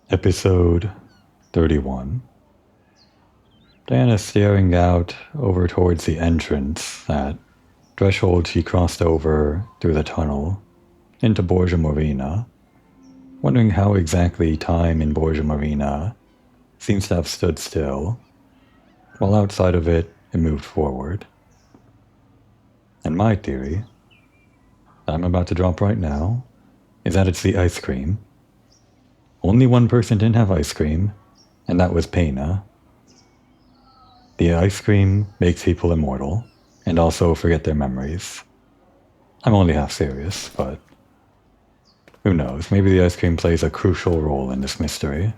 Episode 31. Diana's staring out over towards the entrance, that threshold she crossed over through the tunnel into Borgo Marina, wondering how exactly time in Borgo Marina seems to have stood still, while outside of it, it moved forward. And my theory, that I'm about to drop right now, is that it's the ice cream. Only one person didn't have ice cream, and that was Pena. The ice cream makes people immortal, and also forget their memories. I'm only half serious, but who knows, maybe the ice cream plays a crucial role in this mystery.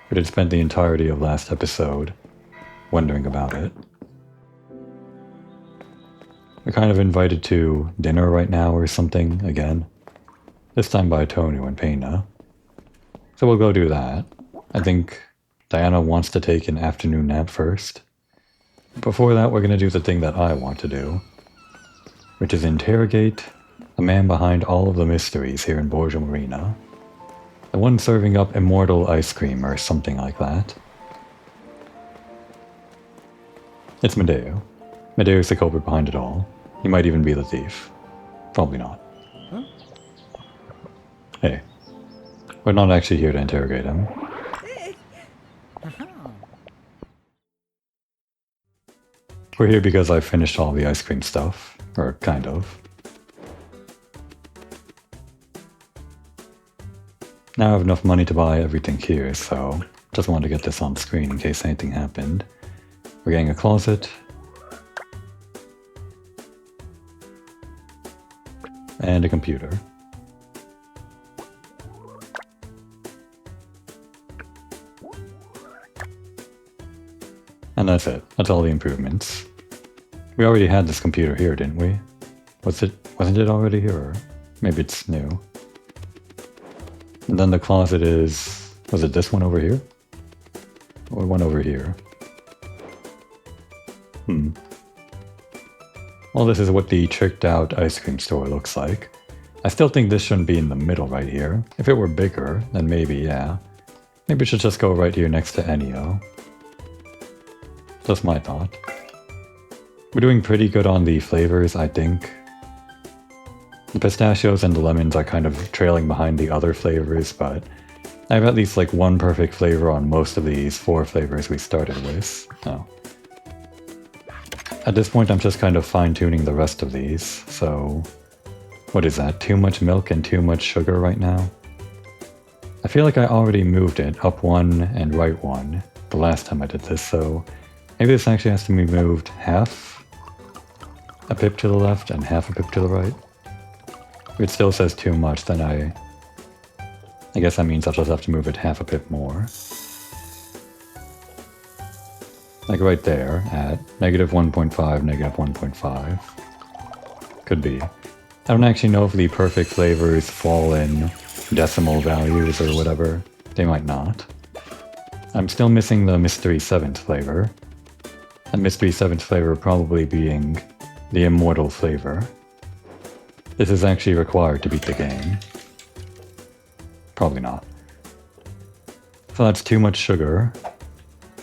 But had spent the entirety of last episode wondering about it. We're kind of invited to dinner right now or something again. This time by Tonu and Pena. So we'll go do that. I think Diana wants to take an afternoon nap first. Before that, we're going to do the thing that I want to do, which is interrogate the man behind all of the mysteries here in Borgo Marina. The one serving up immortal ice cream or something like that. It's Medeo. Medeo's the culprit behind it all. He might even be the thief. Probably not. Huh? Hey, we're not actually here to interrogate him. We're here because I finished all the ice cream stuff. Or kind of. Now I have enough money to buy everything here, so just wanted to get this on screen in case anything happened. We're getting a closet. And a computer. And that's it. That's all the improvements. We already had this computer here, didn't we? Wasn't it already here? Or maybe it's new. And then the closet is... was it this one over here? Or one over here? Well, this is what the tricked out ice cream store looks like. I still think this shouldn't be in the middle right here. If it were bigger, then maybe, yeah. Maybe it should just go right here next to Ennio. Just my thought. We're doing pretty good on the flavors, I think. The pistachios and the lemons are kind of trailing behind the other flavors, but I have at least like one perfect flavor on most of these 4 flavors we started with. Oh. At this point, I'm just kind of fine-tuning the rest of these, so... what is that? Too much milk and too much sugar right now? I feel like I already moved it up 1 and right 1 the last time I did this, so... maybe this actually has to be moved half a pip to the left and half a pip to the right. If it still says too much, then I guess that means I'll just have to move it half a pip more. Like right there at -1.5, -1.5. Could be. I don't actually know if the perfect flavors fall in decimal values or whatever. They might not. I'm still missing the Mystery 7th flavor. And Mystery 7th flavor probably being the immortal flavor. This is actually required to beat the game. Probably not. So that's too much sugar.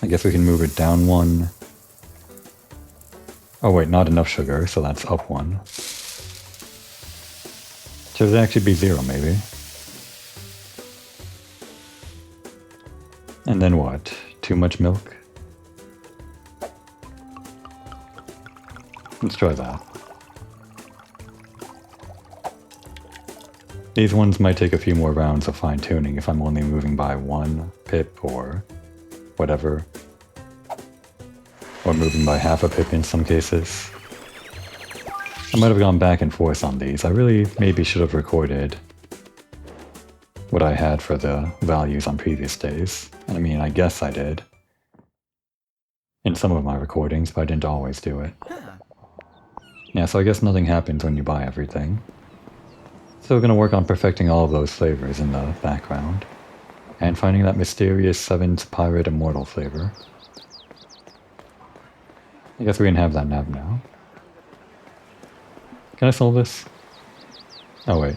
I guess we can move it down 1. Oh wait, not enough sugar, so that's up 1. Should it actually be 0 maybe? And then what? Too much milk? Let's try that. These ones might take a few more rounds of fine-tuning if I'm only moving by 1 pip or whatever. Or moving by half a pip in some cases. I might have gone back and forth on these. I really maybe should have recorded what I had for the values on previous days. And I mean, I guess I did. In some of my recordings, but I didn't always do it. Yeah, so I guess nothing happens when you buy everything. Still gonna work on perfecting all of those flavors in the background. And finding that mysterious 7th Pirate Immortal flavor. I guess we can have that nab now. Can I solve this? Oh wait,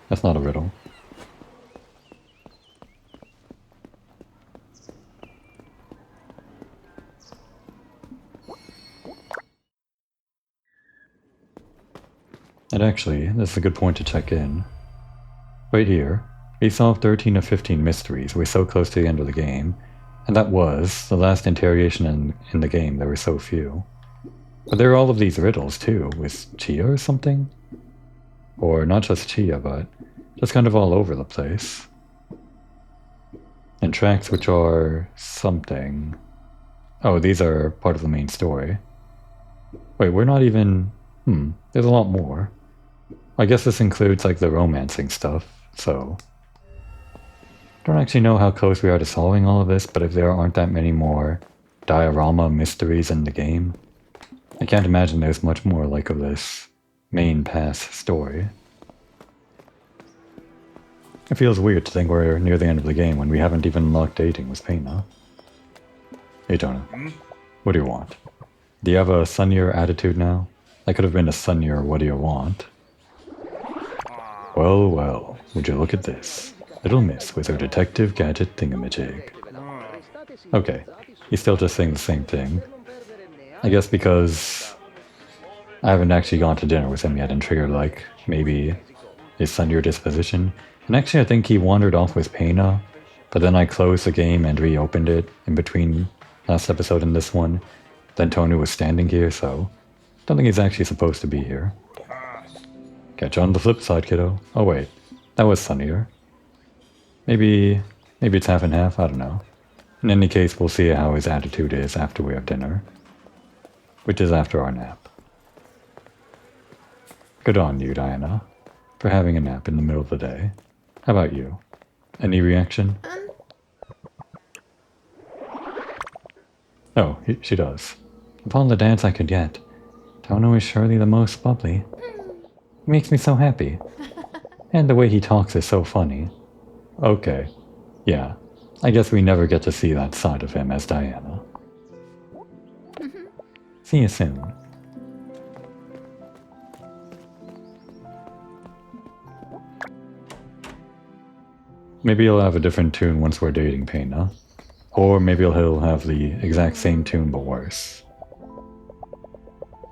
that's not a riddle. And actually, this is a good point to check in. Right here, we solved 13 of 15 mysteries. We're so close to the end of the game. And that was the last interrogation in the game. There were so few. But there are all of these riddles too, with Chia or something? Or not just Chia, but just kind of all over the place. And tracks which are something. Oh, these are part of the main story. Wait, we're not even... there's a lot more. I guess this includes like the romancing stuff, so... Don't actually know how close we are to solving all of this, but if there aren't that many more diorama mysteries in the game, I can't imagine there's much more like of this main pass story. It feels weird to think we're near the end of the game when we haven't even unlocked dating with Pena. Hey Jonah, what do you want? Do you have a sunnier attitude now? That could have been a sunnier what do you want? Well, well, would you look at this? Little Miss with her detective gadget thingamajig. Okay, he's still just saying the same thing. I guess because I haven't actually gone to dinner with him yet and triggered like maybe his sunnier disposition. And actually I think he wandered off with Pena, but then I closed the game and reopened it in between last episode and this one. Then Tonu was standing here, so I don't think he's actually supposed to be here. Catch you on the flip side, kiddo. Oh wait, that was sunnier. Maybe it's half and half, I don't know. In any case, we'll see how his attitude is after we have dinner. Which is after our nap. Good on you, Diana, for having a nap in the middle of the day. How about you? Any reaction? Oh, she does. Of all the dads I could get, Tono is surely the most bubbly. He makes me so happy. And the way he talks is so funny. Okay, yeah. I guess we never get to see that side of him as Diana. See you soon. Maybe he'll have a different tune once we're dating Pena. Or maybe he'll have the exact same tune but worse.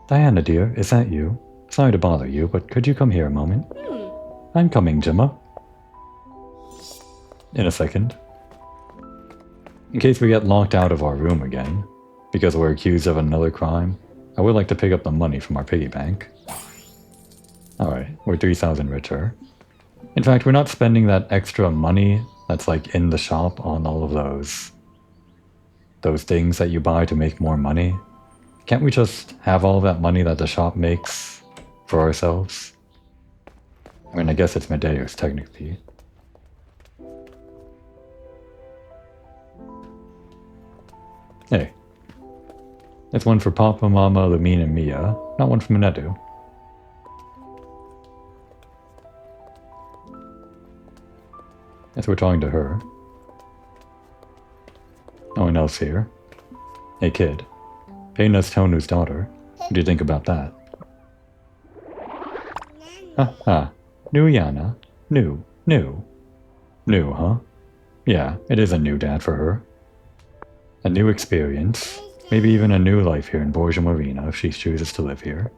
Diana dear, is that you? Sorry to bother you, but could you come here a moment? I'm coming, Gemma. In a second. In case we get locked out of our room again, because we're accused of another crime, I would like to pick up the money from our piggy bank. Alright, we're 3,000 richer. In fact, we're not spending that extra money that's like in the shop on all of those things that you buy to make more money. Can't we just have all that money that the shop makes for ourselves? I mean, I guess it's Medeo's technically. Hey. It's one for Papa, Mama, Lumine, and Mia, not one for Mededo. As we're talking to her. No one else here. Hey kid. Pena's Tonu's daughter. What do you think about that? Ha. New Yana. New, huh? Yeah, it is a new dad for her. A new experience. Maybe even a new life here in Borgo Marina if she chooses to live here.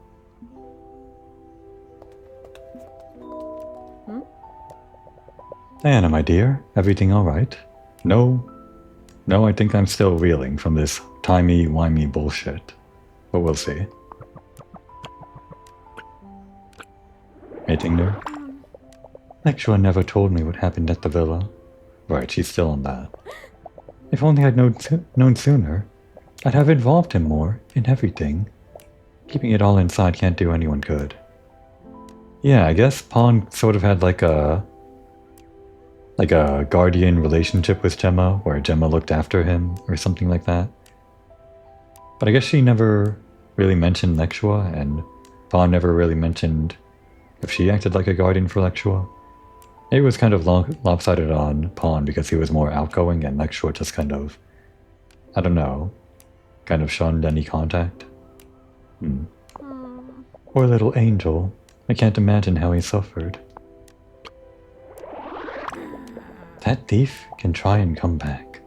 Diana, my dear, everything alright? No, I think I'm still reeling from this timey-wimey bullshit. But we'll see. Anything new? Lectua never told me what happened at the villa. Right, she's still on that. If only I'd known sooner, I'd have involved him more in everything. Keeping it all inside can't do anyone good. Yeah, I guess Pawn sort of had like a guardian relationship with Gemma, where Gemma looked after him, or something like that. But I guess she never really mentioned Lectua, and Pawn never really mentioned if she acted like a guardian for Lectua. It was kind of lopsided on Pawn because he was more outgoing, and Lectua just kind of, I don't know, kind of shunned any contact. Poor little angel. I can't imagine how he suffered. That thief can try and come back.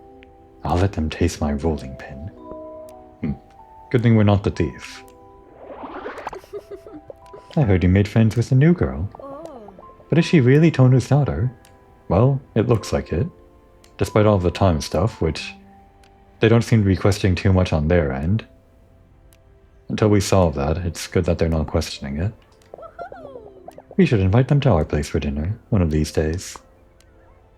I'll let them taste my rolling pin. Good thing we're not the thief. I heard you made friends with the new girl. But is she really Tonu's daughter? Well, it looks like it. Despite all the time stuff, which they don't seem to be questioning too much on their end. Until we solve that, it's good that they're not questioning it. We should invite them to our place for dinner, one of these days.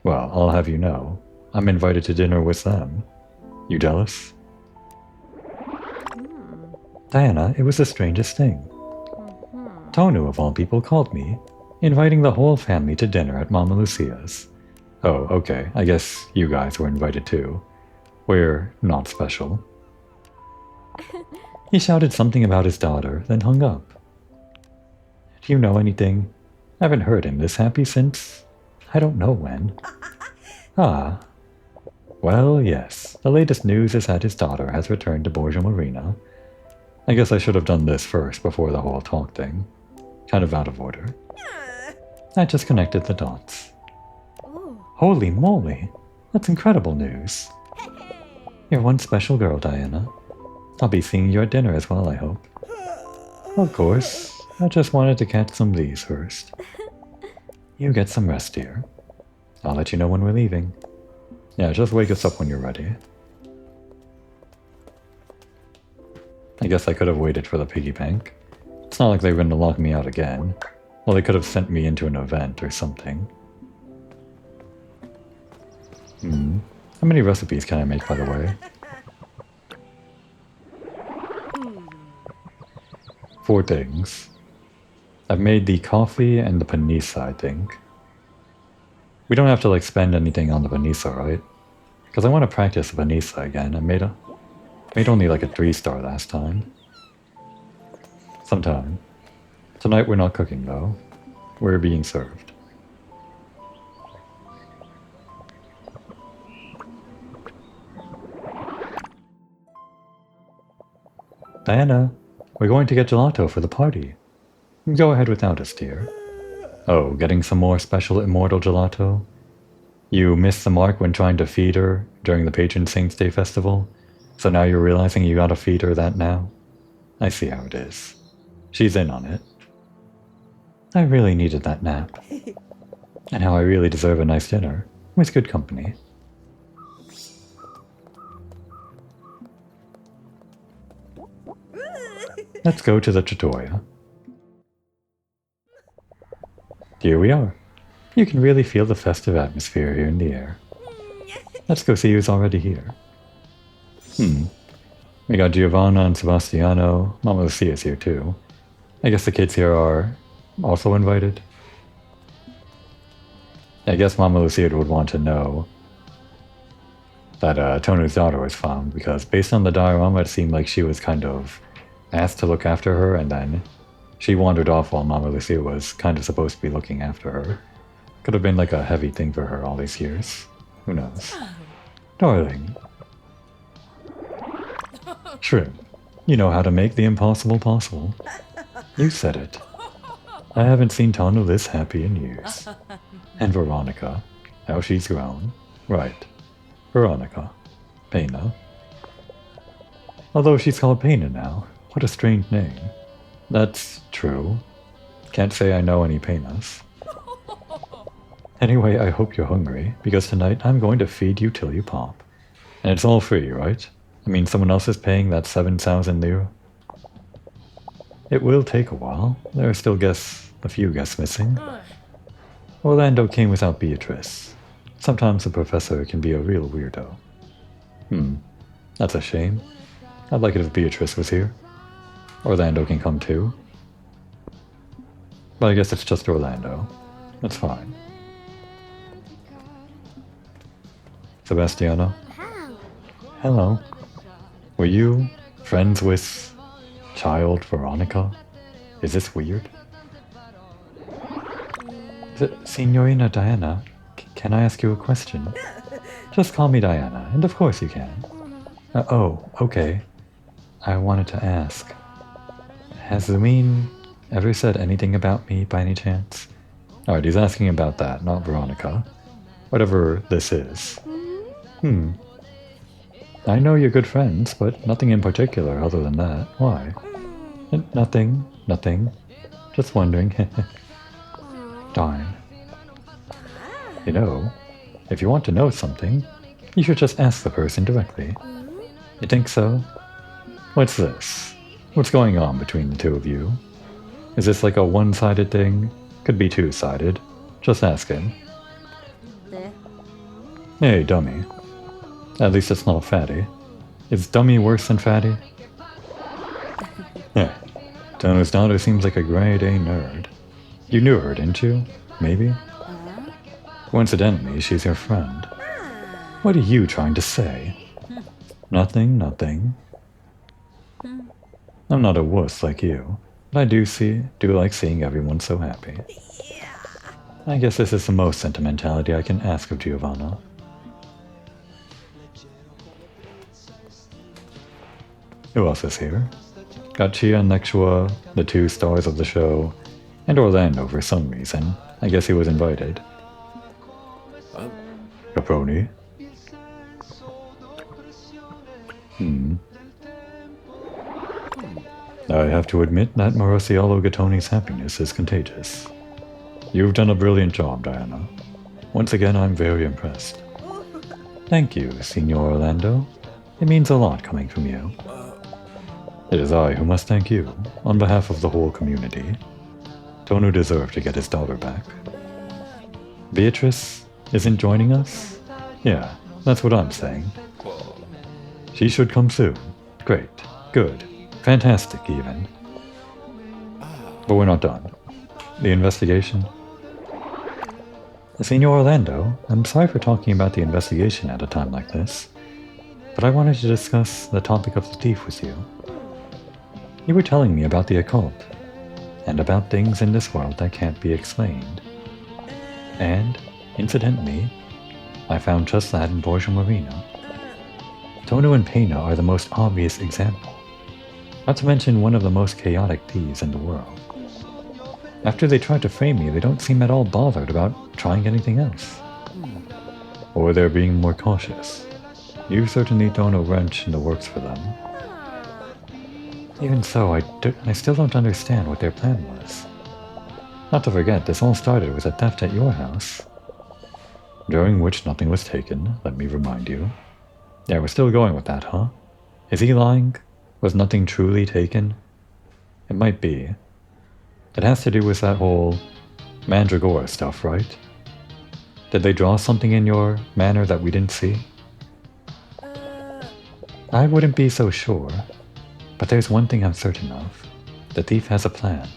Well, I'll have you know, I'm invited to dinner with them. You jealous? Diana, it was the strangest thing. Tonu, of all people, called me, inviting the whole family to dinner at Mama Lucia's. Oh, okay, I guess you guys were invited too. We're not special. He shouted something about his daughter, then hung up. Do you know anything? I haven't heard him this happy since... I don't know when. Ah. Well, yes. The latest news is that his daughter has returned to Borgo Marina. I guess I should have done this first before the whole talk thing. Kind of out of order. I just connected the dots. Holy moly! That's incredible news. You're one special girl, Diana. I'll be seeing you at dinner as well, I hope. Of course. I just wanted to catch some leaves first. You get some rest, dear. I'll let you know when we're leaving. Yeah, just wake us up when you're ready. I guess I could have waited for the piggy bank. It's not like they were going to lock me out again. Well, they could have sent me into an event or something. How many recipes can I make, by the way? 4 things. I've made the coffee and the panisa, I think. We don't have to like spend anything on the panisa, right? Because I want to practice the panisa again. I made only like a 3-star last time. Sometime. Tonight we're not cooking though. We're being served. Diana, we're going to get gelato for the party. Go ahead without us, dear. Oh, getting some more special immortal gelato? You missed the mark when trying to feed her during the Patron Saints Day festival, so now you're realizing you gotta feed her that now? I see how it is. She's in on it. I really needed that nap. And how I really deserve a nice dinner, with good company. Let's go to the trattoria. Here we are. You can really feel the festive atmosphere here in the air. Let's go see who's already here. We got Giovanna and Sebastiano. Mama Lucia's here too. I guess the kids here are also invited. I guess Mama Lucia would want to know that Tonu's daughter was found, because based on the diorama it seemed like she was kind of asked to look after her, and then she wandered off while Mama Lucia was kind of supposed to be looking after her. Could have been like a heavy thing for her all these years. Who knows? Darling. Shrimp, you know how to make the impossible possible. You said it. I haven't seen Tonu this happy in years. And Veronica, how she's grown. Right. Veronica. Pena. Although she's called Pena now. What a strange name. That's true. Can't say I know any Penas. Anyway, I hope you're hungry, because tonight I'm going to feed you till you pop. And it's all free, right? I mean, someone else is paying that 7,000 lira. It will take a while. There are still a few guests missing. Orlando came without Beatrice. Sometimes the professor can be a real weirdo. That's a shame. I'd like it if Beatrice was here. Orlando can come too. But I guess it's just Orlando. That's fine. Sebastiano? Hello. Were you friends with child Veronica? Is this weird? Signorina Diana, can I ask you a question? Just call me Diana, and of course you can. Oh, okay. I wanted to ask. Has Lumine ever said anything about me by any chance? Alright, he's asking about that, not Veronica. Whatever this is. I know you're good friends, but nothing in particular other than that. Why? Nothing. Just wondering. Darn. You know, if you want to know something, you should just ask the person directly. You think so? What's this? What's going on between the two of you? Is this like a one-sided thing? Could be two-sided. Just ask him. Hey, dummy. At least it's not fatty. Is dummy worse than fatty? Yeah. Tono's daughter seems like a grade A nerd. You knew her, didn't you? Maybe? Coincidentally, she's your friend. What are you trying to say? Nothing, nothing. I'm not a wuss like you, but I do like seeing everyone so happy. I guess this is the most sentimentality I can ask of Giovanna. Who else is here? Got Chia and Nexua, the two stars of the show, and Orlando for some reason. I guess he was invited. Caproni? I have to admit that Marosiello Gattoni's happiness is contagious. You've done a brilliant job, Diana. Once again, I'm very impressed. Thank you, Signor Orlando. It means a lot coming from you. It is I who must thank you, on behalf of the whole community. Tono deserved to get his daughter back. Beatrice isn't joining us? Yeah, that's what I'm saying. She should come soon. Great. Good. Fantastic, even. But we're not done. The investigation? Signor Orlando, I'm sorry for talking about the investigation at a time like this, but I wanted to discuss the topic of the thief with you. You were telling me about the occult, and about things in this world that can't be explained. And, incidentally, I found just that in Borgo Marina. Tono and Pena are the most obvious example, not to mention one of the most chaotic thieves in the world. After they tried to frame me, they don't seem at all bothered about trying anything else. Or they're being more cautious. You've certainly thrown a wrench in the works for them. Even so, I still don't understand what their plan was. Not to forget, this all started with a theft at your house, during which nothing was taken, let me remind you. Yeah, we're still going with that, huh? Is he lying? Was nothing truly taken? It might be. It has to do with that whole Mandragora stuff, right? Did they draw something in your manner that we didn't see? I wouldn't be so sure, but there's one thing I'm certain of. The thief has a plan.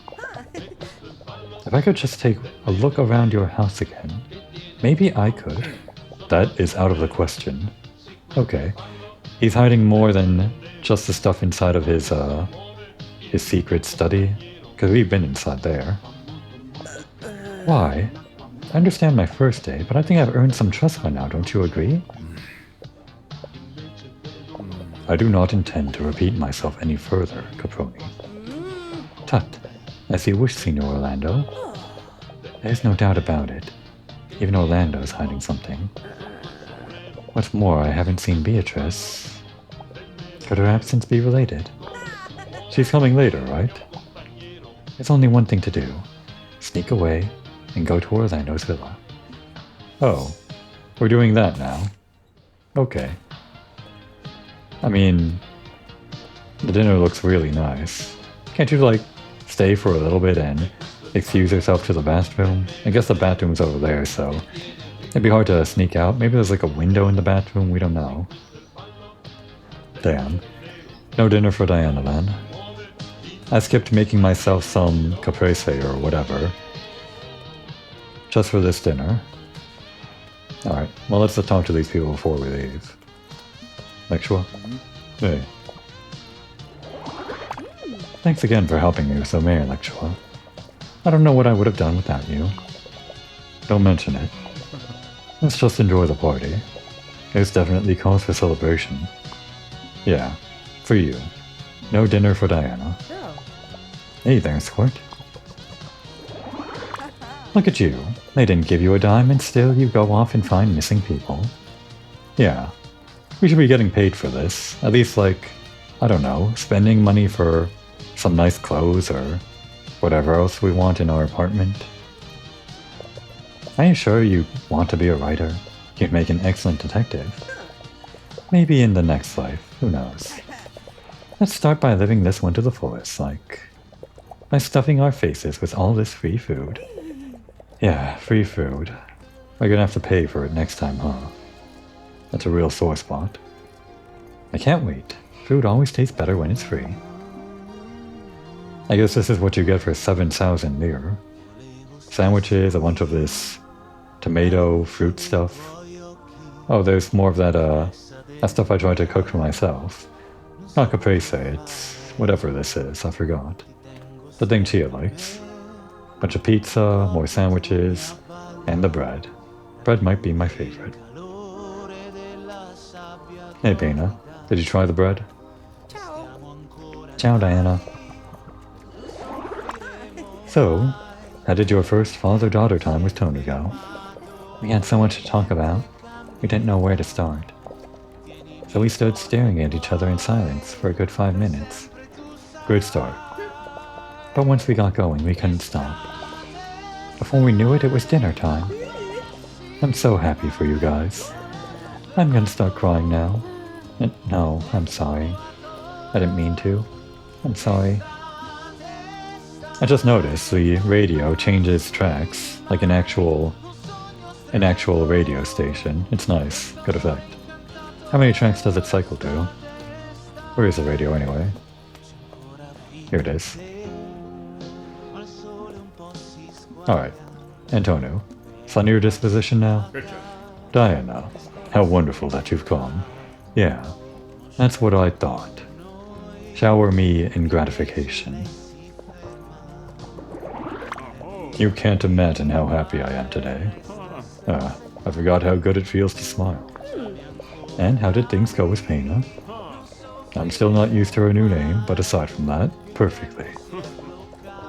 If I could just take a look around your house again, maybe I could. That is out of the question. Okay. He's hiding more than just the stuff inside of his secret study, because we've been inside there. Why? I understand my first day, but I think I've earned some trust by now, don't you agree? I do not intend to repeat myself any further, Caproni. Tut, as you wish, Signor Orlando. There's no doubt about it. Even Orlando's hiding something. What's more, I haven't seen Beatrice. Could her absence be related? She's coming later, right? There's only one thing to do. Sneak away and go to Orlando's villa. Oh, we're doing that now. Okay. I mean, the dinner looks really nice. Can't you, like, stay for a little bit and excuse yourself to the bathroom? I guess the bathroom's over there, so it'd be hard to sneak out. Maybe there's like a window in the bathroom, we don't know. Damn. No dinner for Diana then. I skipped making myself some caprese or whatever, just for this dinner. Alright, well let's just talk to these people before we leave. Nexua? Hey. Thanks again for helping me with the mayor, Nexua. I don't know what I would have done without you. Don't mention it. Let's just enjoy the party. There's definitely cause for celebration. Yeah, for you. No dinner for Diana. Hey there, Squirt. Look at you. They didn't give you a dime and still you go off and find missing people. Yeah. We should be getting paid for this. At least, like, I don't know, spending money for some nice clothes or whatever else we want in our apartment. Are you sure you want to be a writer? You'd make an excellent detective. Maybe in the next life, who knows? Let's start by living this one to the fullest, like by stuffing our faces with all this free food. Yeah, free food. We're gonna have to pay for it next time, huh? That's a real sore spot. I can't wait. Food always tastes better when it's free. I guess this is what you get for 7,000 lira. Sandwiches, a bunch of this tomato fruit stuff. Oh, there's more of that stuff I tried to cook for myself. Not caprese, it's whatever this is, I forgot. The thing Chia likes. Bunch of pizza, more sandwiches, and the bread. Bread might be my favorite. Hey Pena, did you try the bread? Ciao. Ciao Diana. So, how did your first father-daughter time with Tony go? We had so much to talk about, we didn't know where to start. So we stood staring at each other in silence for a good 5 minutes. Good start. But once we got going, we couldn't stop. Before we knew it, it was dinner time. I'm so happy for you guys. I'm gonna start crying now. No, I'm sorry. I didn't mean to. I'm sorry. I just noticed the radio changes tracks like an actual radio station. It's nice. Good effect. How many tracks does it cycle to? Where is the radio anyway? Here it is. Alright. Antonio, sunnier disposition now? Diana, how wonderful that you've come. Yeah, that's what I thought. Shower me in gratification. You can't imagine how happy I am today. I forgot how good it feels to smile. And how did things go with Pena? I'm still not used to her new name, but aside from that, perfectly.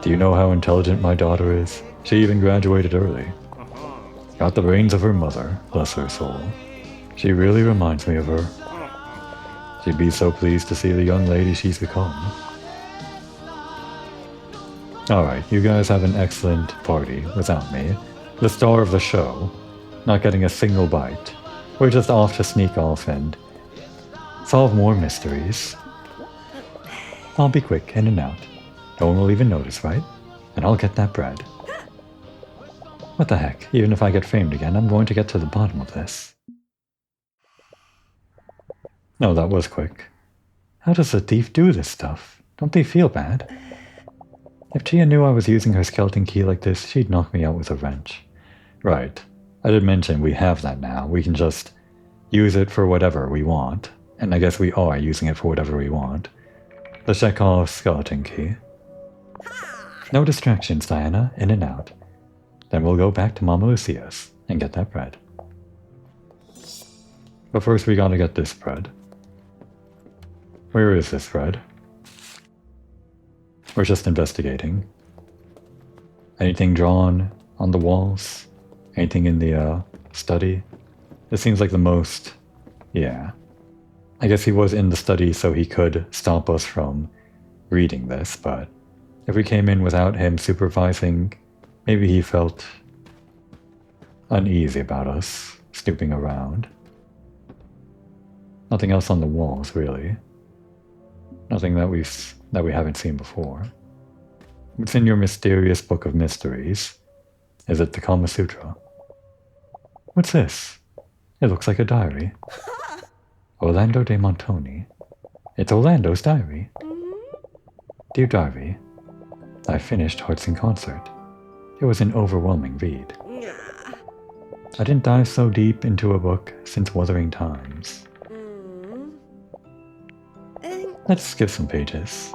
Do you know how intelligent my daughter is? She even graduated early. Got the brains of her mother, bless her soul. She really reminds me of her. She'd be so pleased to see the young lady she's become. Alright, you guys have an excellent party without me. The star of the show, not getting a single bite. We're just off to sneak off and solve more mysteries. I'll be quick, in and out. No one will even notice, right? And I'll get that bread. What the heck, even if I get framed again, I'm going to get to the bottom of this. No, that was quick. How does a thief do this stuff? Don't they feel bad? If Chia knew I was using her skeleton key like this, she'd knock me out with a wrench. Right. I did mention we have that now. We can just use it for whatever we want. And I guess we are using it for whatever we want. The Chekhov skeleton key. No distractions, Diana. In and out. Then we'll go back to Mama Lucia's and get that bread. But first we gotta get this bread. Where is this bread? We're just investigating. Anything drawn on the walls? Anything in the study? This seems like the most... yeah. I guess he was in the study so he could stop us from reading this, but if we came in without him supervising, maybe he felt uneasy about us snooping around. Nothing else on the walls, really. Nothing that we haven't seen before. What's in your mysterious book of mysteries? Is it the Kama Sutra? What's this? It looks like a diary. Orlando de Montoni. It's Orlando's diary. Dear Diary, I finished Hearts in Concert. It was an overwhelming read. I didn't dive so deep into a book since Wuthering Times. Let's skip some pages.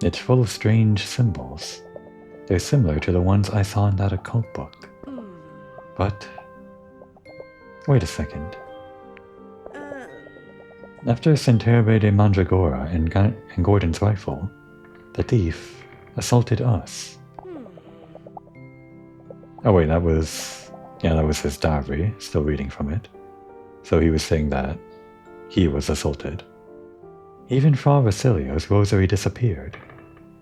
It's full of strange symbols. They're similar to the ones I saw in that occult book. But... wait a second. After Centerbe de Mandragora and Gordon's rifle, the thief assaulted us. Oh wait, that was his diary, still reading from it. So he was saying that he was assaulted. Even Fra Vasilio's rosary disappeared.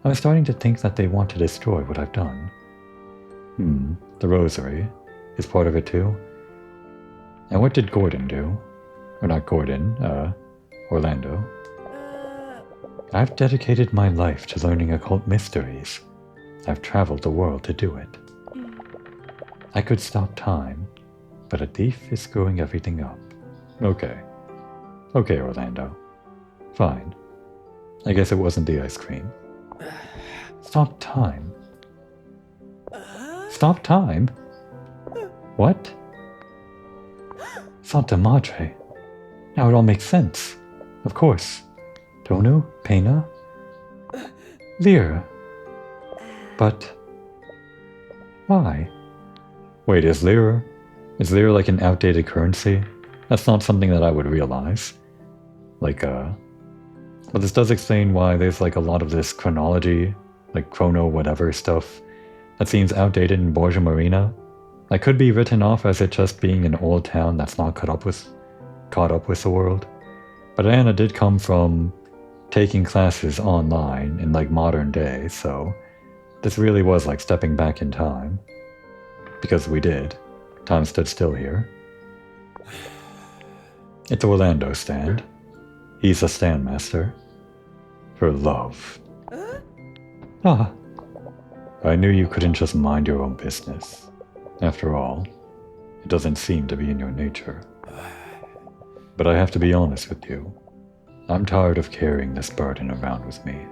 I was starting to think that they want to destroy what I've done. The rosary is part of it too. And what did Gordon do? Or not Gordon, Orlando. I've dedicated my life to learning occult mysteries. I've traveled the world to do it. I could stop time, but a thief is screwing everything up. Okay, Orlando. Fine. I guess it wasn't the ice cream. Stop time. Stop time? What? Santa Madre. Now it all makes sense. Of course. Tonu? Pena? Lyra. But... why? Wait, is Lyra like an outdated currency? That's not something that I would realize. But this does explain why there's like a lot of this chronology, like chrono whatever stuff, that seems outdated in Borgo Marina. That could be written off as it just being an old town that's not caught up with the world. But Diana did come from taking classes online in like modern day, so this really was like stepping back in time. Because we did. Time stood still here. It's Orlando's stand. He's a stand master. For love. I knew you couldn't just mind your own business. After all, it doesn't seem to be in your nature. But I have to be honest with you. I'm tired of carrying this burden around with me.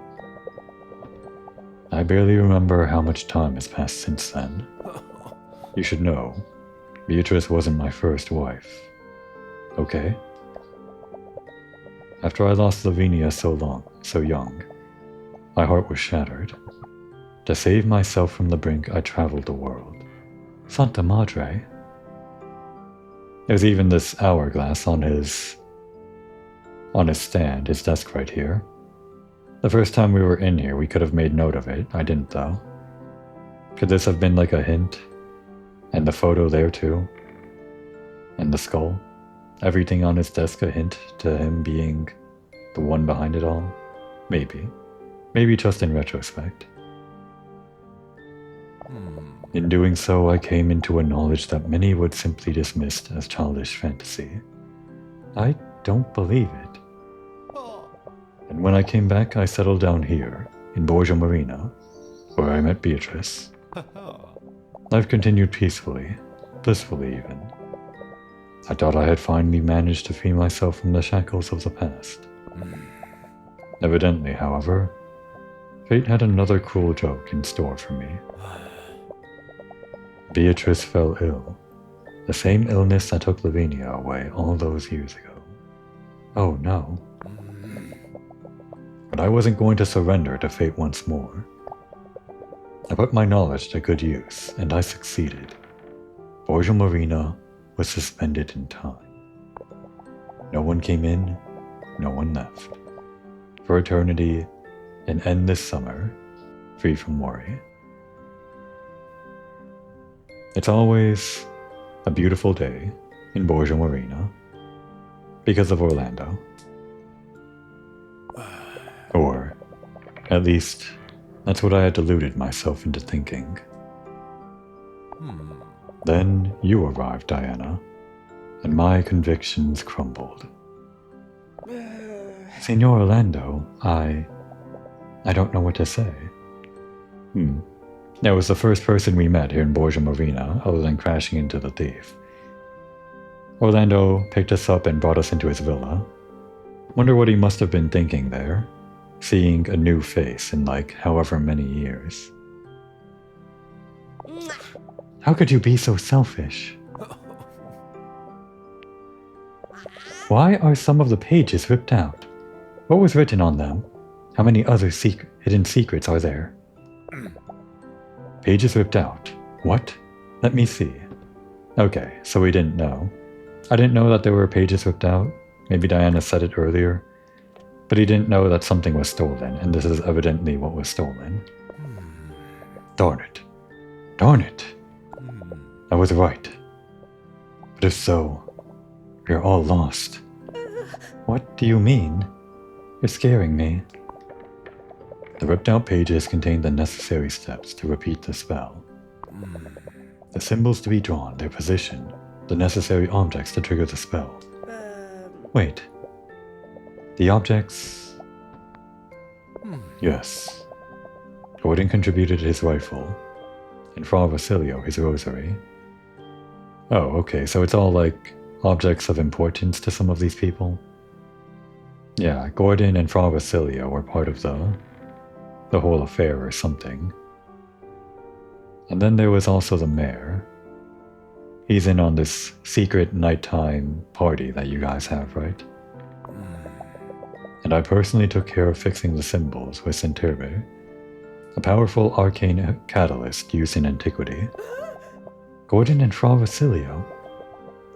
I barely remember how much time has passed since then. You should know, Beatrice wasn't my first wife. Okay? After I lost Lavinia so young, my heart was shattered. To save myself from the brink, I traveled the world. Santa Madre. There's even this hourglass on his stand, his desk right here. The first time we were in here, we could have made note of it. I didn't though. Could this have been like a hint? And the photo there too? And the skull? Everything on his desk a hint to him being the one behind it all? Maybe. Maybe just in retrospect. In doing so, I came into a knowledge that many would simply dismiss as childish fantasy. I don't believe it. And when I came back, I settled down here, in Borgo Marina, where I met Beatrice. Life continued peacefully, blissfully even. I thought I had finally managed to free myself from the shackles of the past. Evidently, however, fate had another cruel joke in store for me. Beatrice fell ill, the same illness that took Lavinia away all those years ago. Oh no. But I wasn't going to surrender to fate once more. I put my knowledge to good use, and I succeeded. Borgo Marina was suspended in time. No one came in, no one left. For eternity, an endless summer, free from worry. It's always a beautiful day in Borgo Marina because of Orlando. Or, at least, that's what I had deluded myself into thinking. Then you arrived, Diana, and my convictions crumbled. Signor Orlando, I don't know what to say. That was the first person we met here in Borgo Marina, other than crashing into the thief. Orlando picked us up and brought us into his villa. Wonder what he must have been thinking there, seeing a new face in like however many years. How could you be so selfish? Why are some of the pages ripped out? What was written on them? How many other hidden secrets are there? Pages ripped out. What? Let me see. Okay, so we didn't know. I didn't know that there were pages ripped out. Maybe Diana said it earlier. But he didn't know that something was stolen, and this is evidently what was stolen. Darn it. Darn it. I was right. But if so, we're all lost. What do you mean? You're scaring me. The ripped out pages contain the necessary steps to repeat the spell. The symbols to be drawn, their position, the necessary objects to trigger the spell. Wait. The objects... Yes. Gordon contributed his rifle, and Fra Basilio his rosary. Oh, okay, so it's all like objects of importance to some of these people? Yeah, Gordon and Fra Basilio were part of the whole affair or something. And then there was also the mayor. He's in on this secret nighttime party that you guys have, right? And I personally took care of fixing the symbols with Centurbe, a powerful arcane catalyst used in antiquity. Gordon and Fra Basilio,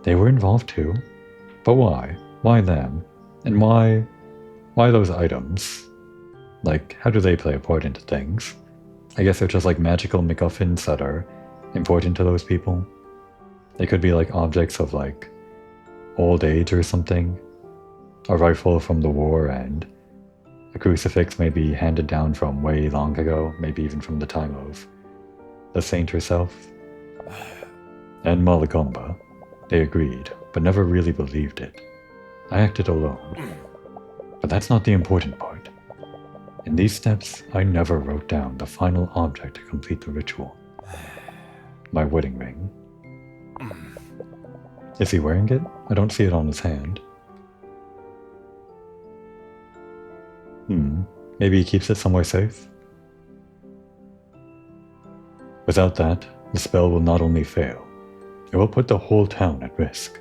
they were involved too. But why? Why them? And why those items? Like, how do they play a part into things? I guess they're just like magical MacGuffins that are important to those people. They could be like objects of like old age or something. A rifle from the war and a crucifix may be handed down from way long ago, maybe even from the time of the saint herself. And Malagomba. They agreed, but never really believed it. I acted alone. But that's not the important part. In these steps, I never wrote down the final object to complete the ritual. My wedding ring. Is he wearing it? I don't see it on his hand. Maybe he keeps it somewhere safe? Without that, the spell will not only fail, it will put the whole town at risk.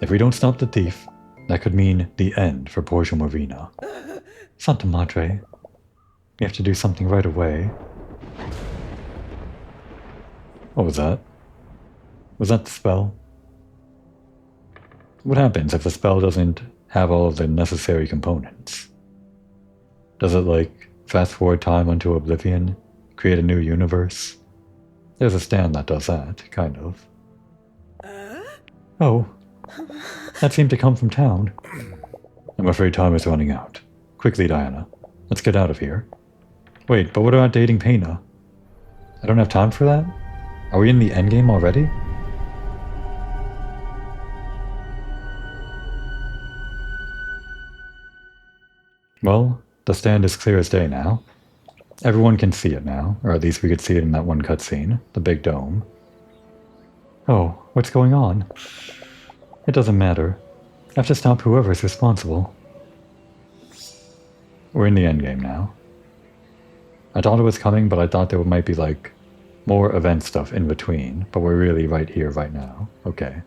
If we don't stop the thief, that could mean the end for Borgo Marina. Santa Madre, we have to do something right away. What was that? Was that the spell? What happens if the spell doesn't have all of the necessary components? Does it, like, fast forward time onto oblivion? Create a new universe? There's a stand that does that, kind of. Oh, that seemed to come from town. I'm afraid time is running out. Quickly, Diana. Let's get out of here. Wait, but what about dating Pena? I don't have time for that? Are we in the endgame already? Well, the stand is clear as day now. Everyone can see it now, or at least we could see it in that one cutscene, the big dome. Oh, what's going on? It doesn't matter. I have to stop whoever's responsible. We're in the endgame now. I thought it was coming, but I thought there might be, like, more event stuff in between, but we're really right here, right now. Okay.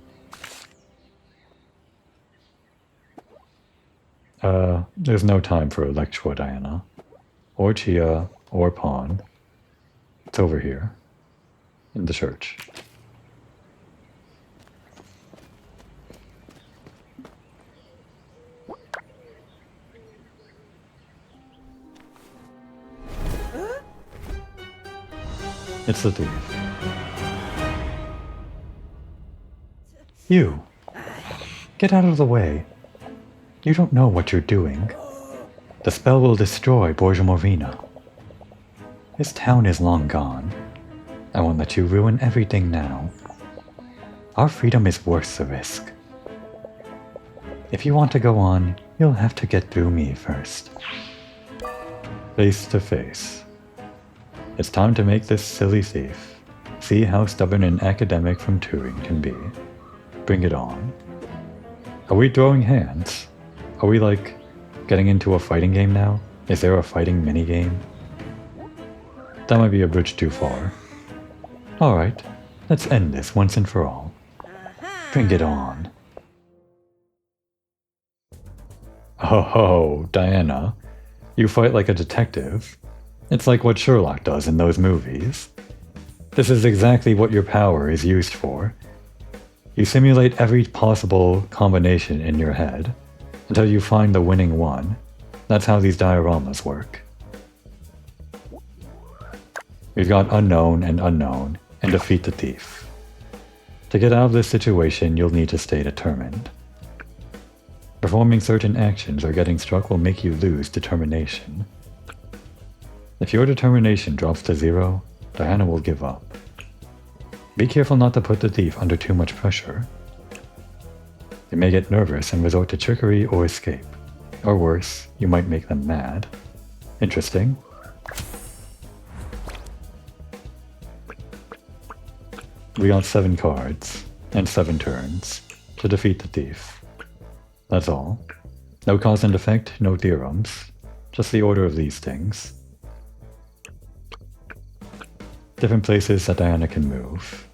There's no time for Electra, Diana. Or Chia, or Pawn. It's over here. In the church. It's the thief. You! Get out of the way. You don't know what you're doing. The spell will destroy Borgo Marina. This town is long gone. I won't let you ruin everything now. Our freedom is worth the risk. If you want to go on, you'll have to get through me first. Face to face. It's time to make this silly thief see how stubborn an academic from Turing can be. Bring it on. Are we throwing hands? Are we, like, getting into a fighting game now? Is there a fighting minigame? That might be a bridge too far. Alright, let's end this once and for all. Bring it on. Oh, Diana. You fight like a detective. It's like what Sherlock does in those movies. This is exactly what your power is used for. You simulate every possible combination in your head until you find the winning one. That's how these dioramas work. We've got unknown and defeat the thief. To get out of this situation, you'll need to stay determined. Performing certain actions or getting struck will make you lose determination. If your determination drops to 0, Diana will give up. Be careful not to put the thief under too much pressure. They may get nervous and resort to trickery or escape. Or worse, you might make them mad. Interesting. We got 7 cards, and 7 turns, to defeat the thief. That's all. No cause and effect, no theorems. Just the order of these things. Different places that Diana can move.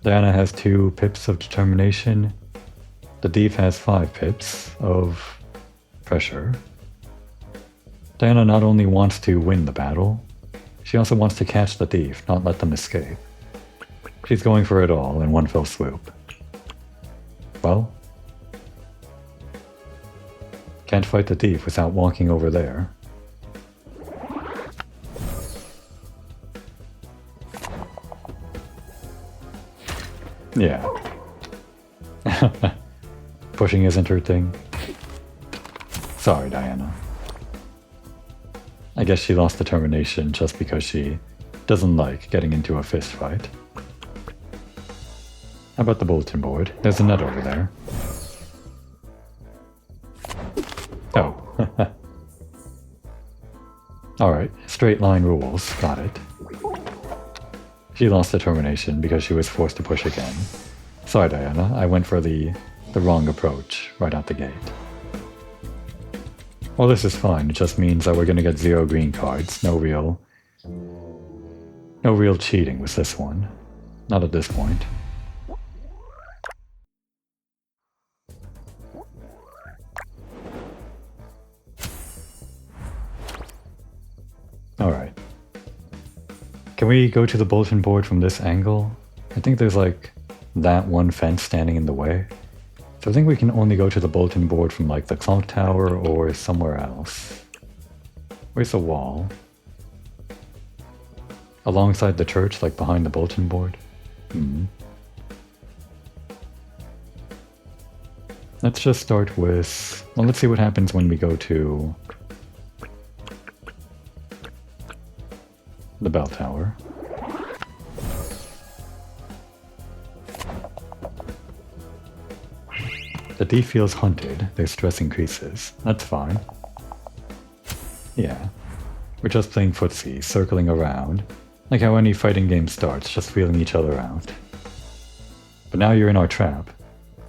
Diana has 2 pips of determination. The thief has 5 pips of pressure. Diana not only wants to win the battle, she also wants to catch the thief, not let them escape. She's going for it all in one fell swoop. Well, can't fight the thief without walking over there. Yeah. Pushing isn't her thing. Sorry, Diana. I guess she lost determination just because she doesn't like getting into a fist fight. How about the bulletin board? There's a net over there. Oh. Alright, straight line rules. Got it. She lost determination because she was forced to push again. Sorry, Diana. I went for the wrong approach right out the gate. Well, this is fine. It just means that we're going to get 0 green cards. No real cheating with this one. Not at this point. Alright. Can we go to the bulletin board from this angle? I think there's like that one fence standing in the way. So I think we can only go to the bulletin board from like the clock tower or somewhere else. Where's the wall? Alongside the church, like behind the bulletin board? Let's just start with... Well, let's see what happens when we go to the bell tower. The thief feels hunted, their stress increases. That's fine. Yeah. We're just playing footsie, circling around. Like how any fighting game starts, just feeling each other out. But now you're in our trap.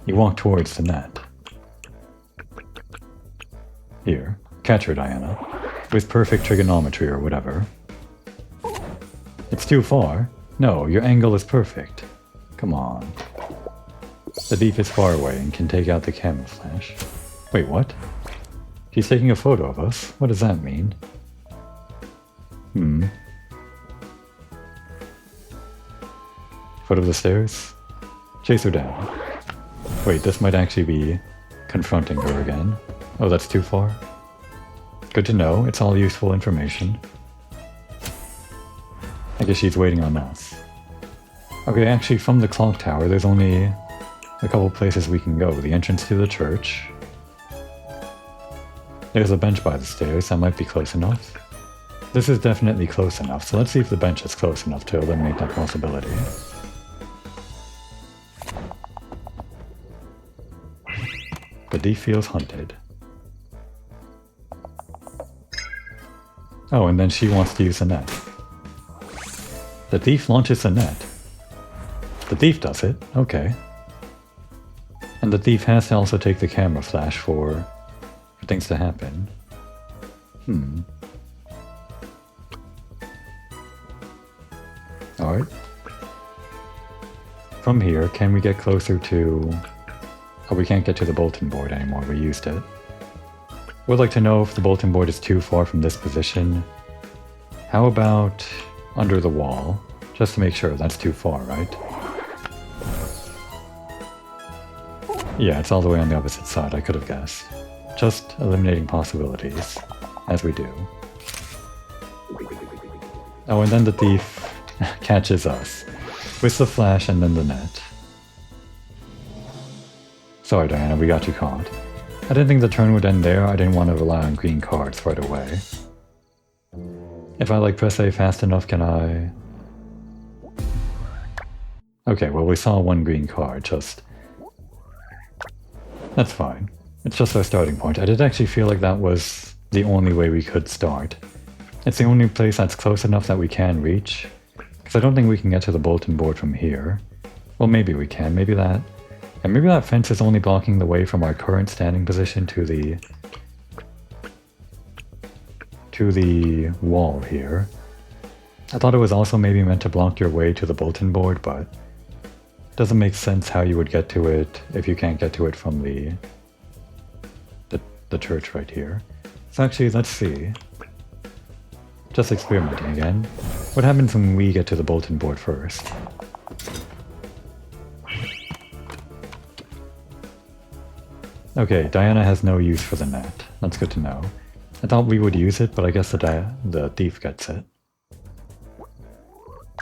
You walk towards the net. Here, catch her, Diana. With perfect trigonometry or whatever. It's too far. No, your angle is perfect. Come on. The thief is far away and can take out the camouflage. Wait, what? She's taking a photo of us? What does that mean? Foot of the stairs? Chase her down. Wait, this might actually be confronting her again. Oh, that's too far? Good to know, it's all useful information. I guess she's waiting on us. Okay, actually from the clock tower there's only a couple places we can go. The entrance to the church. There's a bench by the stairs, that might be close enough. This is definitely close enough, so let's see if the bench is close enough to eliminate that possibility. The thief feels hunted. Oh, and then she wants to use the net. The thief launches the net. The thief does it, okay. And the thief has to also take the camera flash for things to happen. Alright. From here, can we get closer to... Oh, we can't get to the bulletin board anymore, we used it. Would like to know if the bulletin board is too far from this position. How about under the wall? Just to make sure, that's too far, right? Yeah, it's all the way on the opposite side, I could have guessed. Just eliminating possibilities, as we do. Oh, and then the thief catches us. With the flash and then the net. Sorry, Diana, we got you caught. I didn't think the turn would end there, I didn't want to rely on green cards right away. If I like press A fast enough, can I... Okay, well we saw one green card, just... That's fine. It's just our starting point. I did actually feel like that was the only way we could start. It's the only place that's close enough that we can reach. Because I don't think we can get to the bulletin board from here. Well, maybe we can. Maybe that... And maybe that fence is only blocking the way from our current standing position to the wall here. I thought it was also maybe meant to block your way to the bulletin board, but it doesn't make sense how you would get to it if you can't get to it from the church right here. So actually, let's see. Just experimenting again. What happens when we get to the bulletin board first? Okay, Diana has no use for the net. That's good to know. I thought we would use it, but I guess the thief gets it.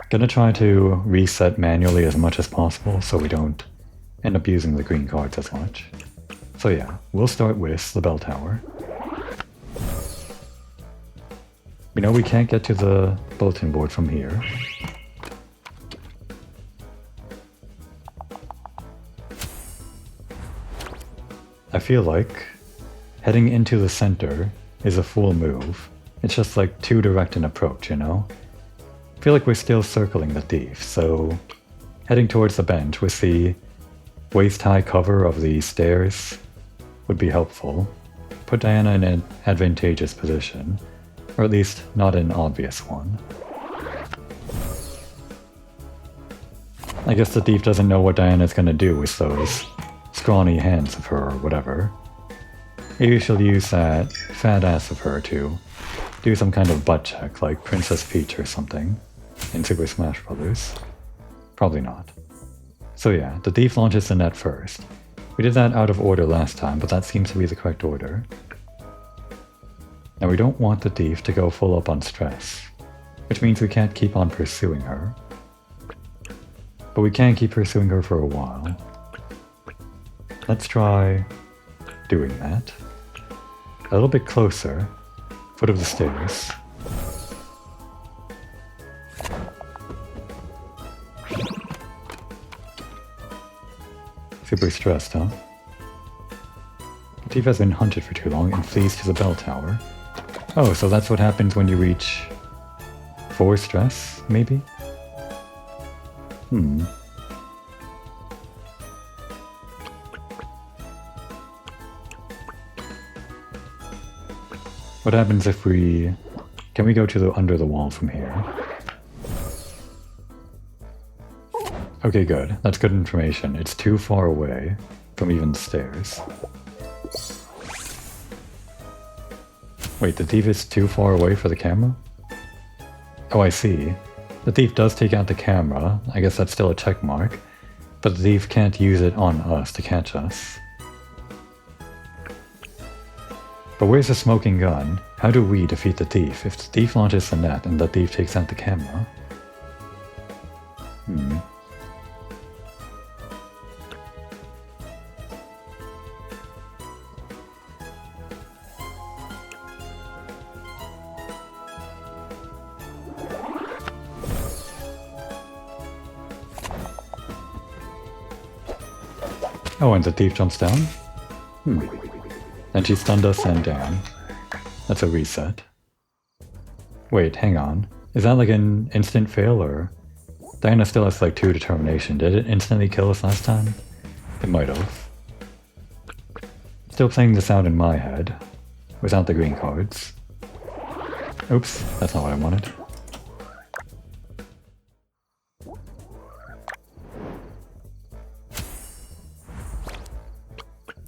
Gonna try to reset manually as much as possible so we don't end up using the green cards as much. So yeah, we'll start with the bell tower. We know we can't get to the bulletin board from here. I feel like heading into the center is a full move. It's just like too direct an approach, you know? I feel like we're still circling the thief, so heading towards the bench with the waist-high cover of the stairs would be helpful. Put Diana in an advantageous position, or at least not an obvious one. I guess the thief doesn't know what Diana's gonna do with those scrawny hands of her or whatever. Maybe she'll use that fat ass of her to do some kind of butt check like Princess Peach or something in Super Smash Bros. Probably not. So yeah, the thief launches the net first. We did that out of order last time, but that seems to be the correct order. Now we don't want the thief to go full up on stress, which means we can't keep on pursuing her. But we can keep pursuing her for a while. Let's try doing that. A little bit closer. Foot of the stairs. Super stressed, huh? The thief has been hunted for too long and flees to the bell tower. Oh, so that's what happens when you reach 4 stress, maybe? What happens if we... Can we go to the under the wall from here? Okay, good. That's good information. It's too far away from even the stairs. Wait, the thief is too far away for the camera? Oh, I see. The thief does take out the camera. I guess that's still a check mark. But the thief can't use it on us to catch us. But where's the smoking gun? How do we defeat the thief if the thief launches the net and the thief takes out the camera? Oh, and the thief jumps down? And she stunned us and down. That's a reset. Wait, hang on. Is that like an instant fail or... Diana still has like 2 determination. Did it instantly kill us last time? It might have. Still playing this out in my head. Without the green cards. Oops, that's not what I wanted.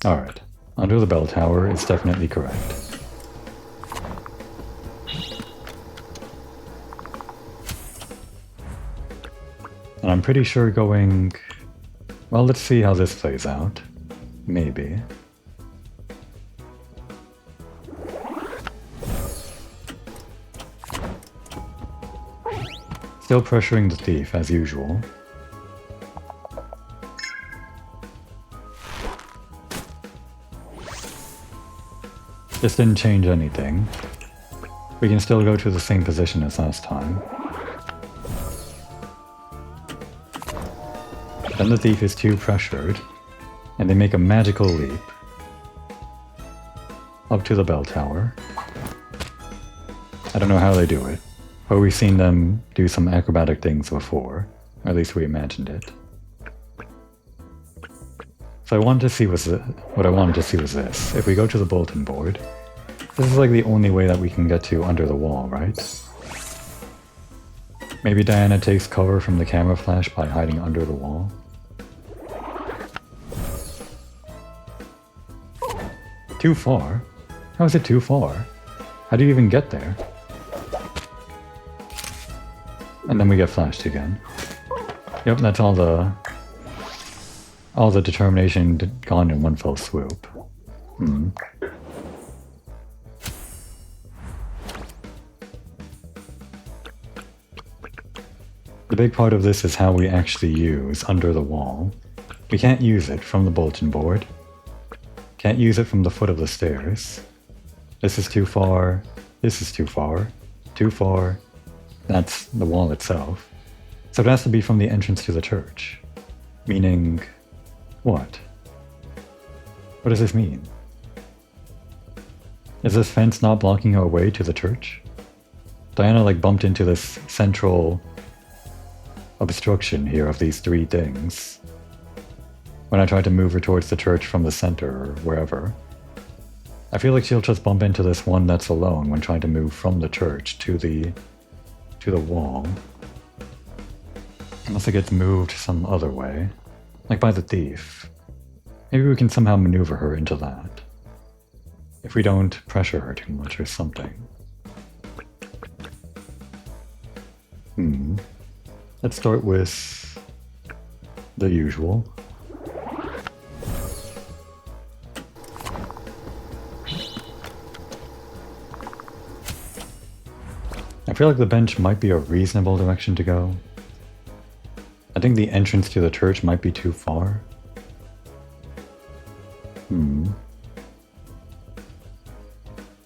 Alright. Under the bell tower is definitely correct. And I'm pretty sure going... Well, let's see how this plays out. Maybe. Still pressuring the thief, as usual. This didn't change anything. We can still go to the same position as last time. Then the thief is too pressured, and they make a magical leap up to the bell tower. I don't know how they do it, but we've seen them do some acrobatic things before, or at least we imagined it. So what I wanted to see was this. If we go to the bulletin board, this is like the only way that we can get to under the wall, right? Maybe Diana takes cover from the camera flash by hiding under the wall. Too far? How is it too far? How do you even get there? And then we get flashed again. Yep, that's all the determination gone in one fell swoop. The big part of this is how we actually use under the wall. We can't use it from the bulletin board. Can't use it from the foot of the stairs. This is too far. This is too far. Too far. That's the wall itself. So it has to be from the entrance to the church. Meaning... what? What does this mean? Is this fence not blocking our way to the church? Diana like bumped into this central obstruction here of these three things when I tried to move her towards the church from the center or wherever. I feel like she'll just bump into this one that's alone when trying to move from the church to the wall. Unless it gets moved some other way. Like by the thief. Maybe we can somehow maneuver her into that. If we don't pressure her too much or something. Let's start with the usual. I feel like the bench might be a reasonable direction to go. I think the entrance to the church might be too far.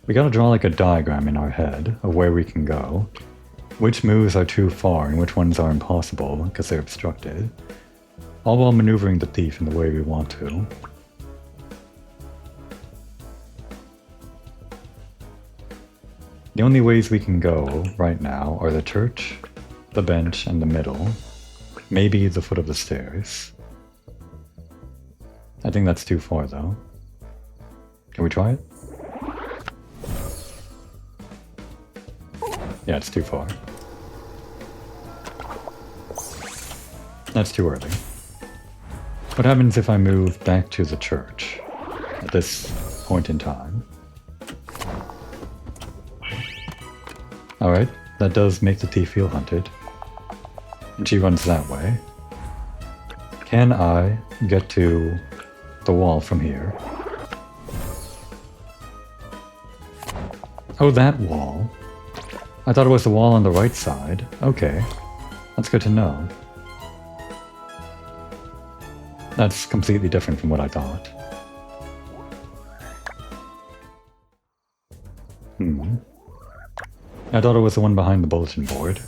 We gotta draw like a diagram in our head of where we can go. Which moves are too far and which ones are impossible because they're obstructed. All while maneuvering the thief in the way we want to. The only ways we can go right now are the church, the bench, and the middle. Maybe the foot of the stairs. I think that's too far though. Can we try it? Yeah, it's too far. That's too early. What happens if I move back to the church at this point in time? Alright, that does make the thief feel hunted. And she runs that way. Can I get to the wall from here? Oh, that wall. I thought it was the wall on the right side. Okay, that's good to know. That's completely different from what I thought. I thought it was the one behind the bulletin board.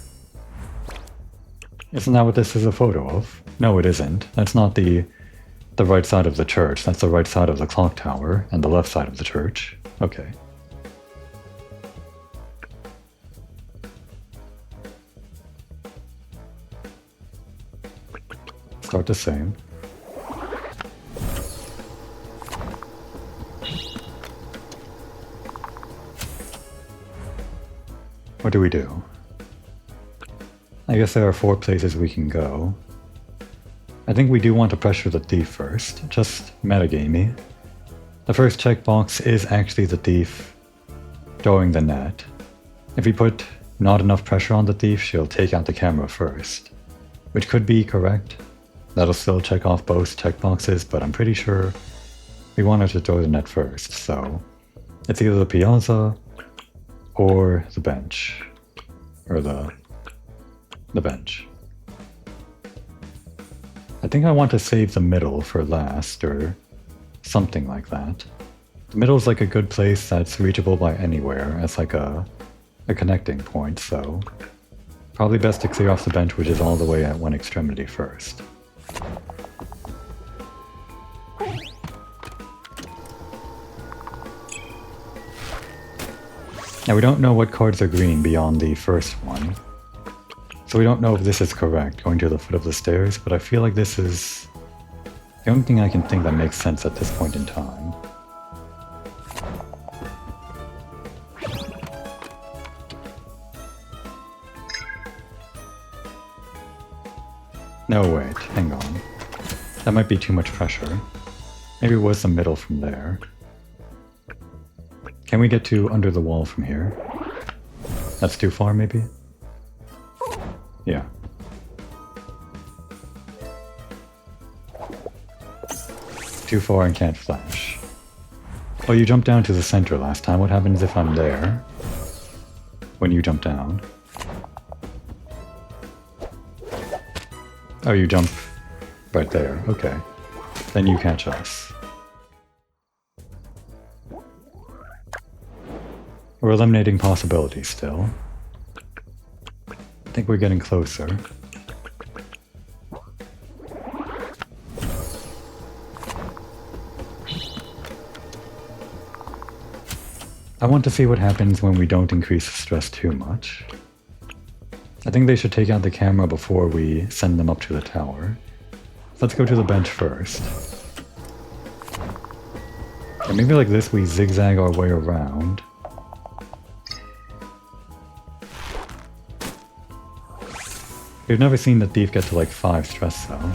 Isn't that what this is a photo of? No, it isn't. That's not the right side of the church. That's the right side of the clock tower and the left side of the church. Okay. Start the same. What do we do? I guess there are 4 places we can go. I think we do want to pressure the thief first, just metagamey. The first checkbox is actually the thief throwing the net. If we put not enough pressure on the thief, she'll take out the camera first. Which could be correct. That'll still check off both checkboxes, but I'm pretty sure we want her to throw the net first, so it's either the piazza or the bench. Or the bench. I think I want to save the middle for last, or something like that. The middle's like a good place that's reachable by anywhere, as like a a connecting point, so probably best to clear off the bench which is all the way at one extremity first. Now we don't know what cards are green beyond the first one, so we don't know if this is correct, going to the foot of the stairs, but I feel like this is the only thing I can think that makes sense at this point in time. No, wait, hang on. That might be too much pressure. Maybe it was the middle from there. Can we get to under the wall from here? That's too far, maybe? Yeah. Too far and can't flash. Oh, you jumped down to the center last time. What happens if I'm there? When you jump down? Oh, you jump right there. Okay. Then you catch us. We're eliminating possibilities still. I think we're getting closer. I want to see what happens when we don't increase the stress too much. I think they should take out the camera before we send them up to the tower. Let's go to the bench first. And maybe like this we zigzag our way around. We've never seen the thief get to like 5 stress though.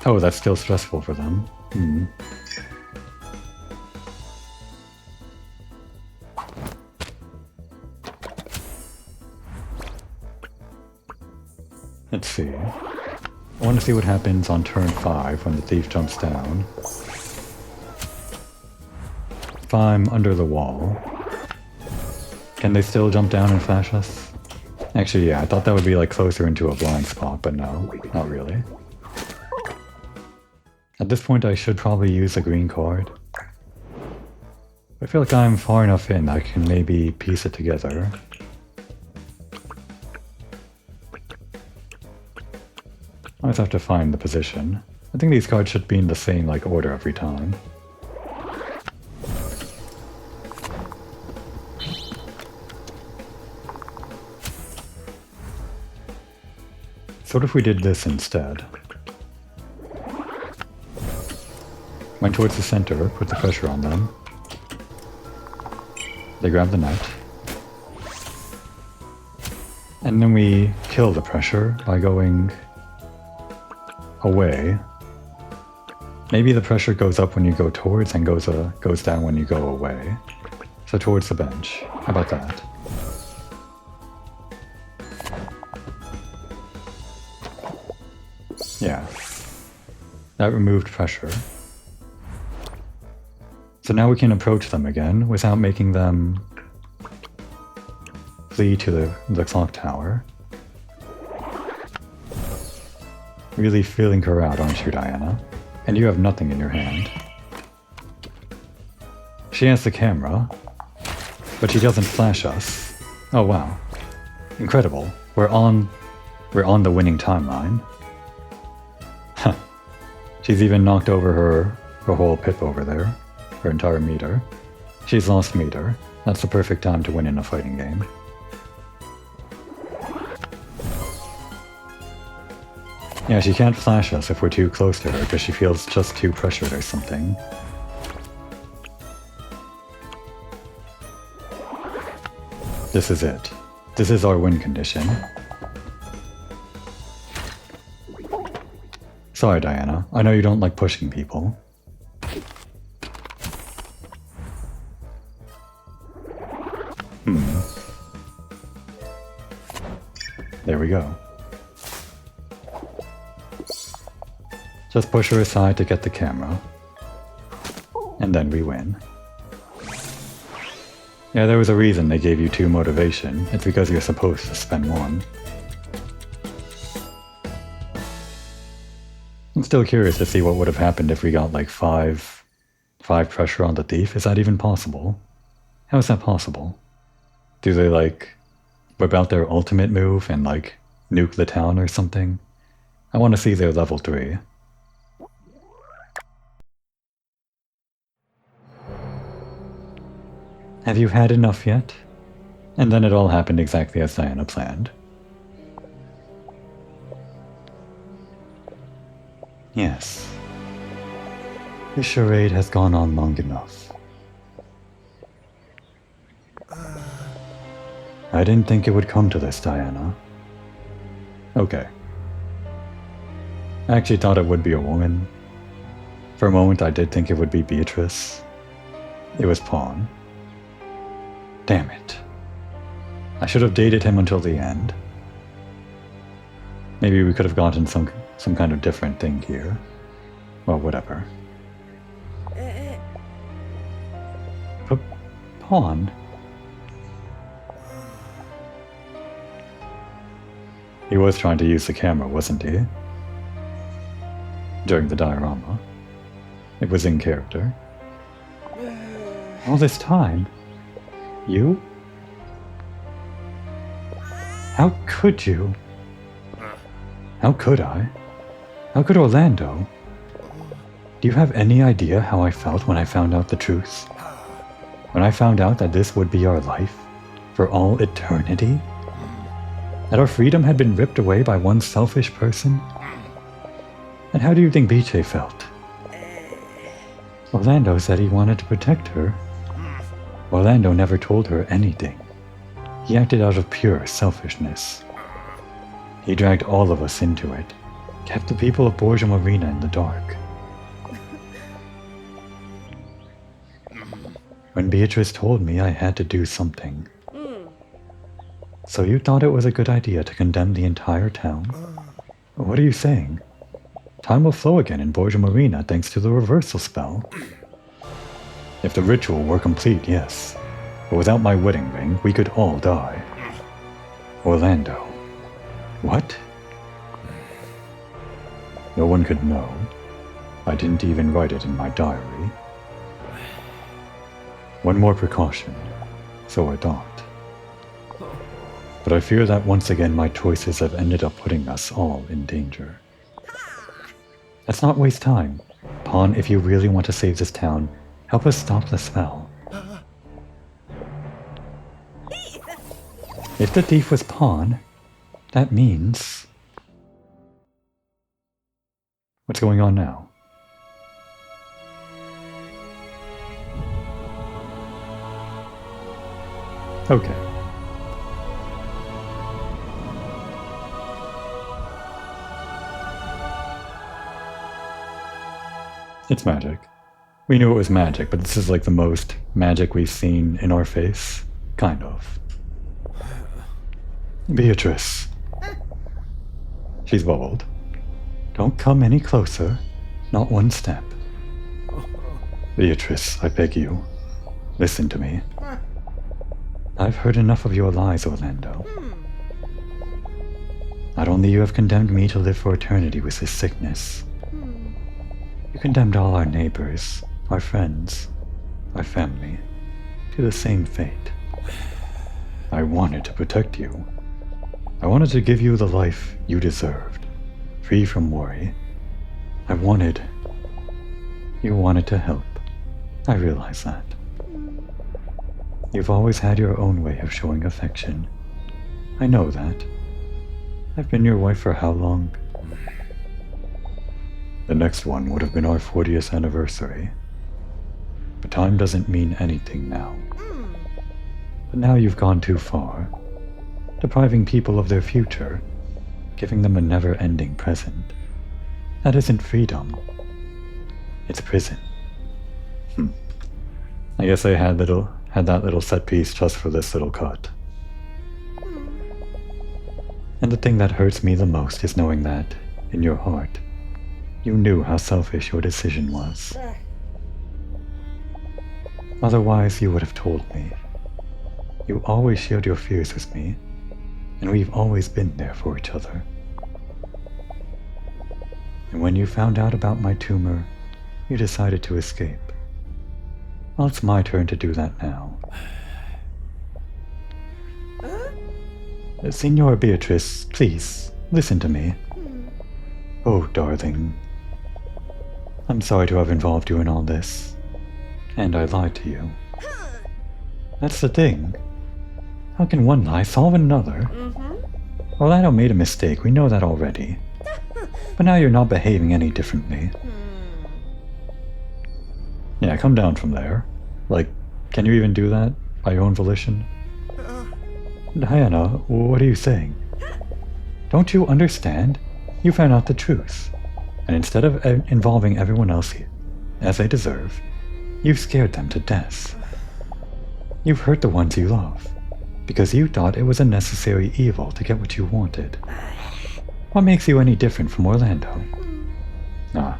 Oh, that's still stressful for them. Hmm. Let's see. I want to see what happens on turn 5 when the thief jumps down. If I'm under the wall, can they still jump down and flash us? Actually, yeah, I thought that would be like closer into a blind spot, but no, not really. At this point I should probably use a green card. I feel like I'm far enough in that I can maybe piece it together. I just have to find the position. I think these cards should be in the same like order every time. So what if we did this instead? Went towards the center, put the pressure on them. They grab the net. And then we kill the pressure by going away. Maybe the pressure goes up when you go towards and goes down when you go away. So towards the bench. How about that? Yeah. That removed pressure. So now we can approach them again without making them flee to the clock tower. Really feeling her out, aren't you, Diana? And you have nothing in your hand. She has the camera, but she doesn't flash us. Oh wow. Incredible. We're on the winning timeline. Huh. She's even knocked over her whole pip over there. Her entire meter. She's lost meter. That's the perfect time to win in a fighting game. Yeah, she can't flash us if we're too close to her because she feels just too pressured or something. This is it. This is our win condition. Sorry, Diana. I know you don't like pushing people. There we go. Just push her aside to get the camera. And then we win. Yeah, there was a reason they gave you 2 motivation. It's because you're supposed to spend 1. I'm still curious to see what would have happened if we got like five pressure on the thief. Is that even possible? How is that possible? Do they like whip out their ultimate move and like nuke the town or something? I want to see their level 3. Have you had enough yet? And then it all happened exactly as Diana planned. Yes. This charade has gone on long enough. I didn't think it would come to this, Diana. Okay. I actually thought it would be a woman. For a moment I did think it would be Beatrice. It was Pawn. Damn it. I should have dated him until the end. Maybe we could have gotten some kind of different thing here. Well, whatever. But Pawn? He was trying to use the camera, wasn't he? During the diorama. It was in character. All this time? You? How could you? How could I? How could Orlando? Do you have any idea how I felt when I found out the truth? When I found out that this would be our life? For all eternity? That our freedom had been ripped away by one selfish person? And how do you think BJ felt? Orlando said he wanted to protect her. Orlando never told her anything. He acted out of pure selfishness. He dragged all of us into it, kept the people of Borgo Marina in the dark. When Beatrice told me I had to do something. So you thought it was a good idea to condemn the entire town? What are you saying? Time will flow again in Borgo Marina thanks to the reversal spell. If the ritual were complete, yes. But without my wedding ring, we could all die. Orlando. What? No one could know. I didn't even write it in my diary. One more precaution. So I thought. But I fear that once again my choices have ended up putting us all in danger. Let's not waste time. Pawn, if you really want to save this town, help us stop the spell. If the thief was Pawn, that means... What's going on now? Okay. It's magic. We knew it was magic, but this is like the most magic we've seen in our face. Kind of. Beatrice. She's bubbled. Don't come any closer. Not one step. Beatrice, I beg you. Listen to me. I've heard enough of your lies, Orlando. Not only you have condemned me to live for eternity with this sickness, you condemned all our neighbors, our friends, our family, to the same fate. I wanted to protect you. I wanted to give you the life you deserved, free from worry. You wanted to help. I realize that. You've always had your own way of showing affection. I know that. I've been your wife for how long? The next one would have been our 40th anniversary. But time doesn't mean anything now. But now you've gone too far, depriving people of their future, giving them a never-ending present. That isn't freedom. It's prison. I guess I had that little set piece just for this little cut. And the thing that hurts me the most is knowing that, in your heart, you knew how selfish your decision was. Otherwise, you would have told me. You always shared your fears with me, and we've always been there for each other. And when you found out about my tumor, you decided to escape. Well, it's my turn to do that now. Signora Beatrice, please, listen to me. Oh, darling. I'm sorry to have involved you in all this. And I lied to you. That's the thing. How can one lie solve another? Orlando made a mistake, we know that already. But now you're not behaving any differently. Yeah, come down from there. Like, can you even do that by your own volition? Diana, what are you saying? Don't you understand? You found out the truth. And instead of involving everyone else here, as they deserve, you've scared them to death. You've hurt the ones you love, because you thought it was a necessary evil to get what you wanted. What makes you any different from Orlando? Ah.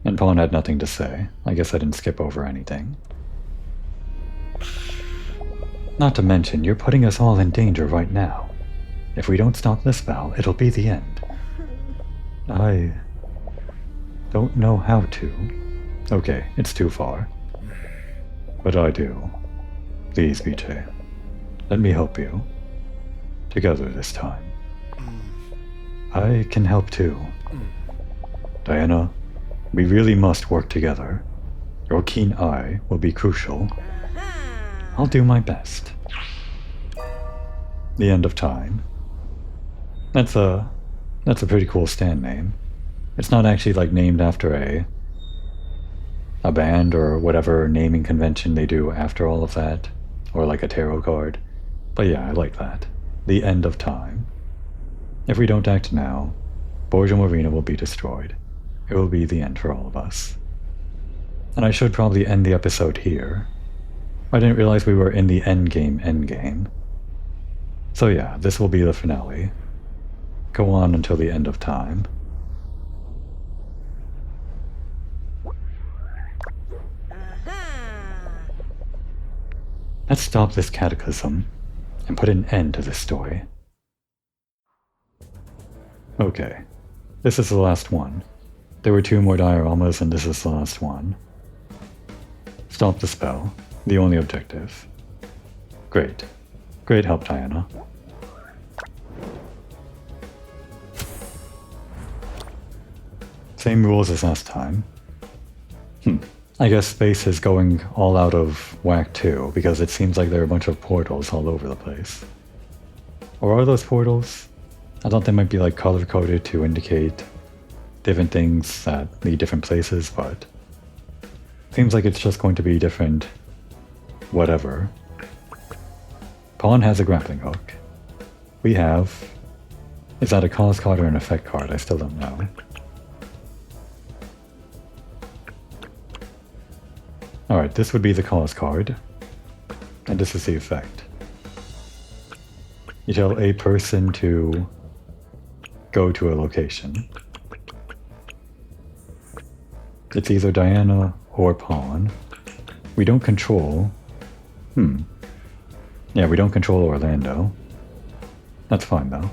And Pawn had nothing to say. I guess I didn't skip over anything. Not to mention, you're putting us all in danger right now. If we don't stop this spell, it'll be the end. I don't know how to. Okay, it's too far. But I do. Please, BJ. Let me help you. Together this time. I can help too. Diana, we really must work together. Your keen eye will be crucial. I'll do my best. The End of Time. That's a pretty cool stand name. It's not actually like named after a band or whatever naming convention they do after all of that, or like a tarot card. But yeah, I like that. The End of Time. If we don't act now, Borgo Marina will be destroyed. It will be the end for all of us. And I should probably end the episode here. I didn't realize we were in the endgame. So yeah, this will be the finale. Go on until the end of time. Let's stop this cataclysm and put an end to this story. Okay, this is the last one. There were 2 more dioramas and this is the last one. Stop the spell, the only objective. Great. Great help, Diana. Same rules as last time. I guess space is going all out of whack too, because it seems like there are a bunch of portals all over the place. Or are those portals? I thought they might be like color-coded to indicate different things that lead different places, but seems like it's just going to be different whatever. Pawn has a grappling hook. We have... Is that a cause card or an effect card? I still don't know. Alright, this would be the cause card. And this is the effect. You tell a person to go to a location. It's either Diana or Pawn. We don't control... Yeah, we don't control Orlando. That's fine though.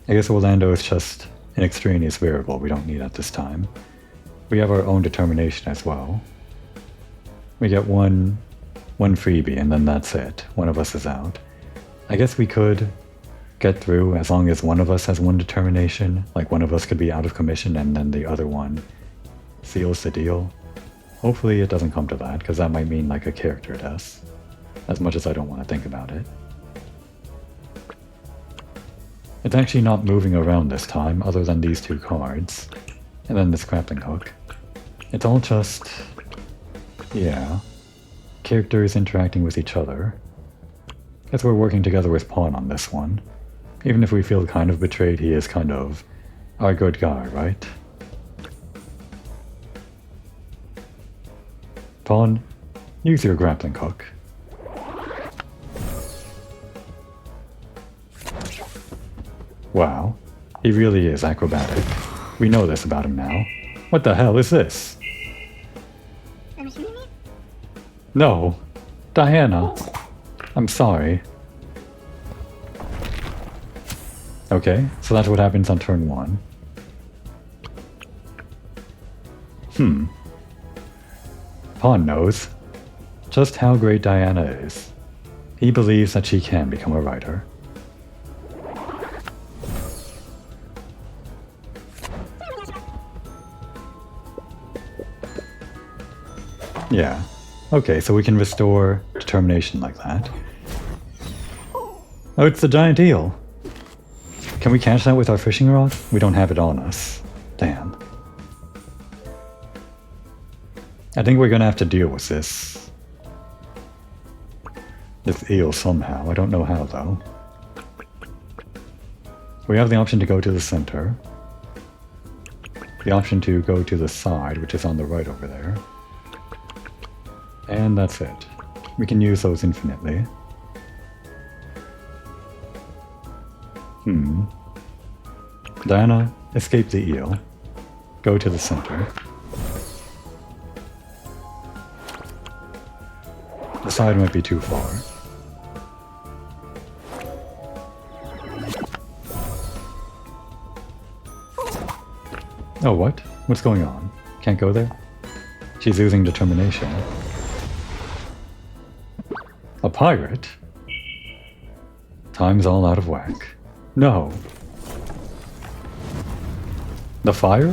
I guess Orlando is just an extraneous variable we don't need at this time. We have our own determination as well. We get one freebie and then that's it. One of us is out. I guess we could get through as long as one of us has one determination. Like one of us could be out of commission and then the other one seals the deal. Hopefully it doesn't come to that, because that might mean like a character death. As much as I don't want to think about it. It's actually not moving around this time, other than these 2 cards. And then this grappling hook. It's all just... yeah. Characters interacting with each other. Guess we're working together with Pawn on this one. Even if we feel kind of betrayed, he is kind of our good guy, right? Pawn, use your grappling hook. Wow, he really is acrobatic. We know this about him now. What the hell is this? No, Diana. I'm sorry. Okay, so that's what happens on turn 1. Pawn knows just how great Diana is. He believes that she can become a writer. Yeah. Okay, so we can restore determination like that. Oh, it's the giant eel! Can we catch that with our fishing rod? We don't have it on us. Damn. I think we're gonna have to deal with this eel somehow. I don't know how, though. We have the option to go to the center. The option to go to the side, which is on the right over there. And that's it. We can use those infinitely. Diana, escape the eel. Go to the center. The side might be too far. Oh, what? What's going on? Can't go there? She's losing determination. A pirate? Time's all out of whack. No. The fire?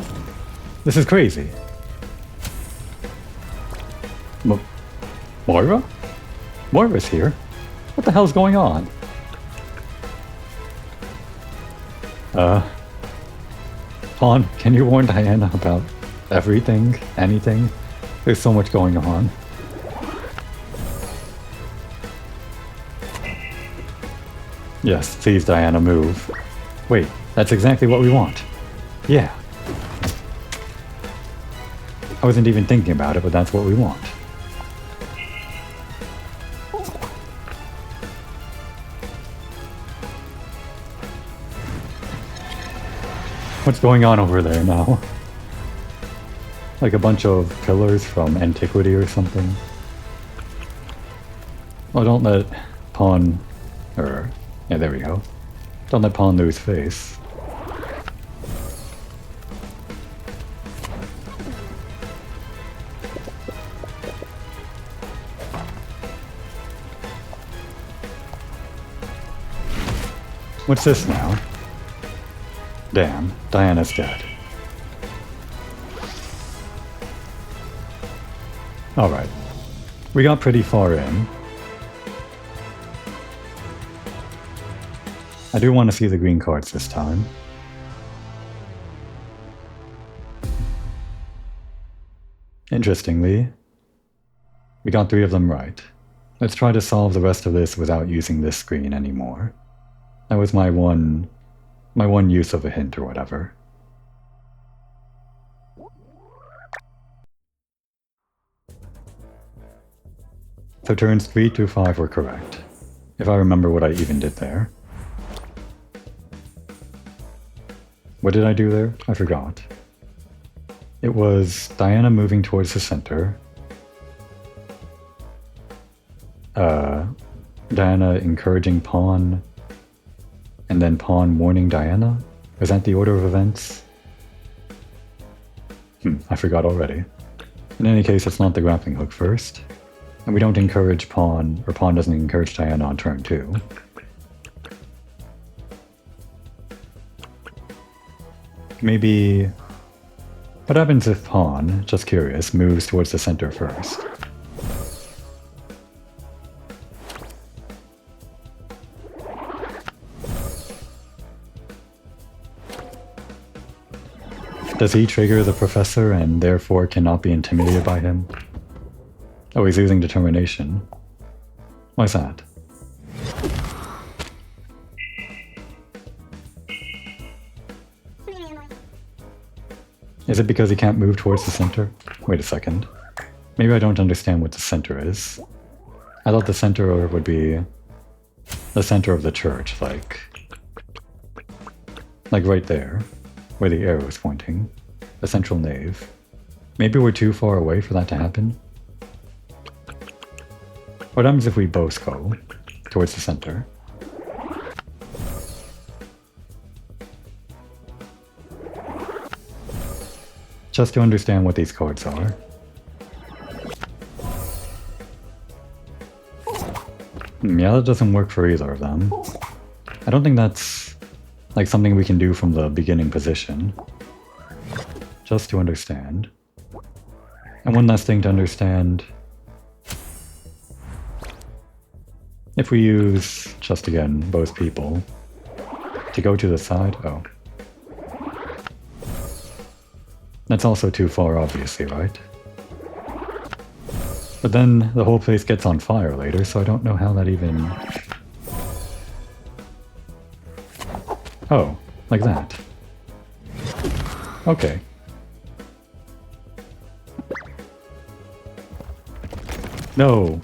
This is crazy. Moira? Moira's here? What the hell's going on? Pawn, can you warn Diana about everything? Anything? There's so much going on. Yes, please, Diana, move. Wait, that's exactly what we want. Yeah. I wasn't even thinking about it, but that's what we want. What's going on over there now? Like a bunch of pillars from antiquity or something? Oh, don't let Pawn... yeah, there we go. Don't let Pawn lose face. What's this now? Damn, Diana's dead. Alright. We got pretty far in. I do want to see the green cards this time. Interestingly, we got 3 of them right. Let's try to solve the rest of this without using this screen anymore. That was my one use of a hint or whatever. So turns 3 to 5 were correct, if I remember what I even did there. What did I do there? I forgot. It was Diana moving towards the center. Diana encouraging Pawn, and then Pawn warning Diana? Is that the order of events? I forgot already. In any case, it's not the grappling hook first. And we don't encourage Pawn, or Pawn doesn't encourage Diana on turn 2. Maybe... What happens if Pawn, just curious, moves towards the center first? Does he trigger the professor and therefore cannot be intimidated by him? Oh, he's losing determination. Why's that? Is it because he can't move towards the center? Wait a second. Maybe I don't understand what the center is. I thought the center would be the center of the church, like right there, where the arrow is pointing. The central nave. Maybe we're too far away for that to happen? What happens if we both go towards the center? just to understand what these cards are. Yeah, that doesn't work for either of them. I don't think that's like something we can do from the beginning position. Just to understand. And one last thing to understand. If we use, just again, both people, to go to the side, oh. That's also too far, obviously, right? But then the whole place gets on fire later, so I don't know how that even... Oh, like that. Okay. No!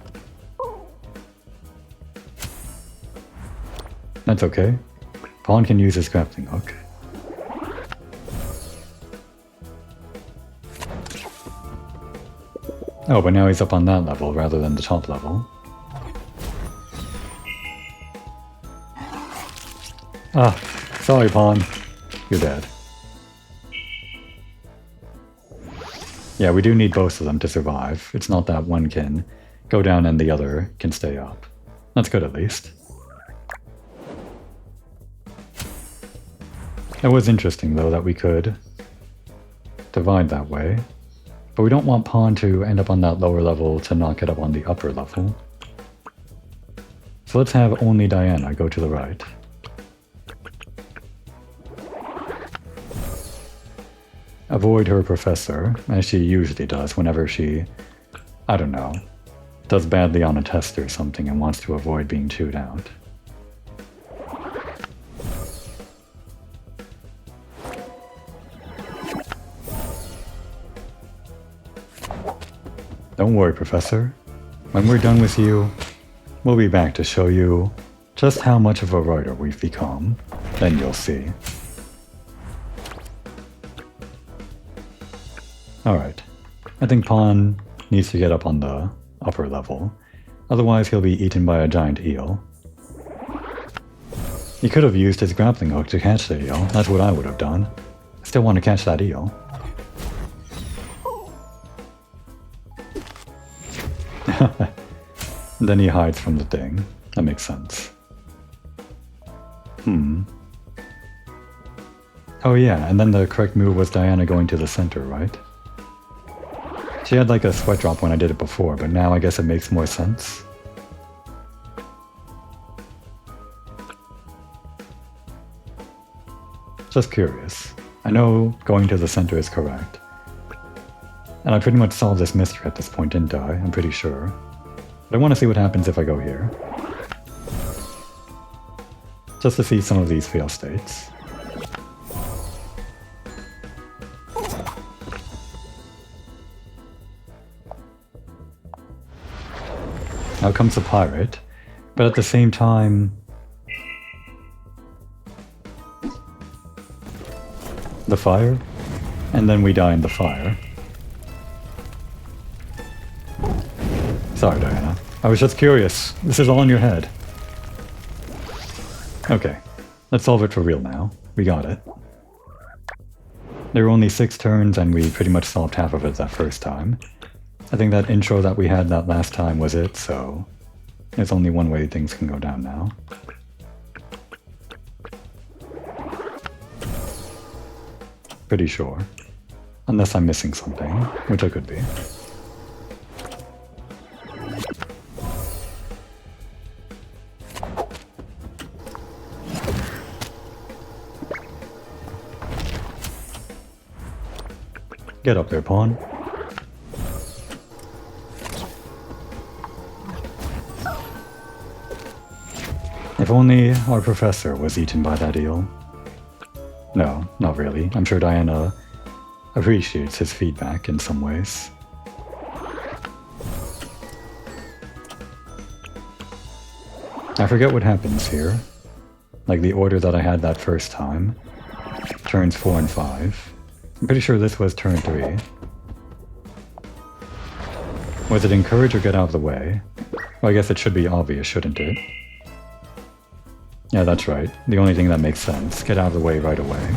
That's okay. Pawn can use his grappling hook. Oh, but now he's up on that level rather than the top level. Ah, sorry, pawn. You're dead. Yeah, we do need both of them to survive. It's not that one can go down and the other can stay up. That's good, at least. It was interesting, though, that we could divide that way. But we don't want pawn to end up on that lower level to knock it up on the upper level. So let's have only Diana go to the right. Avoid her professor, as she usually does whenever she, I don't know, does badly on a test or something and wants to avoid being chewed out. Don't worry, Professor. When we're done with you, we'll be back to show you just how much of a writer we've become. Then you'll see. Alright. I think Pawn needs to get up on the upper level. Otherwise he'll be eaten by a giant eel. He could have used his grappling hook to catch the eel. That's what I would have done. I still want to catch that eel. Then he hides from the thing. That makes sense. Oh yeah, and then the correct move was Diana going to the center, right? She had like a sweat drop when I did it before, but now I guess it makes more sense. Just curious. I know going to the center is correct. And I pretty much solved this mystery at this point, didn't I? I'm pretty sure. But I want to see what happens if I go here. Just to see some of these fail states. Now comes the pirate, but at the same time... the fire? And then we die in the fire. Sorry, Diana. I was just curious. This is all in your head. Okay. Let's solve it for real now. We got it. There were only 6 turns and we pretty much solved half of it that first time. I think that intro that we had that last time was it, so... there's only one way things can go down now. Pretty sure. Unless I'm missing something, which I could be. Get up there, pawn. If only our professor was eaten by that eel. No, not really. I'm sure Diana appreciates his feedback in some ways. I forget what happens here. Like the order that I had that first time. Turns 4 and 5. I'm pretty sure this was turn 3. Was it encourage or get out of the way? Well, I guess it should be obvious, shouldn't it? Yeah, that's right. The only thing that makes sense. Get out of the way right away.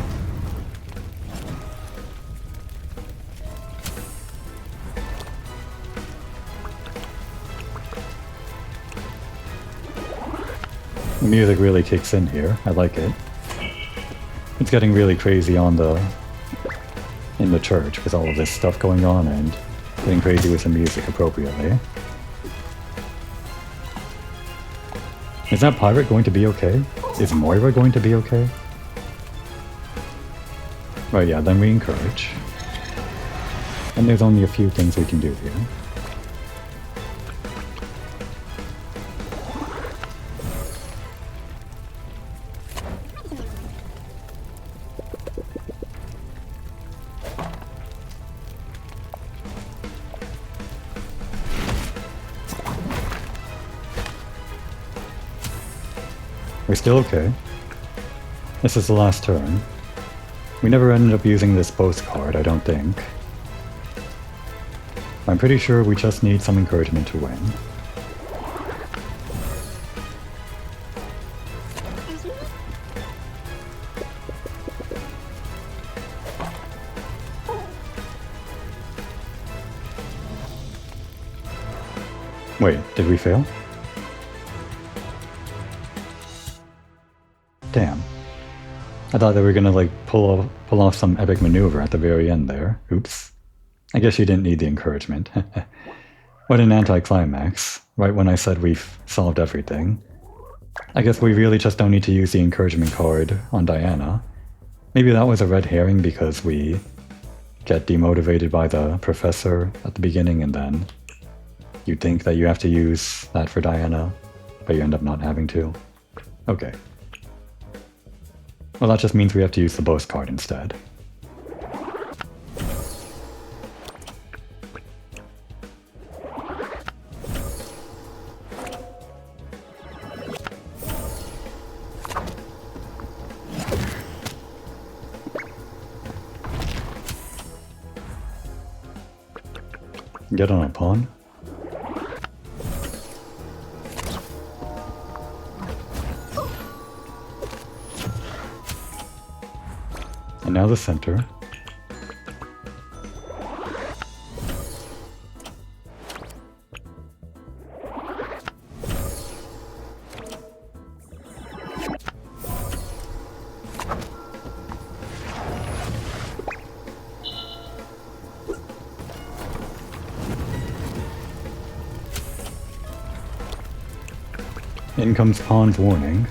music really kicks in here. I like it. It's getting really crazy in the church with all of this stuff going on and getting crazy with the music appropriately. Is that pirate going to be okay? Is Moira going to be okay? Right, yeah, then we encourage. And there's only a few things we can do here. We're still okay. This is the last turn. We never ended up using this postcard, I don't think. I'm pretty sure we just need some encouragement to win. Wait, did we fail? Damn. I thought they were gonna like pull off some epic maneuver at the very end there. Oops. I guess you didn't need the encouragement. What an anticlimax, right when I said we've solved everything. I guess we really just don't need to use the encouragement card on Diana. Maybe that was a red herring because we get demotivated by the professor at the beginning and then you think that you have to use that for Diana, but you end up not having to. Okay. Well, that just means we have to use the boast card instead. Get on a pawn. And now the center. In comes pawn's warning.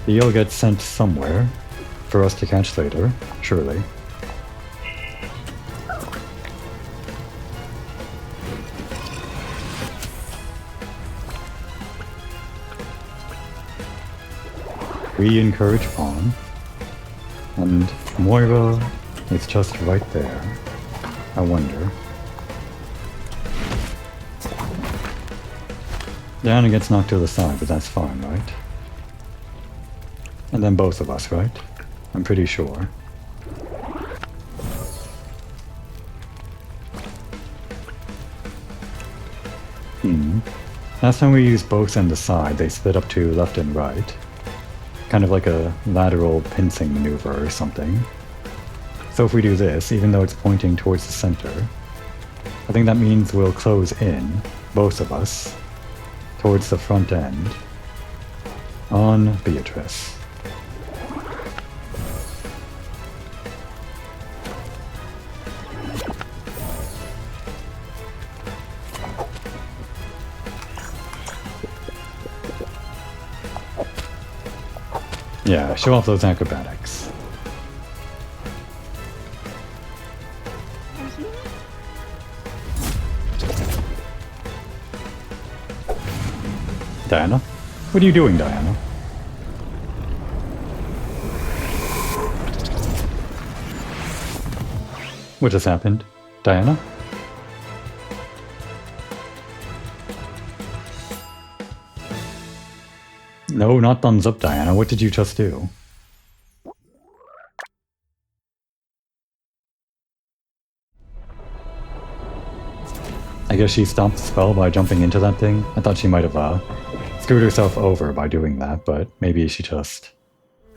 The eel gets sent somewhere for us to catch later, surely. We encourage pawn, and Moira is just right there. I wonder. Diana gets knocked to the side, but that's fine, right? And then both of us, right? I'm pretty sure. Last time we used both on the side, they split up to left and right. Kind of like a lateral pincing maneuver or something. So if we do this, even though it's pointing towards the center, I think that means we'll close in, both of us, towards the front end, on Beatrice. Yeah, show off those acrobatics. Diana? What are you doing, Diana? What just happened? Diana? No, not thumbs up, Diana. What did you just do? I guess she stopped the spell by jumping into that thing. I thought she might have screwed herself over by doing that, but maybe she just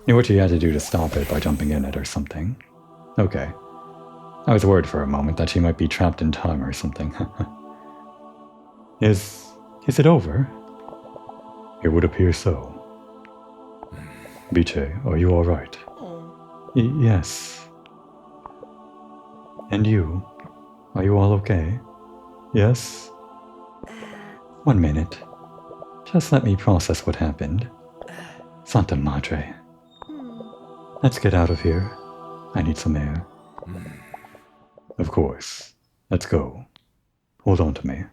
knew what she had to do to stop it by jumping in it or something. Okay. I was worried for a moment that she might be trapped in time or something. Is it over? It would appear so. Biche, are you alright? Yes. And you? Are you all okay? Yes? 1 minute. Just let me process what happened. Santa Madre. Let's get out of here. I need some air. Of course. Let's go. Hold on to me.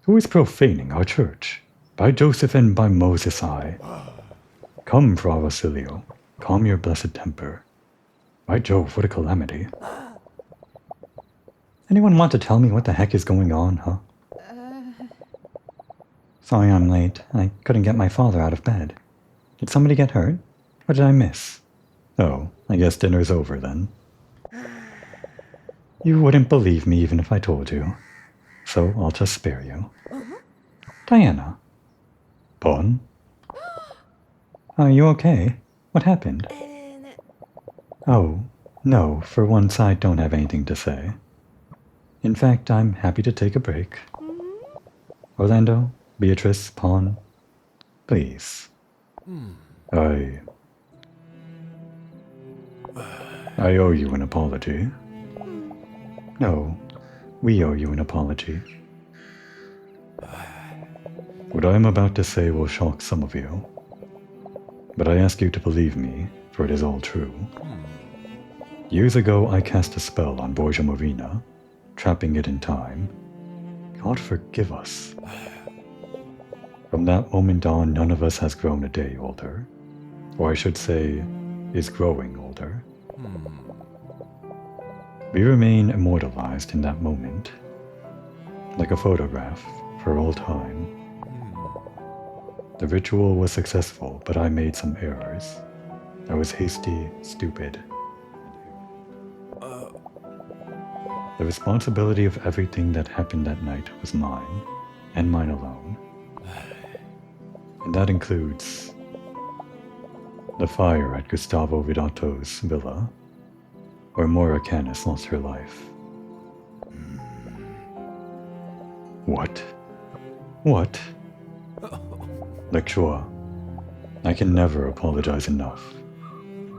Who is profaning our church? By Joseph and by Moses I. Come, Fra Basilio. Calm your blessed temper. By Jove, what a calamity. Anyone want to tell me what the heck is going on, huh? Sorry I'm late. I couldn't get my father out of bed. Did somebody get hurt? What did I miss? Oh, I guess dinner's over then. You wouldn't believe me even if I told you. So I'll just spare you. Diana. Pawn? Are you okay? What happened? Oh, no, for once I don't have anything to say. In fact, I'm happy to take a break. Orlando, Beatrice, Pawn, please. I owe you an apology. No, we owe you an apology. What I am about to say will shock some of you, but I ask you to believe me, for it is all true. Years ago, I cast a spell on Borgo Marina, trapping it in time. God forgive us. From that moment on, none of us has grown a day older. Or I should say, is growing older. We remain immortalized in that moment, like a photograph for all time. The ritual was successful, but I made some errors. I was hasty, stupid. The responsibility of everything that happened that night was mine, and mine alone. And that includes the fire at Gustavo Vidotto's villa, where Moira Canis lost her life. What? What? Lecture, I can never apologize enough.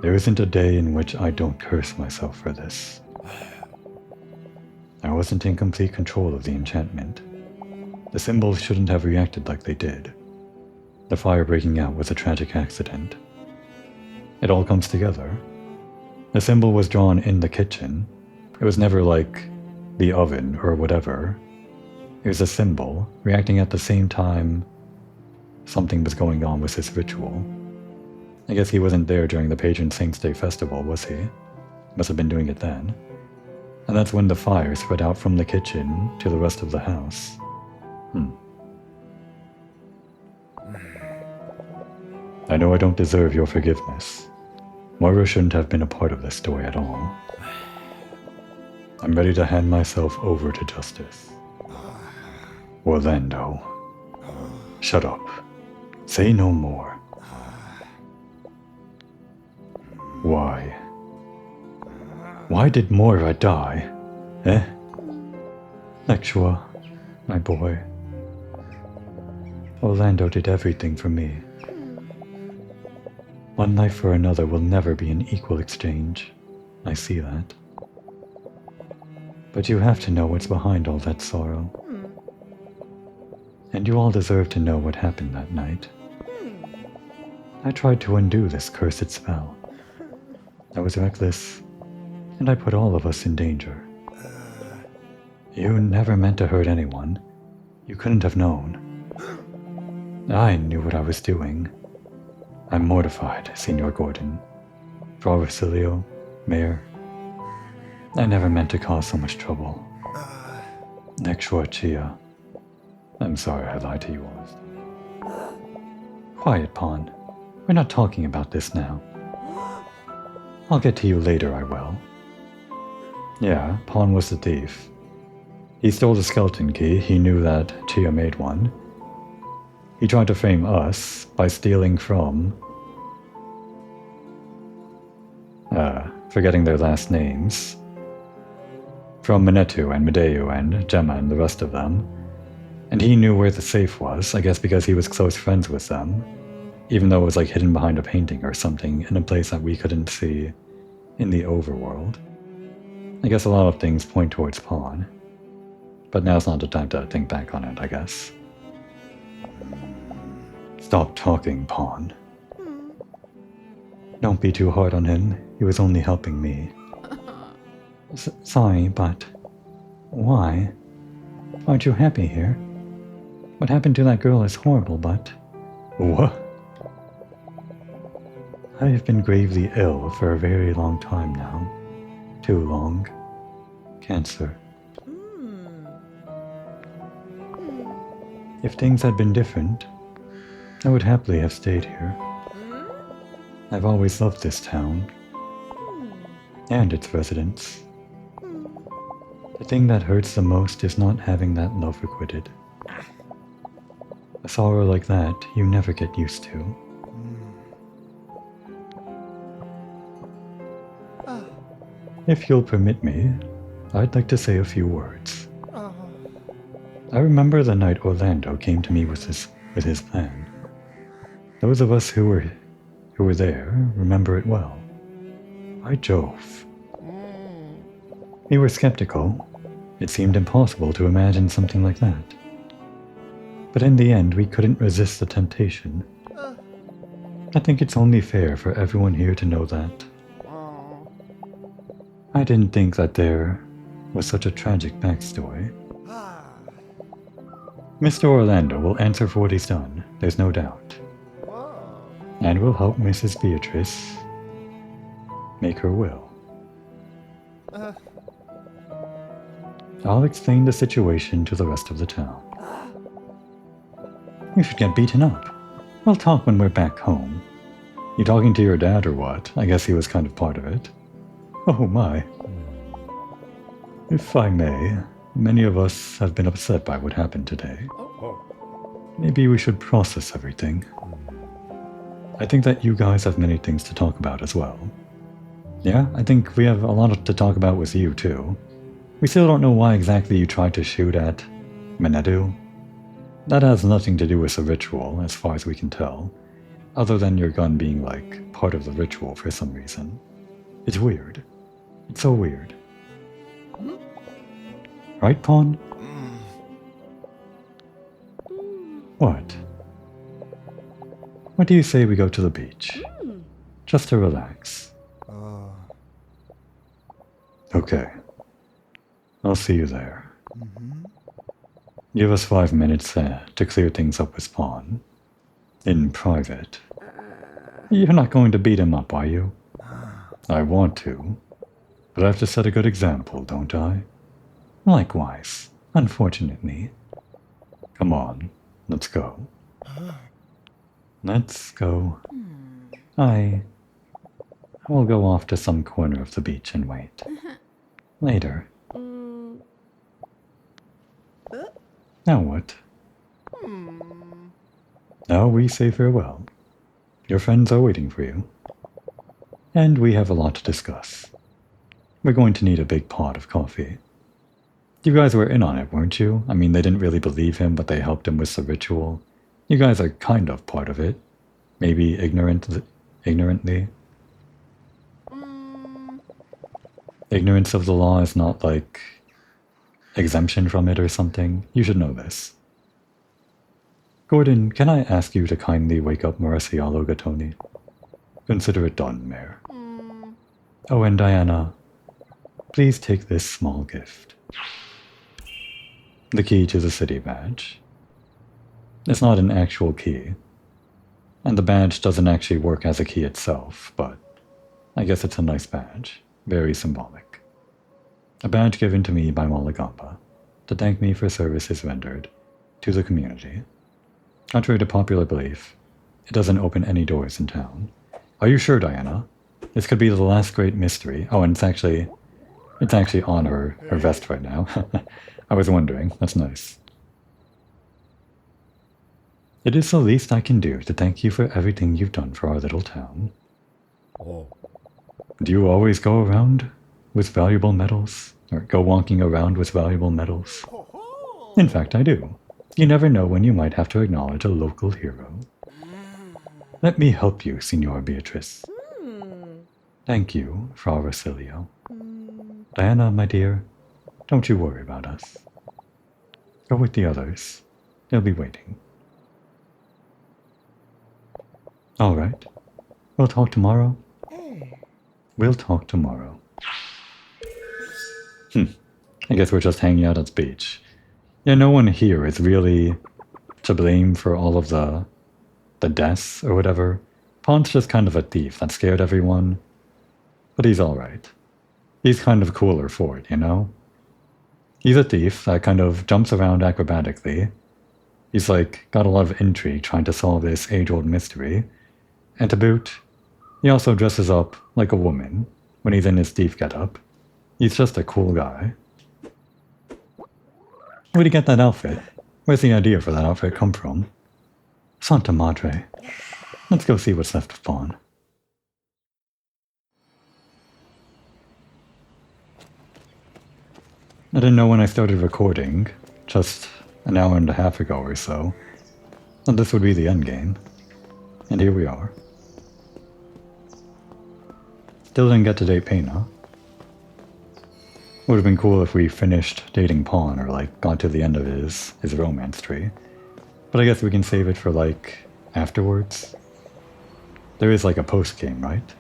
There isn't a day in which I don't curse myself for this. I wasn't in complete control of the enchantment. The symbols shouldn't have reacted like they did. The fire breaking out was a tragic accident. It all comes together. The symbol was drawn in the kitchen. It was never like the oven or whatever. It was a symbol reacting at the same time something was going on with this ritual. I guess he wasn't there during the Patron Saints Day festival, was he? Must have been doing it then. And that's when the fire spread out from the kitchen to the rest of the house. I know I don't deserve your forgiveness. Moira shouldn't have been a part of this story at all. I'm ready to hand myself over to justice. Orlando. Shut up. Say no more. Why? Why did Moira die? Eh? Lectua, my boy. Orlando did everything for me. One life for another will never be an equal exchange. I see that. But you have to know what's behind all that sorrow. And you all deserve to know what happened that night. I tried to undo this cursed spell. I was reckless, and I put all of us in danger. You never meant to hurt anyone. You couldn't have known. I knew what I was doing. I'm mortified, Signor Gordon. Fra Basilio, Mayor. I never meant to cause so much trouble. Lectua Chia. I'm sorry I lied to you all. Quiet, Pawn. We're not talking about this now. I'll get to you later, I will. Yeah, Pawn was the thief. He stole the skeleton key. He knew that Chia made one. He tried to frame us by stealing from forgetting their last names. From Minetu and Medeu and Gemma and the rest of them. And he knew where the safe was, I guess because he was close friends with them. Even though it was like hidden behind a painting or something in a place that we couldn't see in the overworld. I guess a lot of things point towards Pawn. But now's not the time to think back on it, I guess. Stop talking, Pawn. Don't be too hard on him. He was only helping me. Sorry, but... Why? Aren't you happy here? What happened to that girl is horrible, but... What? I have been gravely ill for a very long time now. Too long. Cancer. If things had been different, I would happily have stayed here. I've always loved this town. And its residents. The thing that hurts the most is not having that love requited. A sorrow like that you never get used to. If you'll permit me, I'd like to say a few words. I remember the night Orlando came to me with his plan. Those of us who were there remember it well. By Jove. We were skeptical. It seemed impossible to imagine something like that. But in the end, we couldn't resist the temptation. I think it's only fair for everyone here to know that. I didn't think that there was such a tragic backstory. Mr. Orlando will answer for what he's done, there's no doubt. And will help Mrs. Beatrice make her will. I'll explain the situation to the rest of the town. You should get beaten up. We'll talk when we're back home. You talking to your dad or what? I guess he was kind of part of it. Oh my. If I may, many of us have been upset by what happened today. Maybe we should process everything. I think that you guys have many things to talk about as well. Yeah, I think we have a lot to talk about with you too. We still don't know why exactly you tried to shoot at Minetu. That has nothing to do with the ritual, as far as we can tell, other than your gun being like part of the ritual for some reason. It's weird. It's so weird. Right, Pawn? What? What do you say we go to the beach? Just to relax. Okay. I'll see you there. Give us 5 minutes to clear things up with Pawn. In private. You're not going to beat him up, are you? I want to. But I have to set a good example, don't I? Likewise, unfortunately. Come on, let's go. Let's go. I will go off to some corner of the beach and wait. Later. Now what? Now we say farewell. Your friends are waiting for you. And we have a lot to discuss. We're going to need a big pot of coffee. You guys were in on it, weren't you? I mean, they didn't really believe him, but they helped him with the ritual. You guys are kind of part of it. Maybe ignorantly. Ignorance of the law is not like exemption from it or something. You should know this. Gordon, can I ask you to kindly wake up Marcialo Gattoni? Consider it done, Mayor. Oh, and Diana, please take this small gift. The key to the city badge. It's not an actual key, and the badge doesn't actually work as a key itself, but I guess it's a nice badge, very symbolic. A badge given to me by Malagamba to thank me for services rendered to the community. Contrary to popular belief, it doesn't open any doors in town. Are you sure, Diana? This could be the last great mystery. Oh, and it's actually on her vest right now. I was wondering. That's nice. It is the least I can do to thank you for everything you've done for our little town. Do you always go around with valuable medals? Or go walking around with valuable medals? In fact, I do. You never know when you might have to acknowledge a local hero. Let me help you, Signor Beatrice. Thank you, Fra Rosilio. Diana, my dear, don't you worry about us. Go with the others. They'll be waiting. All right. We'll talk tomorrow. We'll talk tomorrow. I guess we're just hanging out at the beach. Yeah, no one here is really to blame for all of the deaths or whatever. Pon's just kind of a thief that scared everyone. But he's alright. He's kind of cooler for it, you know? He's a thief that kind of jumps around acrobatically. He's like got a lot of intrigue trying to solve this age-old mystery. And to boot, he also dresses up like a woman when he's in his thief getup. He's just a cool guy. Where'd he get that outfit? Where's the idea for that outfit come from? Santa Madre. Let's go see what's left of Pawn. I didn't know when I started recording, just an hour and a half ago or so, that this would be the endgame. And here we are. Still didn't get to date Pena. Would have been cool if we finished dating Pawn or like got to the end of his romance tree. But I guess we can save it for like afterwards. There is like a post game, right?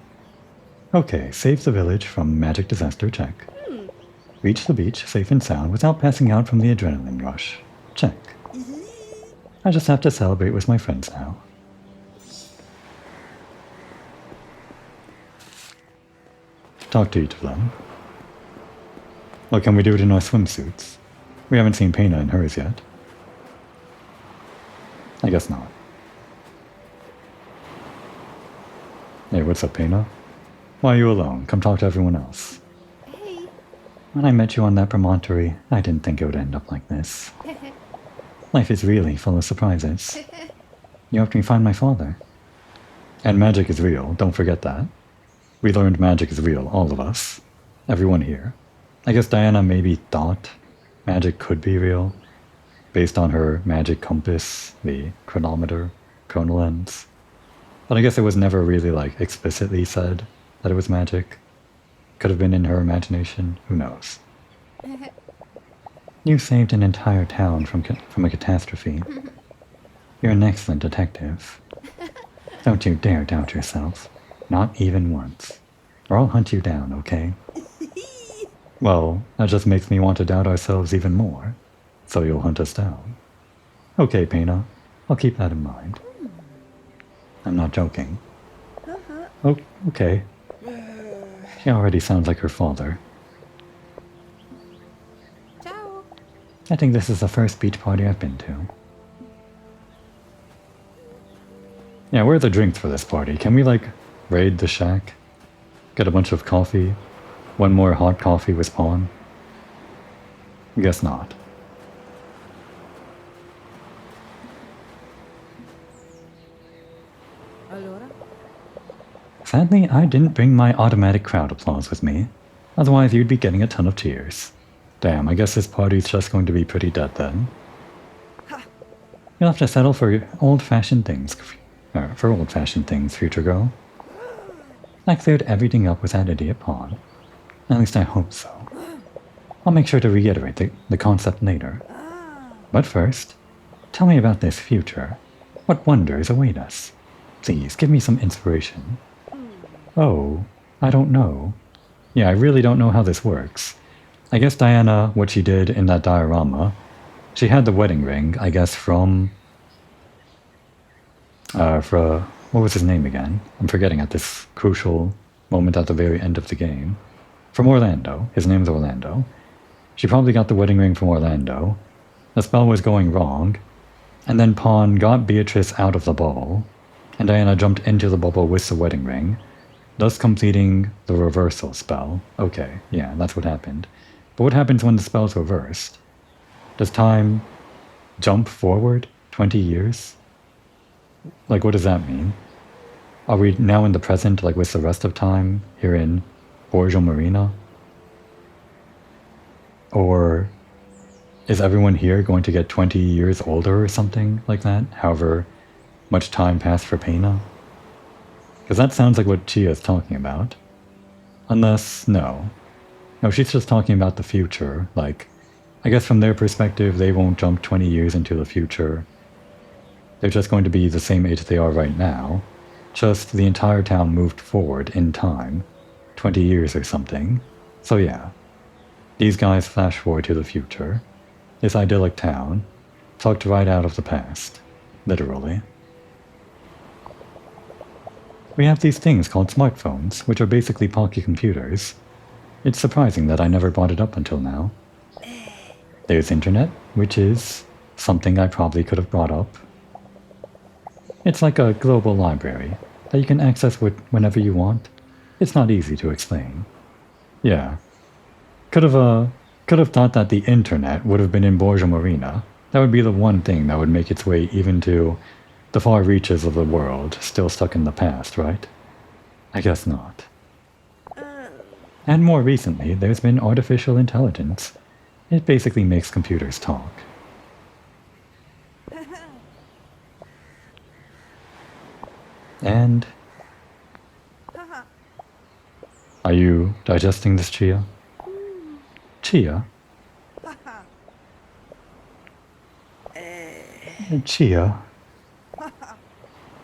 Okay, save the village from magic disaster, check. Reach the beach safe and sound without passing out from the adrenaline rush, check. I just have to celebrate with my friends now. Talk to each of them. Or can we do it in our swimsuits? We haven't seen Pena in hers yet. I guess not. Hey, what's up, Pena? Why are you alone? Come talk to everyone else. Hey. When I met you on that promontory, I didn't think it would end up like this. Life is really full of surprises. You helped me find my father. And magic is real, don't forget that. We learned magic is real, all of us. Everyone here. I guess Diana maybe thought magic could be real, based on her magic compass, the chronometer, chronolens. But I guess it was never really like explicitly said that it was magic. Could have been in her imagination, who knows. You saved an entire town from a catastrophe. You're an excellent detective. Don't you dare doubt yourself. Not even once. Or I'll hunt you down, okay? Well, that just makes me want to doubt ourselves even more. So you'll hunt us down. Okay, Pena. I'll keep that in mind. I'm not joking. Oh, okay. She already sounds like her father. Ciao. I think this is the first beach party I've been to. Yeah, where are the drinks for this party? Can we, like, raid the shack? Get a bunch of coffee? One more hot coffee with Pawn? Guess not. Allora? Sadly, I didn't bring my automatic crowd applause with me. Otherwise, you'd be getting a ton of cheers. Damn, I guess this party's just going to be pretty dead then. You'll have to settle for old-fashioned things. Future girl. I cleared everything up with that idiot Pawn. At least I hope so. I'll make sure to reiterate the concept later. But first, tell me about this future. What wonders await us? Please, give me some inspiration. Oh, I don't know. Yeah, I really don't know how this works. I guess Diana, what she did in that diorama, she had the wedding ring, I guess from... what was his name again? I'm forgetting at this crucial moment at the very end of the game. From Orlando. His name's Orlando. She probably got the wedding ring from Orlando. The spell was going wrong. And then Pawn got Beatrice out of the bubble. And Diana jumped into the bubble with the wedding ring, thus completing the reversal spell. Okay, yeah, that's what happened. But what happens when the spell's reversed? Does time jump forward 20 years? Like, what does that mean? Are we now in the present, like with the rest of time, here in Borgo Marina? Or is everyone here going to get 20 years older or something like that? However much time passed for Pena? Because that sounds like what Chia is talking about. Unless, no. No, she's just talking about the future. Like, I guess from their perspective, they won't jump 20 years into the future. They're just going to be the same age they are right now. Just the entire town moved forward in time. 20 years or something. So yeah. These guys flash forward to the future. This idyllic town. Tucked right out of the past. Literally. We have these things called smartphones, which are basically pocket computers. It's surprising that I never brought it up until now. There's internet, which is something I probably could have brought up. It's like a global library that you can access whenever you want. It's not easy to explain. Yeah. Could have thought that the internet would have been in Borgo Marina. That would be the one thing that would make its way even to the far reaches of the world, still stuck in the past, right? I guess not. And more recently, there's been artificial intelligence. It basically makes computers talk. And... are you digesting this, Chia? Chia? Chia?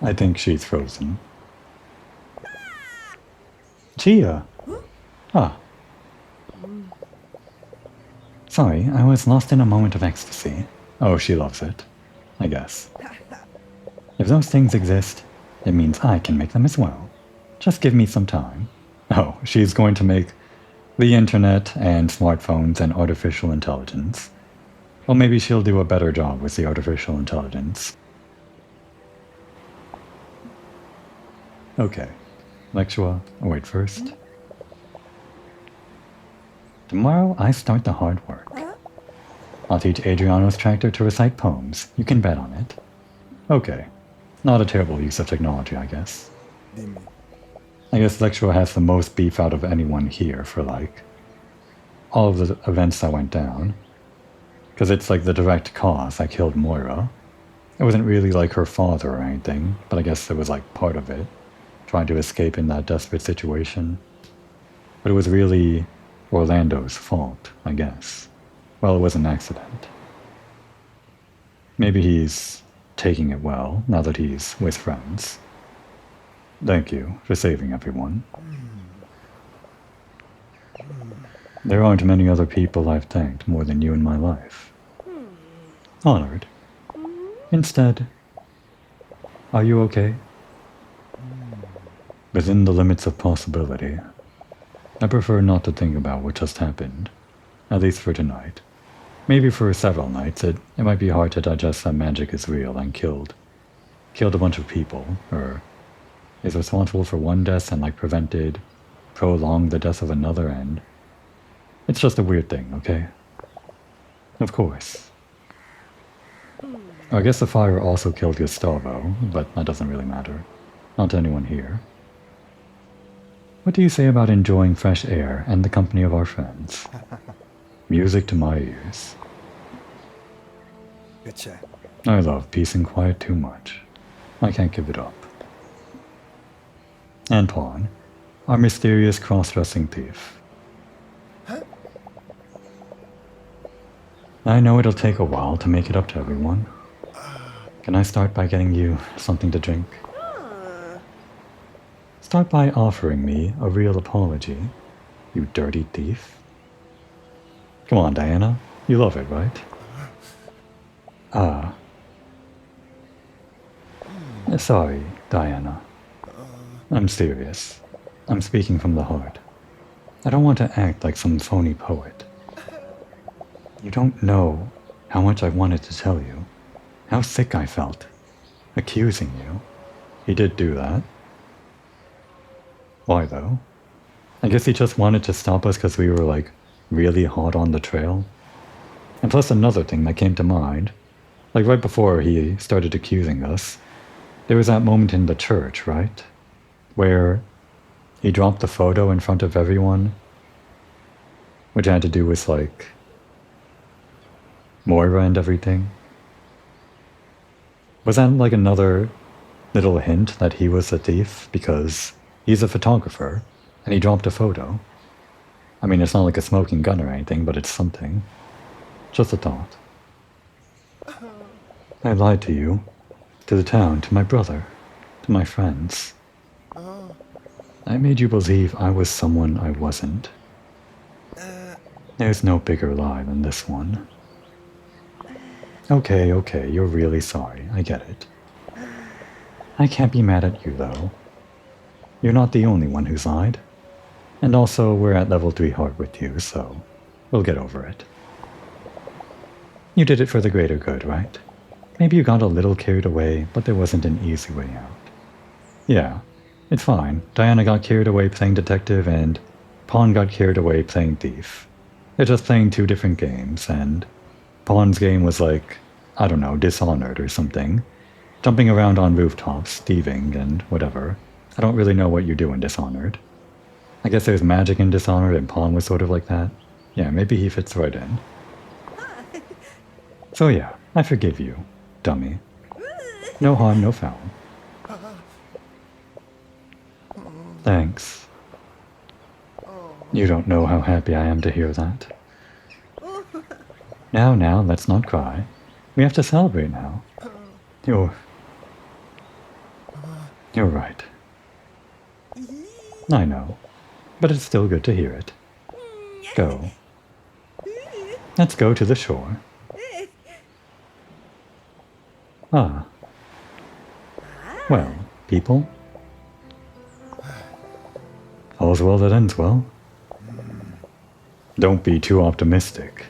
I think she's frozen. Chia! Ah. Sorry, I was lost in a moment of ecstasy. Oh, she loves it. I guess. If those things exist, it means I can make them as well. Just give me some time. Oh, she's going to make the internet and smartphones and artificial intelligence. Well, maybe she'll do a better job with the artificial intelligence. Okay. Lexua, wait first. Tomorrow I start the hard work. I'll teach Adriano's tractor to recite poems. You can bet on it. Okay. Not a terrible use of technology, I guess. I guess Lexua has the most beef out of anyone here for, like, all of the events that went down. Because it's, like, the direct cause that killed Moira. It wasn't really, like, her father or anything, but I guess it was, like, part of it. Trying to escape in that desperate situation. But it was really Orlando's fault, I guess. Well, it was an accident. Maybe he's taking it well, now that he's with friends. Thank you for saving everyone. There aren't many other people I've thanked more than you in my life. Honored. Instead, are you okay? Within the limits of possibility, I prefer not to think about what just happened, at least for tonight. Maybe for several nights, it might be hard to digest that magic is real and killed a bunch of people, or is responsible for one death and, like, prolonged the death of another, and it's just a weird thing, okay? Of course. I guess the fire also killed Gustavo, but that doesn't really matter. Not to anyone here. What do you say about enjoying fresh air and the company of our friends? Music to my ears. I love peace and quiet too much. I can't give it up. Antoine, our mysterious cross-dressing thief. I know it'll take a while to make it up to everyone. Can I start by getting you something to drink? Start by offering me a real apology, you dirty thief. Come on, Diana. You love it, right? Sorry, Diana. I'm serious. I'm speaking from the heart. I don't want to act like some phony poet. You don't know how much I wanted to tell you. How sick I felt. Accusing you. He did do that. Why, though? I guess he just wanted to stop us because we were, like, really hot on the trail. And plus another thing that came to mind. Like, right before he started accusing us, there was that moment in the church, right? Where He dropped the photo in front of everyone, which had to do with, like, Moira and everything. Was that, like, another little hint that he was a thief? Because he's a photographer, and he dropped a photo. I mean, it's not like a smoking gun or anything, but it's something. Just a thought. I lied to you, to the town, to my brother, to my friends. I made you believe I was someone I wasn't. There's no bigger lie than this one. Okay, you're really sorry, I get it. I can't be mad at you, though. You're not the only one who's lied. And also, we're at level 3 heart with you, so we'll get over it. You did it for the greater good, right? Maybe you got a little carried away, but there wasn't an easy way out. Yeah, it's fine. Diana got carried away playing detective, and Pawn got carried away playing thief. They're just playing 2 different games, and Pawn's game was like, I don't know, Dishonored or something. Jumping around on rooftops, thieving, and whatever. I don't really know what you do in Dishonored. I guess there's magic in Dishonored, and Pawn was sort of like that. Yeah, maybe he fits right in. So yeah, I forgive you, dummy. No harm, no foul. Thanks. You don't know how happy I am to hear that. Now, let's not cry. We have to celebrate now. You're right. I know, but it's still good to hear it. Go. Let's go to the shore. Ah. Well, people. All's well that ends well. Don't be too optimistic.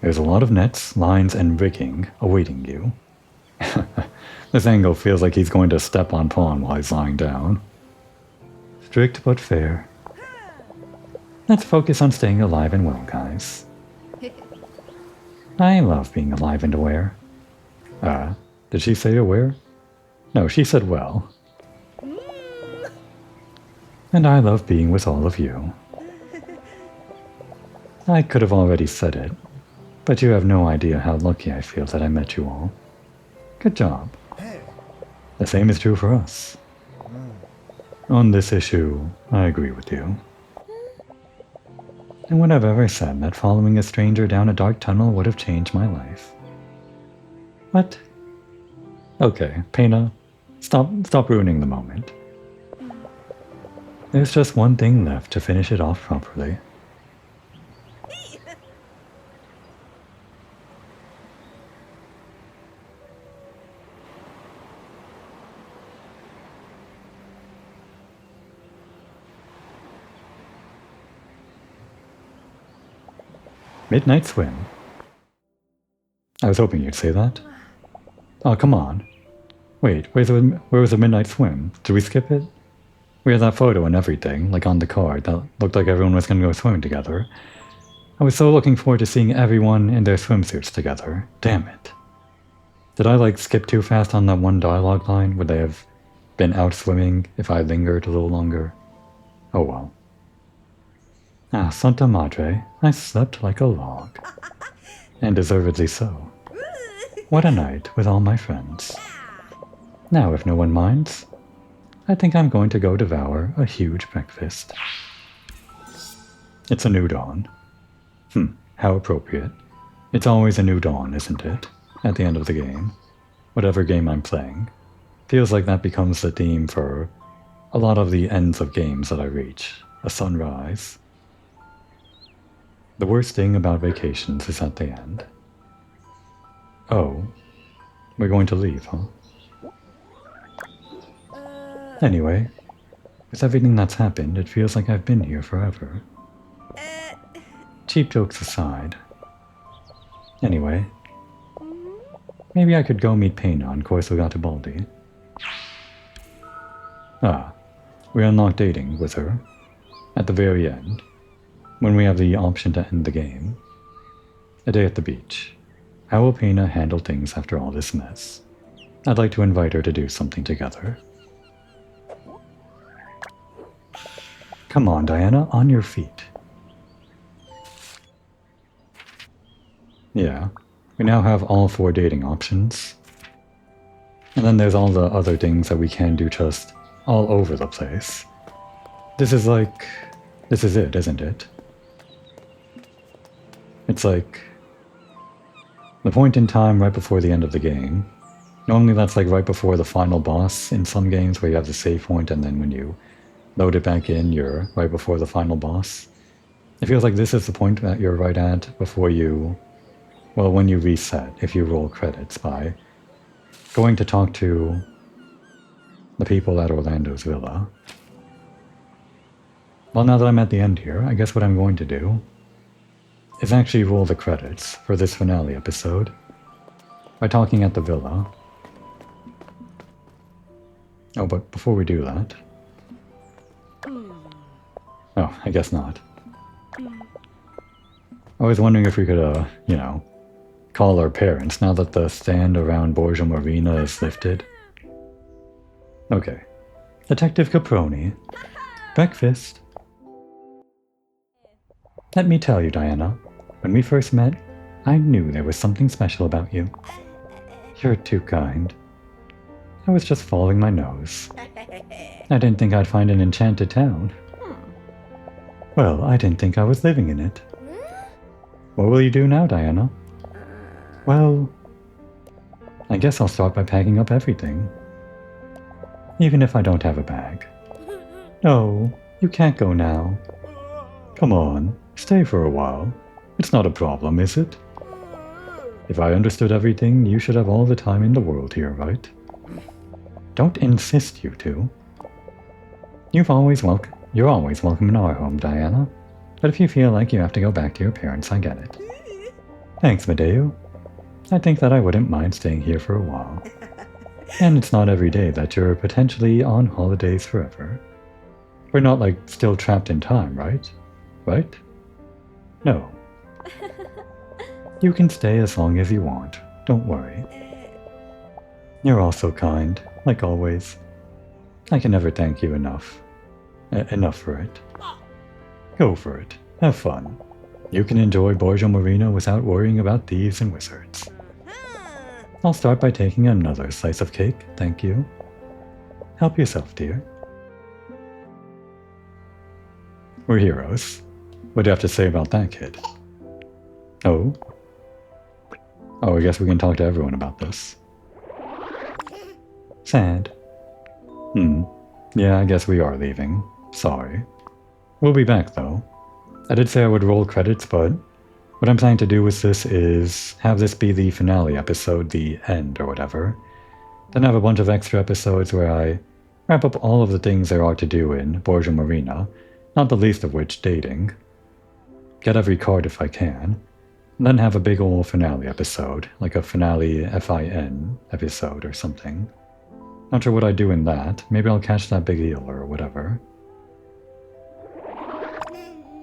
There's a lot of nets, lines, and rigging awaiting you. This angle feels like he's going to step on Pawn while he's lying down. Strict but fair. Let's focus on staying alive and well, guys. I love being alive and aware. Did she say aware? No, she said well. And I love being with all of you. I could have already said it, but you have no idea how lucky I feel that I met you all. Good job. The same is true for us. On this issue, I agree with you. And would have ever said that following a stranger down a dark tunnel would have changed my life. What? Okay, Pena, stop ruining the moment. There's just one thing left to finish it off properly. Midnight swim. I was hoping you'd say that. Oh, come on. Wait, where was the midnight swim? Did we skip it? We had that photo and everything, like on the card, that looked like everyone was going to go swimming together. I was so looking forward to seeing everyone in their swimsuits together. Damn it. Did I, like, skip too fast on that one dialogue line? Would they have been out swimming if I lingered a little longer? Oh well. Ah, Santa Madre, I slept like a log. And deservedly so. What a night with all my friends. Now, if no one minds, I think I'm going to go devour a huge breakfast. It's a new dawn. How appropriate. It's always a new dawn, isn't it? At the end of the game. Whatever game I'm playing. Feels like that becomes the theme for a lot of the ends of games that I reach. A sunrise. The worst thing about vacations is at the end. Oh, we're going to leave, huh? Anyway, with everything that's happened, it feels like I've been here forever. Cheap jokes aside. Anyway, maybe I could go meet Pena on Corso Garibaldi. Ah, we unlock dating with her. At the very end. When we have the option to end the game. A day at the beach. How will Pena handle things after all this mess? I'd like to invite her to do something together. Come on, Diana, on your feet. Yeah, we now have all 4 dating options. And then there's all the other things that we can do just all over the place. This is it, isn't it? It's like the point in time right before the end of the game. Normally that's like right before the final boss in some games where you have the save point and then when you load it back in, you're right before the final boss. It feels like this is the point that you're right at before you, well, when you reset, if you roll credits by going to talk to the people at Orlando's villa. Well, now that I'm at the end here, I guess what I'm going to do is actually roll the credits for this finale episode by talking at the villa. Oh, but before we do that... Oh, I guess not. I was wondering if we could, you know, call our parents now that the stand around Borgo Marina is lifted. Okay. Detective Caproni. Breakfast. Let me tell you, Diana, when we first met, I knew there was something special about you. You're too kind. I was just following my nose. I didn't think I'd find an enchanted town. Well, I didn't think I was living in it. What will you do now, Diana? Well, I guess I'll start by packing up everything. Even if I don't have a bag. No, you can't go now. Come on, stay for a while. It's not a problem, is it? If I understood everything, you should have all the time in the world here, right? Don't insist, you two. You're always welcome in our home, Diana. But if you feel like you have to go back to your parents, I get it. Thanks, Medeo. I think that I wouldn't mind staying here for a while. And it's not every day that you're potentially on holidays forever. We're not, like, still trapped in time, right? Right? No. You can stay as long as you want. Don't worry. You're all so kind, like always. I can never thank you enough. Enough for it. Go for it. Have fun. You can enjoy Borgo Marina without worrying about thieves and wizards. I'll start by taking another slice of cake, thank you. Help yourself, dear. We're heroes. What do you have to say about that, kid? Oh? Oh, I guess we can talk to everyone about this. Sad. Yeah, I guess we are leaving. Sorry. We'll be back, though. I did say I would roll credits, but what I'm planning to do with this is have this be the finale episode, the end or whatever. Then have a bunch of extra episodes where I wrap up all of the things there are to do in Borgo Marina, not the least of which dating. Get every card if I can. And then have a big ol' finale episode, like a finale FIN episode or something. Not sure what I'd do in that. Maybe I'll catch that big eel or whatever.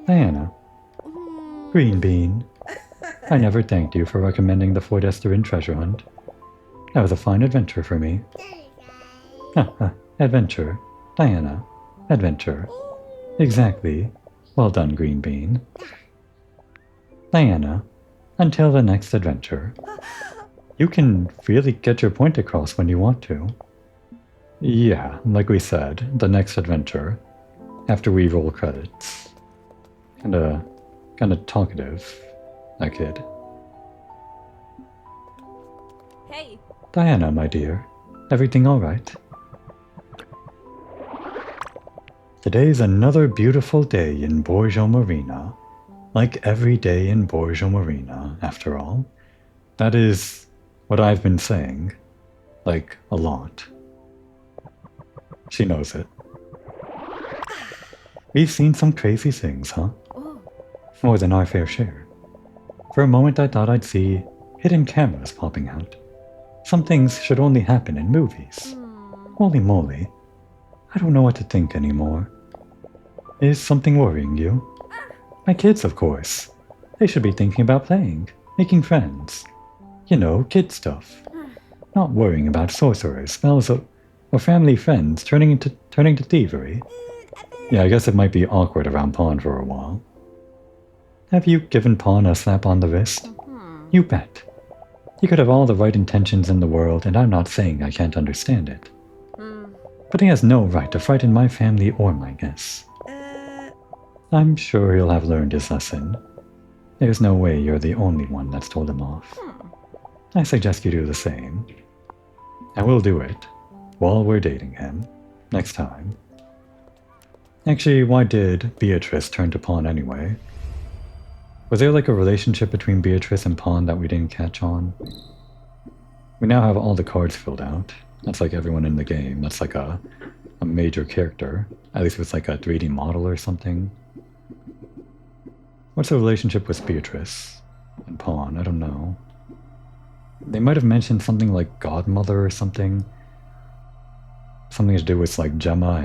Diana. Green Bean. I never thanked you for recommending the Fort Esterin treasure hunt. That was a fine adventure for me. Adventure. Diana. Adventure. Exactly. Well done, Green Bean. Diana. Until the next adventure. You can really get your point across when you want to. Yeah, like we said, the next adventure. After we roll credits. Kinda talkative, that kid. Hey. Diana, my dear. Everything alright? Today's another beautiful day in Borgo Marina. Like every day in Borgo Marina, after all. That is what I've been saying. Like, a lot. She knows it. We've seen some crazy things, huh? More than our fair share. For a moment I thought I'd see hidden cameras popping out. Some things should only happen in movies. Holy moly. I don't know what to think anymore. Is something worrying you? My kids, of course. They should be thinking about playing, making friends. You know, kid stuff. Not worrying about sorcerers, spells, or family friends turning to thievery. Yeah, I guess it might be awkward around Pawn for a while. Have you given Pawn a slap on the wrist? You bet. He could have all the right intentions in the world, and I'm not saying I can't understand it. But he has no right to frighten my family or my guests. I'm sure he'll have learned his lesson. There's no way you're the only one that's told him off. I suggest you do the same. And we'll do it while we're dating him next time. Actually, why did Beatrice turn to Pawn anyway? Was there like a relationship between Beatrice and Pawn that we didn't catch on? We now have all the cards filled out. That's like everyone in the game. That's like a major character. At least with like a 3D model or something. What's the relationship with Beatrice and Pawn? I don't know. They might have mentioned something like godmother or something. Something to do with like Gemma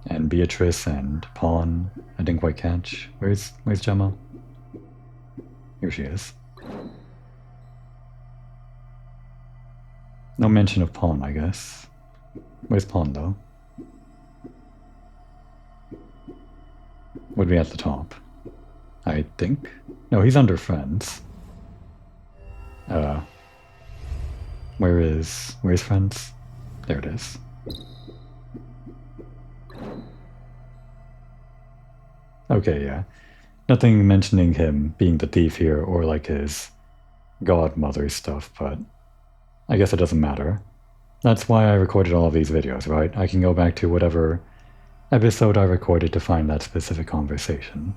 and Beatrice and Pawn. I didn't quite catch. Where's Gemma? Here she is. No mention of Pawn, I guess. Where's Pawn though? Would be at the top, I think. No, he's under friends. Where's friends? There it is. Okay, yeah. Nothing mentioning him being the thief here or like his godmother stuff, but I guess it doesn't matter. That's why I recorded all of these videos, right? I can go back to whatever episode I recorded to find that specific conversation.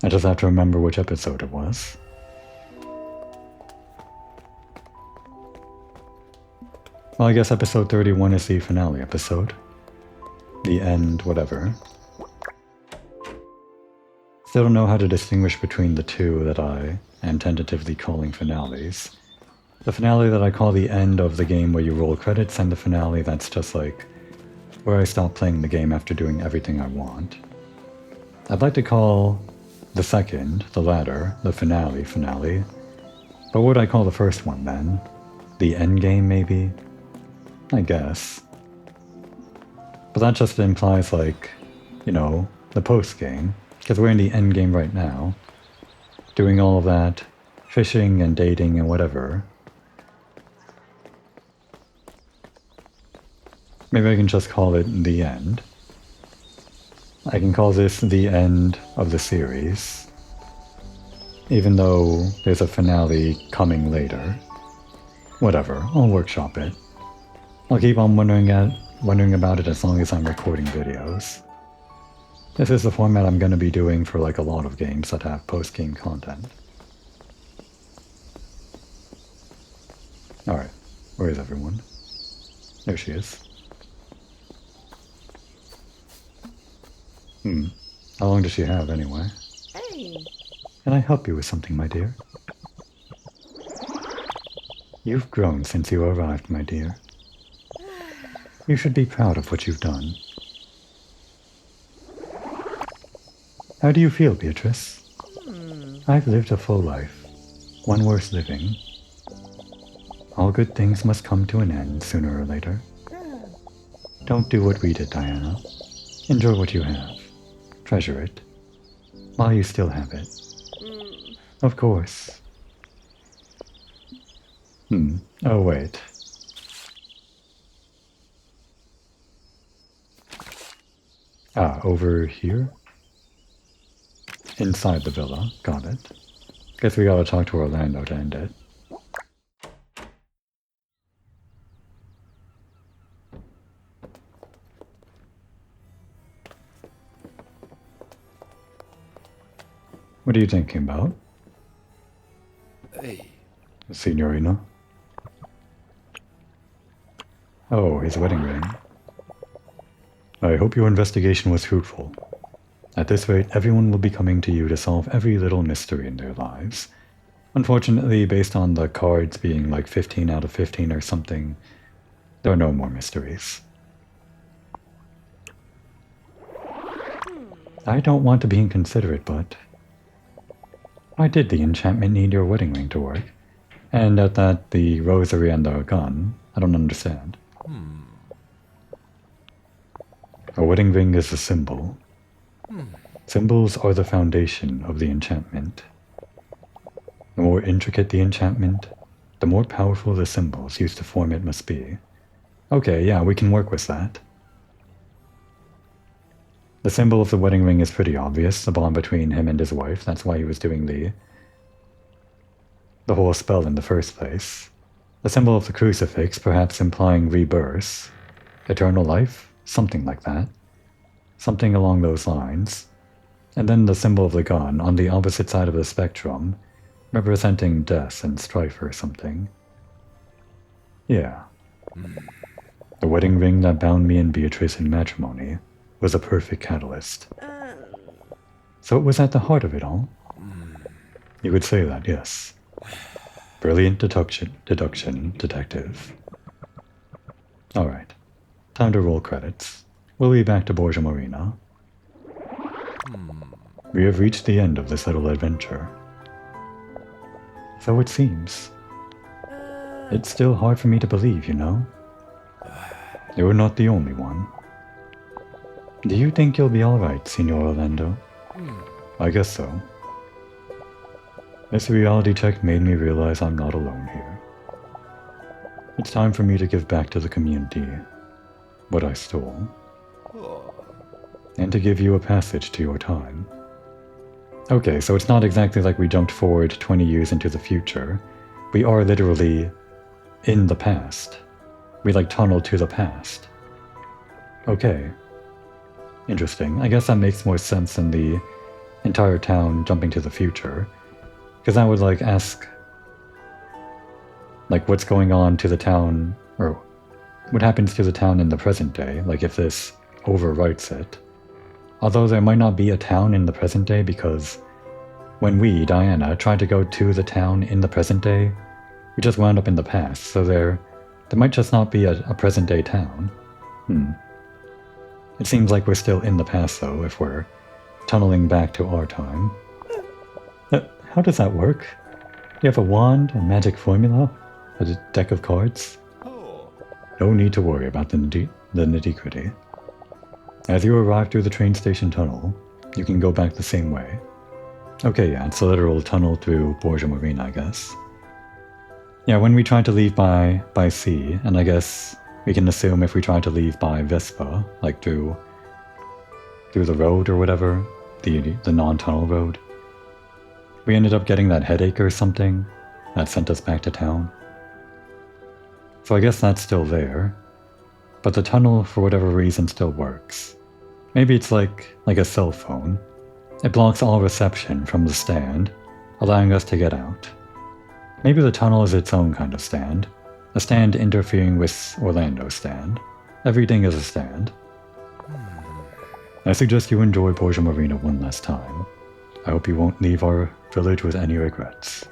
I just have to remember which episode it was. Well, I guess episode 31 is the finale episode. The end, whatever. Still don't know how to distinguish between the two that I am tentatively calling finales. The finale that I call the end of the game where you roll credits, and the finale that's just like where I stop playing the game after doing everything I want. I'd like to call the second, the latter, the finale. But what would I call the first one then? The end game, maybe? I guess. But that just implies like, you know, the post game. Because we're in the end game right now. Doing all of that, fishing and dating and whatever. Maybe I can just call it the end. I can call this the end of the series. Even though there's a finale coming later. Whatever, I'll workshop it. I'll keep on wondering about it as long as I'm recording videos. This is the format I'm going to be doing for like a lot of games that have post-game content. Alright, where is everyone? There she is. How long does she have anyway? Hey! Can I help you with something, my dear? You've grown since you arrived, my dear. You should be proud of what you've done. How do you feel, Beatrice? I've lived a full life, one worth living. All good things must come to an end sooner or later. Don't do what we did, Diana. Enjoy what you have. Treasure it, while you still have it. Of course. Oh, wait. Ah, over here? Inside the villa. Got it. Guess we gotta talk to Orlando to end it. What are you thinking about? Hey. Signorina? Oh, his wedding ring. I hope your investigation was fruitful. At this rate, everyone will be coming to you to solve every little mystery in their lives. Unfortunately, based on the cards being like 15 out of 15 or something, there are no more mysteries. I don't want to be inconsiderate, but why did the enchantment need your wedding ring to work? And at that, the rosary and the gun, I don't understand. A wedding ring is a symbol. Symbols are the foundation of the enchantment. The more intricate the enchantment, the more powerful the symbols used to form it must be. Okay, yeah, we can work with that. The symbol of the wedding ring is pretty obvious, the bond between him and his wife. That's why he was doing the whole spell in the first place. The symbol of the crucifix, perhaps implying rebirth, eternal life, something like that. Something along those lines. And then the symbol of the gun on the opposite side of the spectrum, representing death and strife or something. Yeah. The wedding ring that bound me and Beatrice in matrimony was a perfect catalyst. So it was at the heart of it all? You could say that, yes. Brilliant deduction, detective. Alright. Time to roll credits. We'll be back to Borgo Marina. We have reached the end of this little adventure. So it seems. It's still hard for me to believe, you know? You were not the only one. Do you think you'll be alright, Signor Orlando? I guess so. This reality check made me realize I'm not alone here. It's time for me to give back to the community what I stole. And to give you a passage to your time. Okay, so it's not exactly like we jumped forward 20 years into the future. We are literally in the past. We like tunneled to the past. Okay. Interesting. I guess that makes more sense than the entire town jumping to the future. Because I would like ask, like, what's going on to the town, or what happens to the town in the present day, like if this overwrites it. Although there might not be a town in the present day, because when we, Diana, tried to go to the town in the present day, we just wound up in the past, so there might just not be a present day town. It seems like we're still in the past, though, if we're tunneling back to our time. How does that work? Do you have a wand, a magic formula, a deck of cards? No need to worry about the nitty-gritty. As you arrive through the train station tunnel, you can go back the same way. Okay, yeah, it's a literal tunnel through Borgo Marina, I guess. Yeah, when we tried to leave by sea, and I guess we can assume if we tried to leave by Vespa, like through the road or whatever, the non-tunnel road, we ended up getting that headache or something that sent us back to town. So I guess that's still there, but the tunnel for whatever reason still works. Maybe it's like a cell phone. It blocks all reception from the stand, allowing us to get out. Maybe the tunnel is its own kind of stand, a stand interfering with Orlando's stand. Everything is a stand. I suggest you enjoy Borgo Marina one last time. I hope you won't leave our village with any regrets.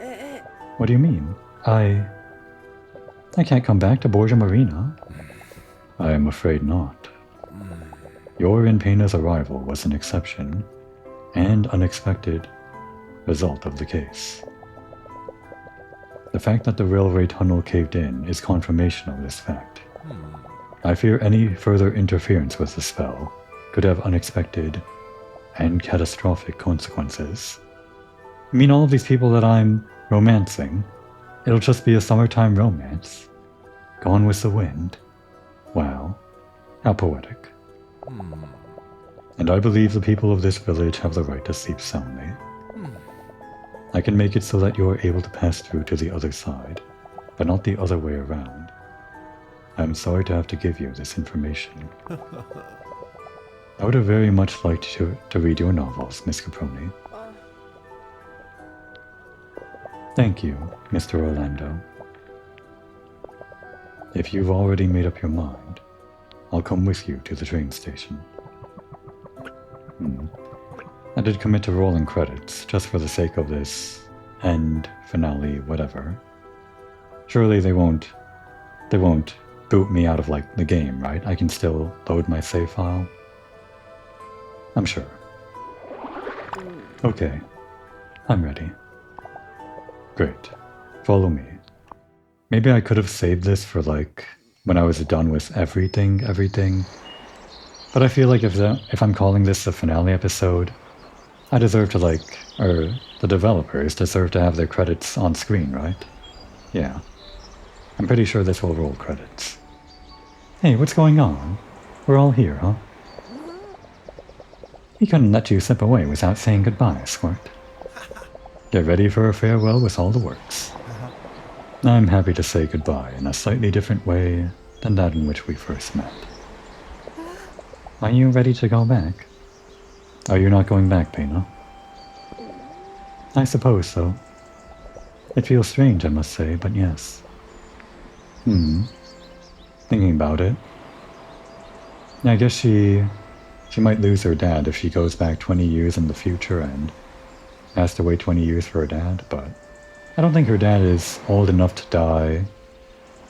What do you mean? I can't come back to Borgo Marina. I am afraid not. Your and Pena's arrival was an exception and unexpected result of the case. The fact that the railway tunnel caved in is confirmation of this fact. I fear any further interference with the spell could have unexpected and catastrophic consequences. I mean, all of these people that I'm romancing, it'll just be a summertime romance. Gone with the wind. Wow, how poetic. And I believe the people of this village have the right to sleep soundly. I can make it so that you are able to pass through to the other side, but not the other way around. I am sorry to have to give you this information. I would have very much liked to read your novels, Miss Caproni. Thank you, Mr. Orlando. If you've already made up your mind, I'll come with you to the train station. I did commit to rolling credits, just for the sake of this end, finale, whatever. Surely they won't boot me out of, like, the game, right? I can still load my save file. I'm sure. Okay, I'm ready. Great. Follow me. Maybe I could have saved this for, like, when I was done with everything. But I feel like if I'm calling this the finale episode, I deserve to or the developers deserve to have their credits on screen, right? Yeah. I'm pretty sure this will roll credits. Hey, what's going on? We're all here, huh? He couldn't let you slip away without saying goodbye, Squirt. Get ready for a farewell with all the works. I'm happy to say goodbye in a slightly different way than that in which we first met. Are you ready to go back? Are you not going back, Pena? I suppose so. It feels strange, I must say, but yes. Thinking about it. I guess she might lose her dad if she goes back 20 years in the future and has to wait 20 years for her dad, but I don't think her dad is old enough to die,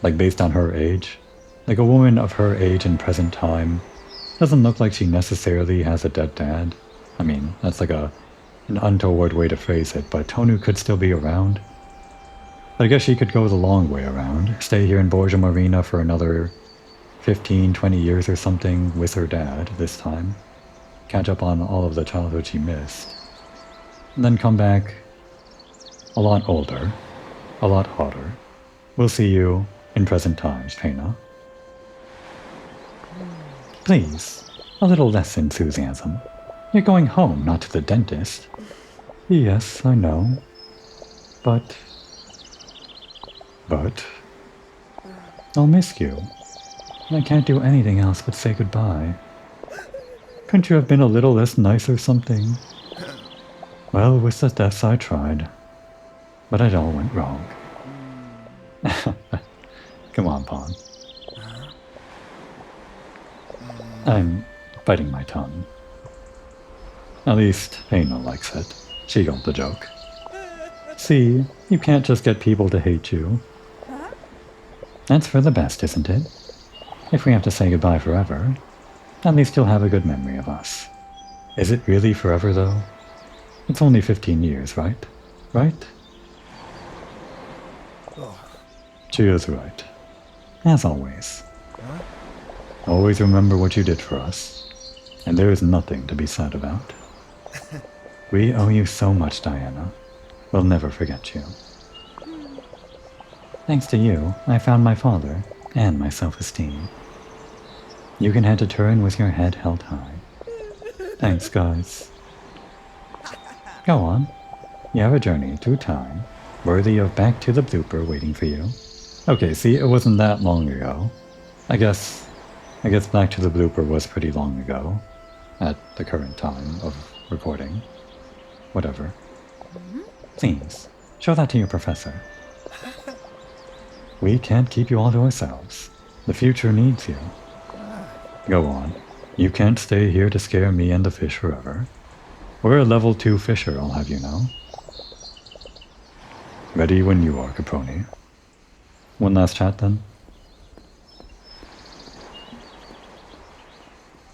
based on her age. A woman of her age in present time doesn't look like she necessarily has a dead dad. I mean, that's an untoward way to phrase it, but Tonu could still be around. But I guess she could go the long way around, stay here in Borgo Marina for another 15, 20 years or something with her dad this time, catch up on all of the childhood she missed, and then come back a lot older, a lot hotter. We'll see you in present times, Pena. Please, a little less enthusiasm. You're going home, not to the dentist. Yes, I know. But I'll miss you. I can't do anything else but say goodbye. Couldn't you have been a little less nice or something? Well, with the deaths I tried. But it all went wrong. Come on, Pawn. I'm biting my tongue. At least Pena likes it. She got the joke. See, you can't just get people to hate you. That's for the best, isn't it? If we have to say goodbye forever, at least you'll have a good memory of us. Is it really forever, though? It's only 15 years, right? Right? She is right. As always. Always remember what you did for us, and there is nothing to be sad about. We owe you so much, Diana. We'll never forget you. Thanks to you, I found my father and my self-esteem. You can head to Turin with your head held high. Thanks, guys. Go on. You have a journey through time, worthy of Back to the Blooper waiting for you. Okay, see, it wasn't that long ago. I guess Back to the Blooper was pretty long ago, at the current time of recording. Whatever. Please, show that to your professor. We can't keep you all to ourselves. The future needs you. Go on. You can't stay here to scare me and the fish forever. We're a level 2 fisher, I'll have you know. Ready when you are, Caproni. One last chat, then?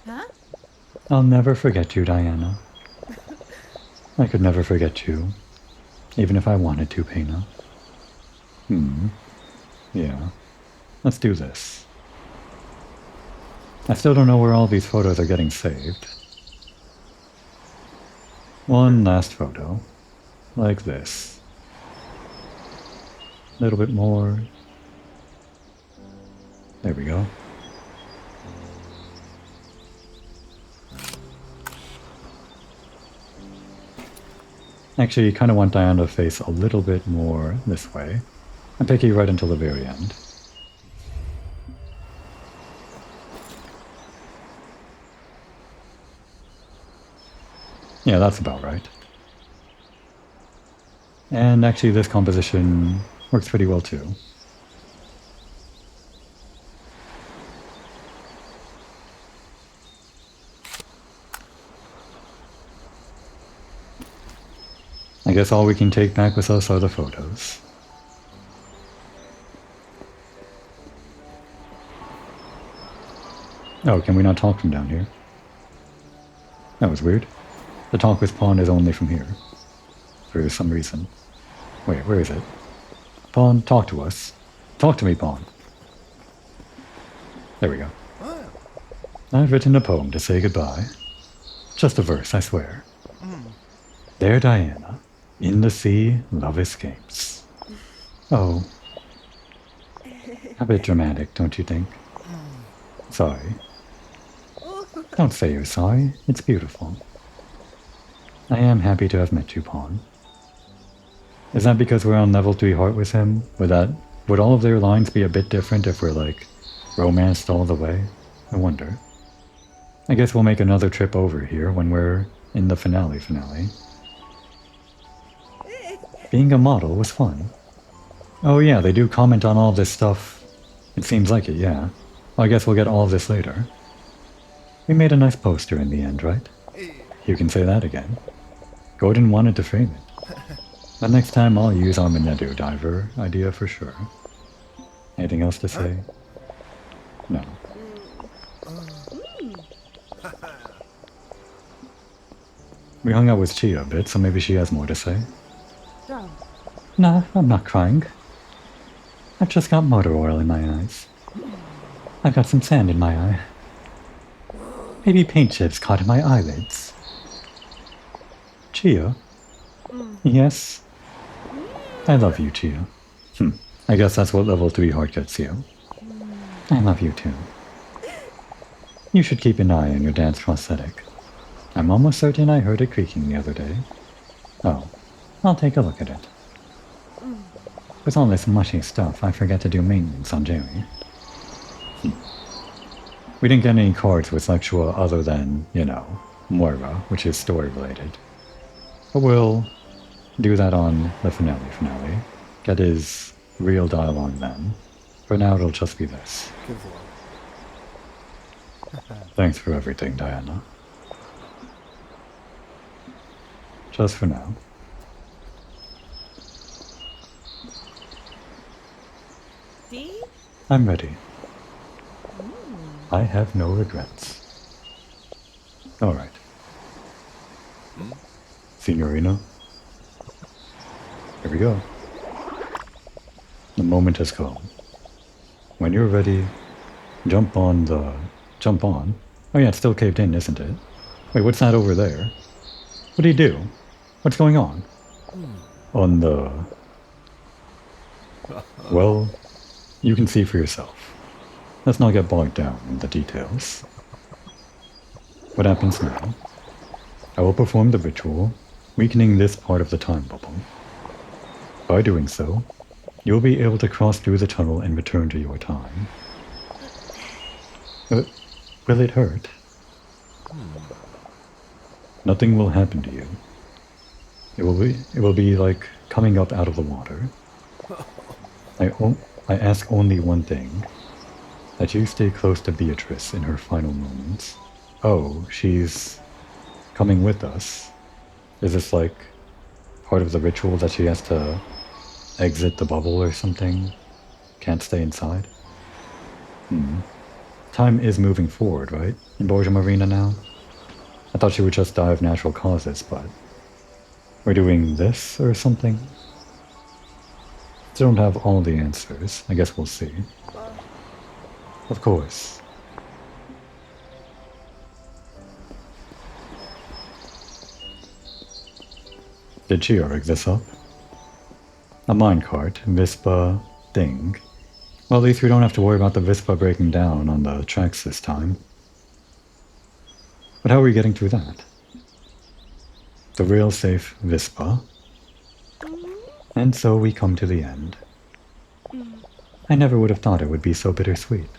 Huh? I'll never forget you, Diana. I could never forget you, even if I wanted to, Pena. Yeah. Let's do this. I still don't know where all these photos are getting saved. One last photo. Like this. A little bit more. There we go. Actually, you kind of want Diana to face a little bit more this way. And picky right until the very end. Yeah, that's about right. And actually this composition works pretty well too. I guess all we can take back with us are the photos. Oh, can we not talk from down here? That was weird. The talk with Pawn is only from here. For some reason. Wait, where is it? Pawn, talk to us. Talk to me, Pawn. There we go. I've written a poem to say goodbye. Just a verse, I swear. There, Diana, in the sea, love escapes. Oh. A bit dramatic, don't you think? Sorry. Don't say you're sorry. It's beautiful. I am happy to have met you, Pawn. Is that because we're on level 3 heart with him? Would all of their lines be a bit different if we're, like, romanced all the way? I wonder. I guess we'll make another trip over here when we're in the finale. Being a model was fun. Oh yeah, they do comment on all this stuff. It seems like it, yeah. Well, I guess we'll get all of this later. We made a nice poster in the end, right? You can say that again. Gordon wanted to frame it. But next time I'll use our Minedu diver idea for sure. Anything else to say? No. We hung out with Chia a bit, so maybe she has more to say. Nah, I'm not crying. I've just got motor oil in my eyes. I've got some sand in my eye. Maybe paint chips caught in my eyelids. Chia? Yes? I love you, Chia. I guess that's what level 3 heart gets you. I love you too. You should keep an eye on your dad's prosthetic. I'm almost certain I heard it creaking the other day. Oh, I'll take a look at it. With all this mushy stuff, I forget to do maintenance on Jerry. We didn't get any cards with Lectua other than, you know, Moira, which is story related. But we'll do that on the finale. Get his real dialogue then. For now it'll just be this. Thanks for everything, Diana. Just for now. I'm ready. I have no regrets. Alright. Signorina. Here we go. The moment has come. When you're ready, jump on. Oh yeah, it's still caved in, isn't it? Wait, what's that over there? What do you do? What's going on? On the... Well, you can see for yourself. Let's not get bogged down in the details. What happens now? I will perform the ritual, weakening this part of the time bubble. By doing so, you'll be able to cross through the tunnel and return to your time. Will it hurt? Nothing will happen to you. It will be like coming up out of the water. I ask only one thing. That you stay close to Beatrice in her final moments. Oh, she's coming with us. Is this like part of the ritual that she has to exit the bubble or something? Can't stay inside? Time is moving forward, right? In Borgo Marina now? I thought she would just die of natural causes, but... We're doing this or something? Still don't have all the answers. I guess we'll see. Of course. Did Chia rig this up? A minecart, Vispa, thing. Well, at least we don't have to worry about the Vispa breaking down on the tracks this time. But how are we getting through that? The real safe Vispa. And so we come to the end. I never would have thought it would be so bittersweet.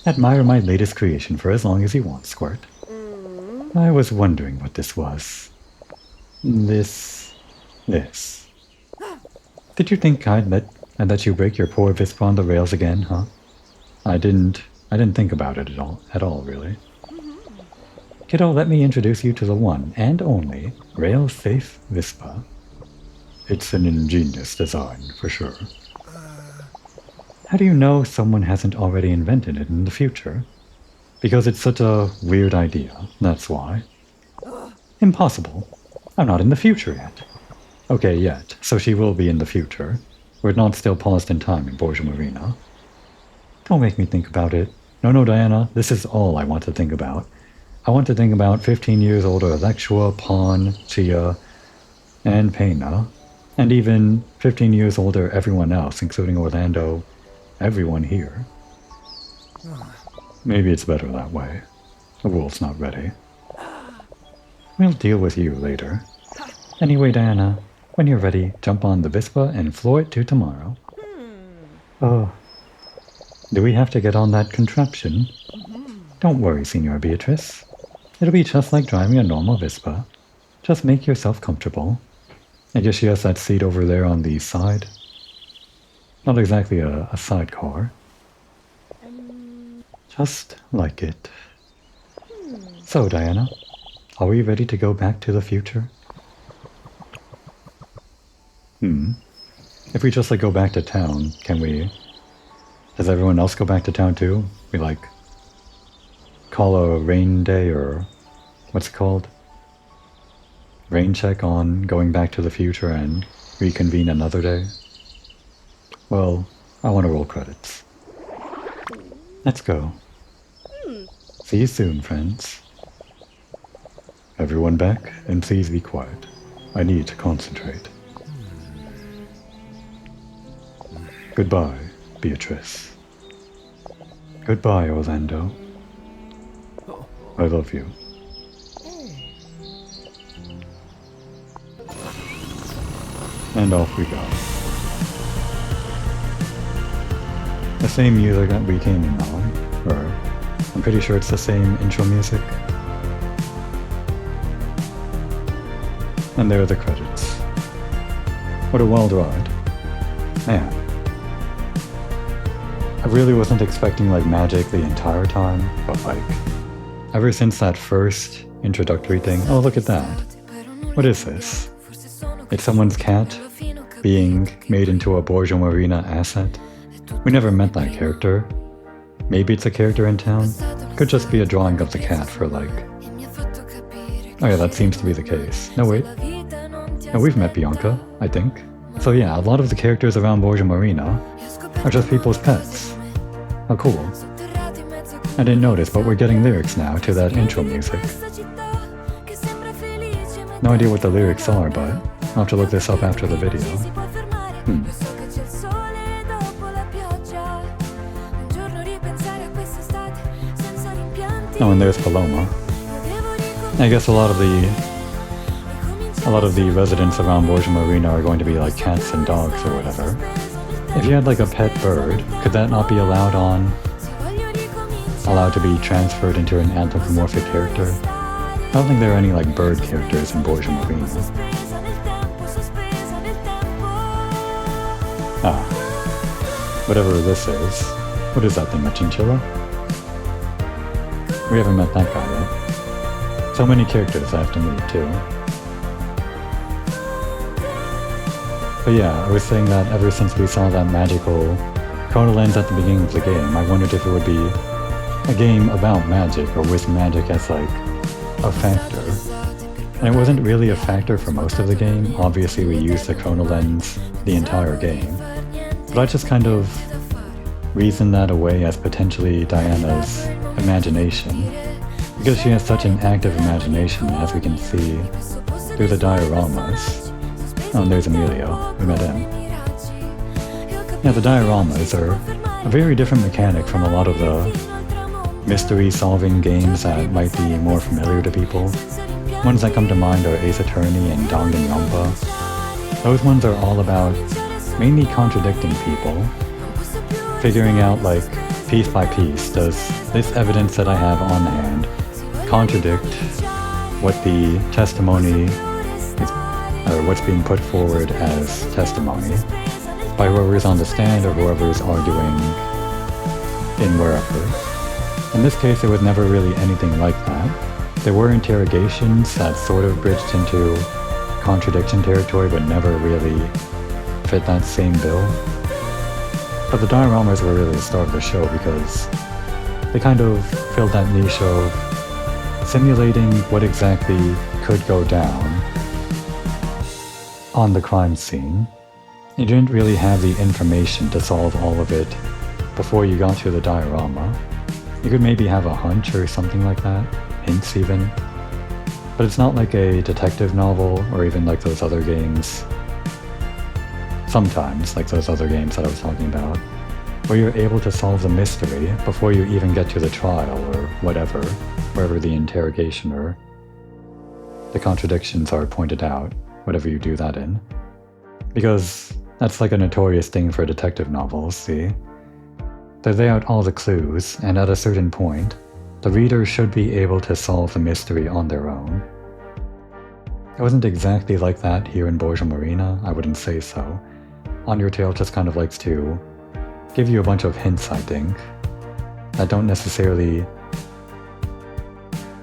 Admire my latest creation for as long as you want, Squirt. I was wondering what this was. This. Did you think I'd let you break your poor Vispa on the rails again, huh? I didn't think about it at all, really. Kiddo, let me introduce you to the one and only rail-safe Vispa. It's an ingenious design, for sure. How do you know someone hasn't already invented it in the future? Because it's such a weird idea, that's why. Impossible. I'm not in the future yet. Okay, yet, so she will be in the future. We're not still paused in time in Borgo Marina. Don't make me think about it. No, Diana, this is all I want to think about. I want to think about 15 years older Alexua, Pawn, Chia, and Pena, and even 15 years older everyone else, including Orlando, everyone here. Maybe it's better that way. The world's not ready. We'll deal with you later. Anyway, Diana, when you're ready, jump on the Vespa and floor it to tomorrow. Oh, do we have to get on that contraption? Don't worry, Senora Beatrice. It'll be just like driving a normal Vespa. Just make yourself comfortable. I guess she has that seat over there on the side. Not exactly a sidecar. Just like it. So, Diana, are we ready to go back to the future? If we just go back to town, can we... Does everyone else go back to town too? We call a rain day, or what's it called? Rain check on going back to the future and reconvene another day? Well, I want to roll credits. Let's go. See you soon, friends. Everyone back, and please be quiet. I need to concentrate. Goodbye, Beatrice. Goodbye, Orlando. I love you. And off we go. The same music that we came in on, or I'm pretty sure it's the same intro music. And there are the credits. What a wild ride. Man. I really wasn't expecting magic the entire time, but ever since that first introductory thing, oh look at that. What is this? It's someone's cat being made into a Borgo Marina asset. We never met that character. Maybe it's a character in town. Could just be a drawing of the cat for oh yeah, that seems to be the case. No wait. No, we've met Bianca, I think. So yeah, a lot of the characters around Borgo Marina are just people's pets. How cool. I didn't notice, but we're getting lyrics now to that intro music. No idea what the lyrics are, but I'll have to look this up after the video. Oh, and there's Paloma. I guess a lot of the residents around Borgo Marina are going to be cats and dogs or whatever. If you had a pet bird, could that not be allowed to be transferred into an anthropomorphic character? I don't think there are any bird characters in Borgo Marina. Whatever this is. What is that thing, a chinchilla? We haven't met that guy yet. So many characters I have to meet too. But yeah, I was saying that ever since we saw that magical chrono lens at the beginning of the game, I wondered if it would be a game about magic or with magic as a factor. And it wasn't really a factor for most of the game. Obviously we used the chrono lens the entire game. But I just kind of reasoned that away as potentially Diana's imagination, because she has such an active imagination, as we can see through the dioramas. Oh, and there's Emilio. We met him. Yeah, the dioramas are a very different mechanic from a lot of the mystery-solving games that might be more familiar to people. Ones that come to mind are Ace Attorney and Danganronpa. Those ones are all about mainly contradicting people, figuring out piece by piece, does this evidence that I have on hand contradict what the testimony is, or what's being put forward as testimony by whoever is on the stand or whoever is arguing in wherever. In this case, it was never really anything like that. There were interrogations that sort of bridged into contradiction territory, but never really fit that same bill. But the dioramas were really the star of the show because they kind of filled that niche of simulating what exactly could go down on the crime scene. You didn't really have the information to solve all of it before you got to the diorama. You could maybe have a hunch or something like that, hints even. But it's not like a detective novel or even like those other games. Sometimes, like those other games that I was talking about, where you're able to solve the mystery before you even get to the trial or whatever, wherever the interrogation or the contradictions are pointed out, whatever you do that in. Because that's like a notorious thing for detective novels, see? They lay out all the clues, and at a certain point, the reader should be able to solve the mystery on their own. It wasn't exactly like that here in Borgo Marina, I wouldn't say so. Undertale just kind of likes to give you a bunch of hints, I think, that don't necessarily,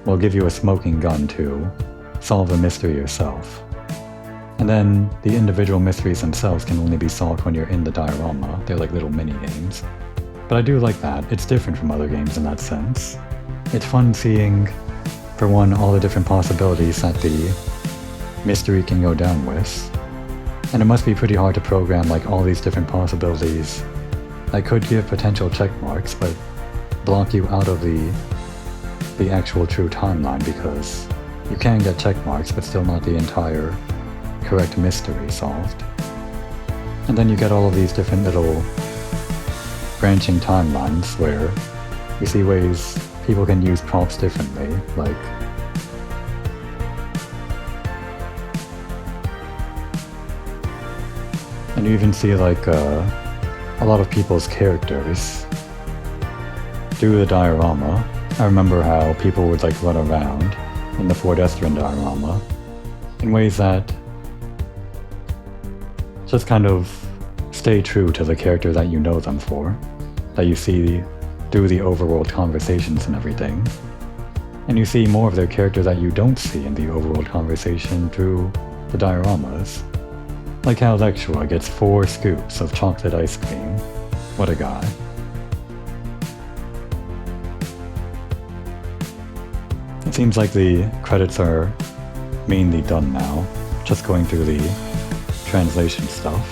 well, give you a smoking gun to solve the mystery yourself. And then the individual mysteries themselves can only be solved when you're in the diorama. They're like little mini-games. But I do like that. It's different from other games in that sense. It's fun seeing, for one, all the different possibilities that the mystery can go down with. And it must be pretty hard to program like all these different possibilities that could give potential check marks, but block you out of the actual true timeline, because you can get check marks, but still not the entire correct mystery solved. And then you get all of these different little branching timelines where you see ways people can use prompts differently, like and you even see like a lot of people's characters through the diorama. I remember how people would like run around in the Ford Estrin diorama in ways that just kind of stay true to the character that you know them for, that you see through the overworld conversations and everything. And you see more of their character that you don't see in the overworld conversation through the dioramas. Like how Lectua gets 4 scoops of chocolate ice cream. What a guy. It seems like the credits are mainly done now, just going through the translation stuff.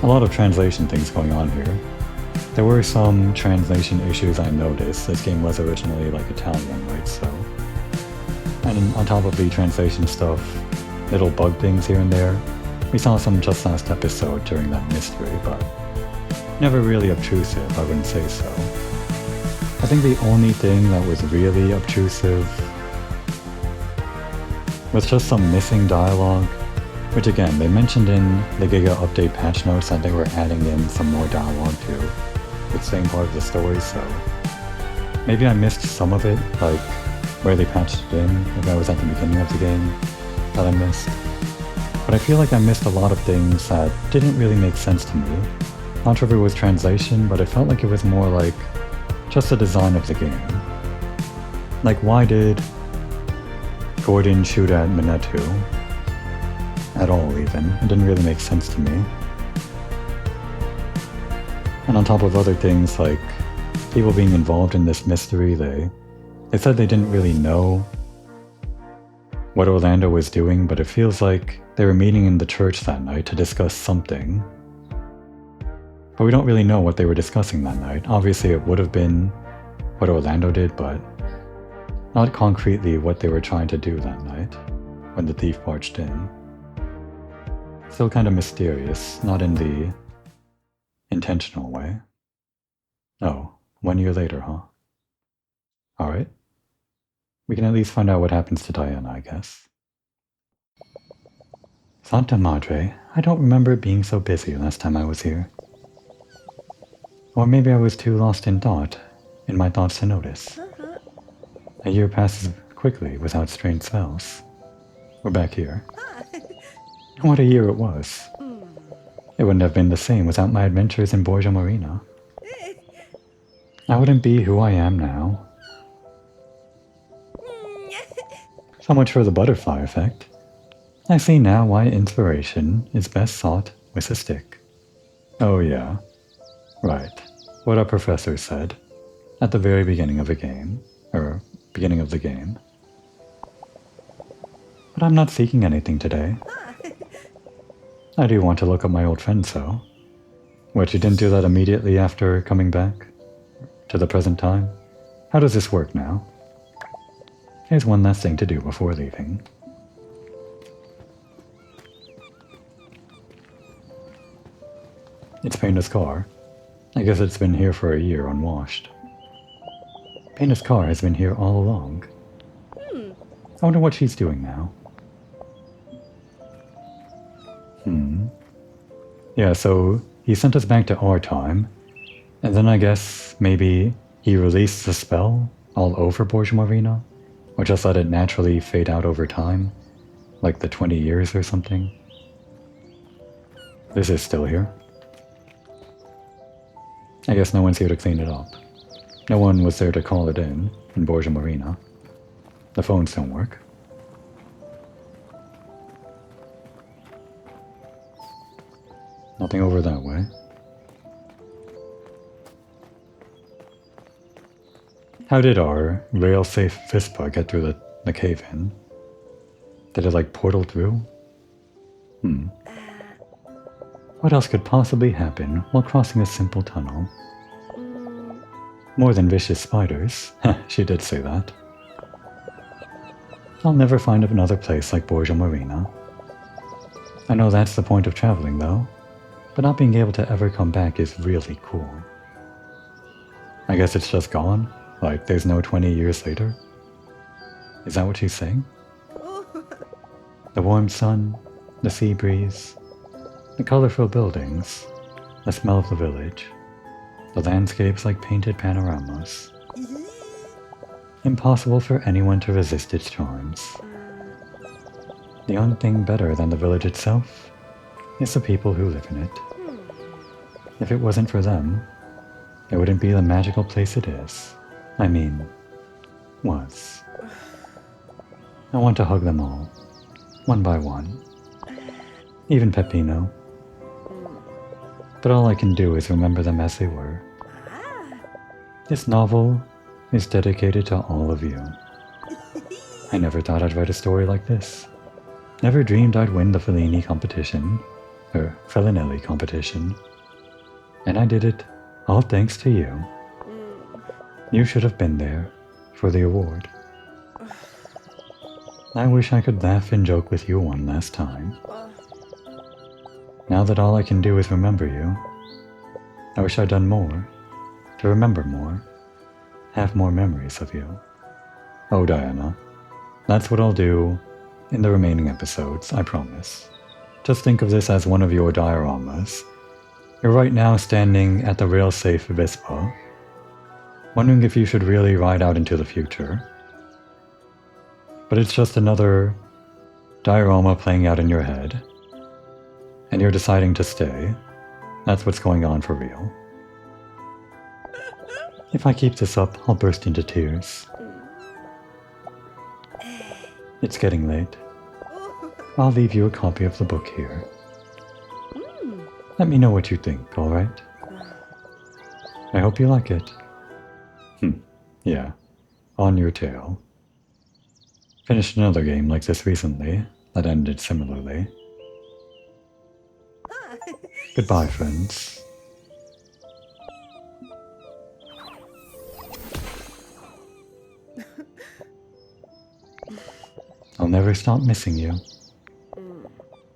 A lot of translation things going on here. There were some translation issues I noticed. This game was originally like Italian, right? So, and on top of the translation stuff, little bug things here and there. We saw some just last episode during that mystery, but never really obtrusive, I wouldn't say so. I think the only thing that was really obtrusive was just some missing dialogue, which again, they mentioned in the Giga update patch notes that they were adding in some more dialogue to the same part of the story, so maybe I missed some of it, like where they patched it in, if I was at the beginning of the game that I missed. But I feel like I missed a lot of things that didn't really make sense to me. Not sure if it was translation, but it felt like it was more like just the design of the game. Like, why did Gordon shoot at Minetu? At all, even. It didn't really make sense to me. And on top of other things, like people being involved in this mystery, they said they didn't really know what Orlando was doing, but it feels like they were meeting in the church that night to discuss something. But we don't really know what they were discussing that night. Obviously it would have been what Orlando did, but not concretely what they were trying to do that night when the thief barged in. Still kind of mysterious, not in the intentional way. Oh, 1 year later, huh? Alright. We can at least find out what happens to Diana, I guess. Santa Madre, I don't remember it being so busy last time I was here. Or maybe I was too lost in thought, in my thoughts to notice. A year passes quickly without strange spells. We're back here. What a year it was. It wouldn't have been the same without my adventures in Borgo Marina. I wouldn't be who I am now. So much for the butterfly effect. I see now why inspiration is best sought with a stick. Oh yeah. Right. What our professor said at the very beginning of a game, or beginning of the game. But I'm not seeking anything today. I do want to look up my old friends though. What, you didn't do that immediately after coming back? To the present time? How does this work now? Here's one last thing to do before leaving. It's Paina's car. I guess it's been here for a year unwashed. Paina's car has been here all along. I wonder what she's doing now. Yeah, so he sent us back to our time, and then I guess maybe he released the spell all over Borgo Marina, or just let it naturally fade out over time, like the 20 years or something. This is still here. I guess no one's here to clean it up. No one was there to call it in Borgo Marina. The phones don't work. Nothing over that way. How did our rail-safe Vispa get through the cave-in? Did it like portal through? What else could possibly happen while crossing a simple tunnel? More than vicious spiders. She did say that. I'll never find another place like Borgo Marina. I know that's the point of traveling, though, but not being able to ever come back is really cool. I guess it's just gone? Like, there's no 20 years later? Is that what she's saying? The warm sun, the sea breeze, the colorful buildings, the smell of the village, the landscapes like painted panoramas. Impossible for anyone to resist its charms. The only thing better than the village itself is the people who live in it. If it wasn't for them, it wouldn't be the magical place it is. I mean, was. I want to hug them all, one by one. Even Peppino. But all I can do is remember them as they were. This novel is dedicated to all of you. I never thought I'd write a story like this. Never dreamed I'd win the Fellini competition, or Fellinelli competition. And I did it all thanks to you. You should have been there for the award. I wish I could laugh and joke with you one last time. Now that all I can do is remember you, I wish I'd done more, to remember more, have more memories of you. Oh, Diana, that's what I'll do in the remaining episodes, I promise. Just think of this as one of your dioramas. You're right now standing at the rail-safe Vispa, wondering if you should really ride out into the future. But it's just another diorama playing out in your head, and you're deciding to stay. That's what's going on for real. If I keep this up, I'll burst into tears. It's getting late. I'll leave you a copy of the book here. Let me know what you think, alright? I hope you like it. Yeah, on your tail. Finished another game like this recently that ended similarly. Goodbye, friends. I'll never stop missing you.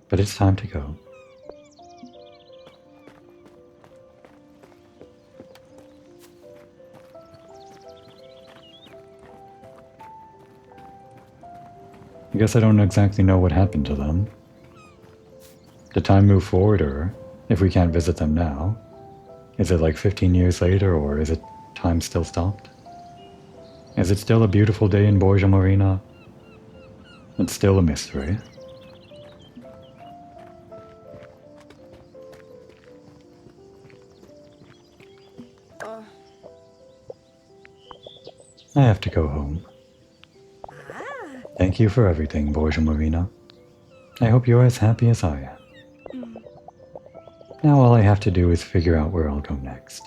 But it's time to go. I guess I don't exactly know what happened to them. Did time move forward, or if we can't visit them now, is it like 15 years later, or is it time still stopped? Is it still a beautiful day in Borgo Marina? It's still a mystery. I have to go home. Thank you for everything, Borgo Marina. I hope you're as happy as I am. Now all I have to do is figure out where I'll go next.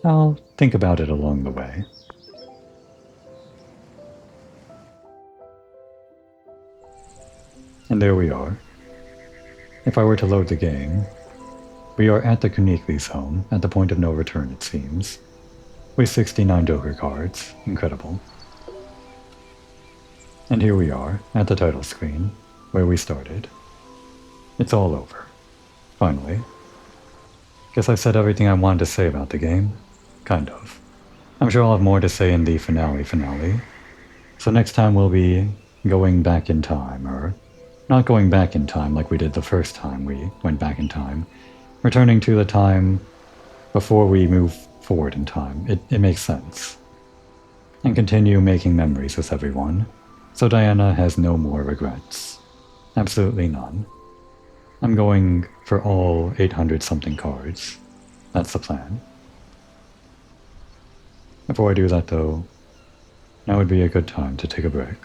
I'll think about it along the way. And there we are. if I were to load the game, we are at the Kunikli zone, at the point of no return it seems, with 69 Joker cards. Incredible. And here we are, at the title screen, where we started. It's all over. Finally. Guess I've said everything I wanted to say about the game. Kind of. I'm sure I'll have more to say in the finale. So next time we'll be going back in time, or not going back in time like we did the first time we went back in time. Returning to the time before we move forward in time. It makes sense. And continue making memories with everyone, so Diana has no more regrets. Absolutely none. I'm going for all 800-something cards. That's the plan. Before I do that though, now would be a good time to take a break.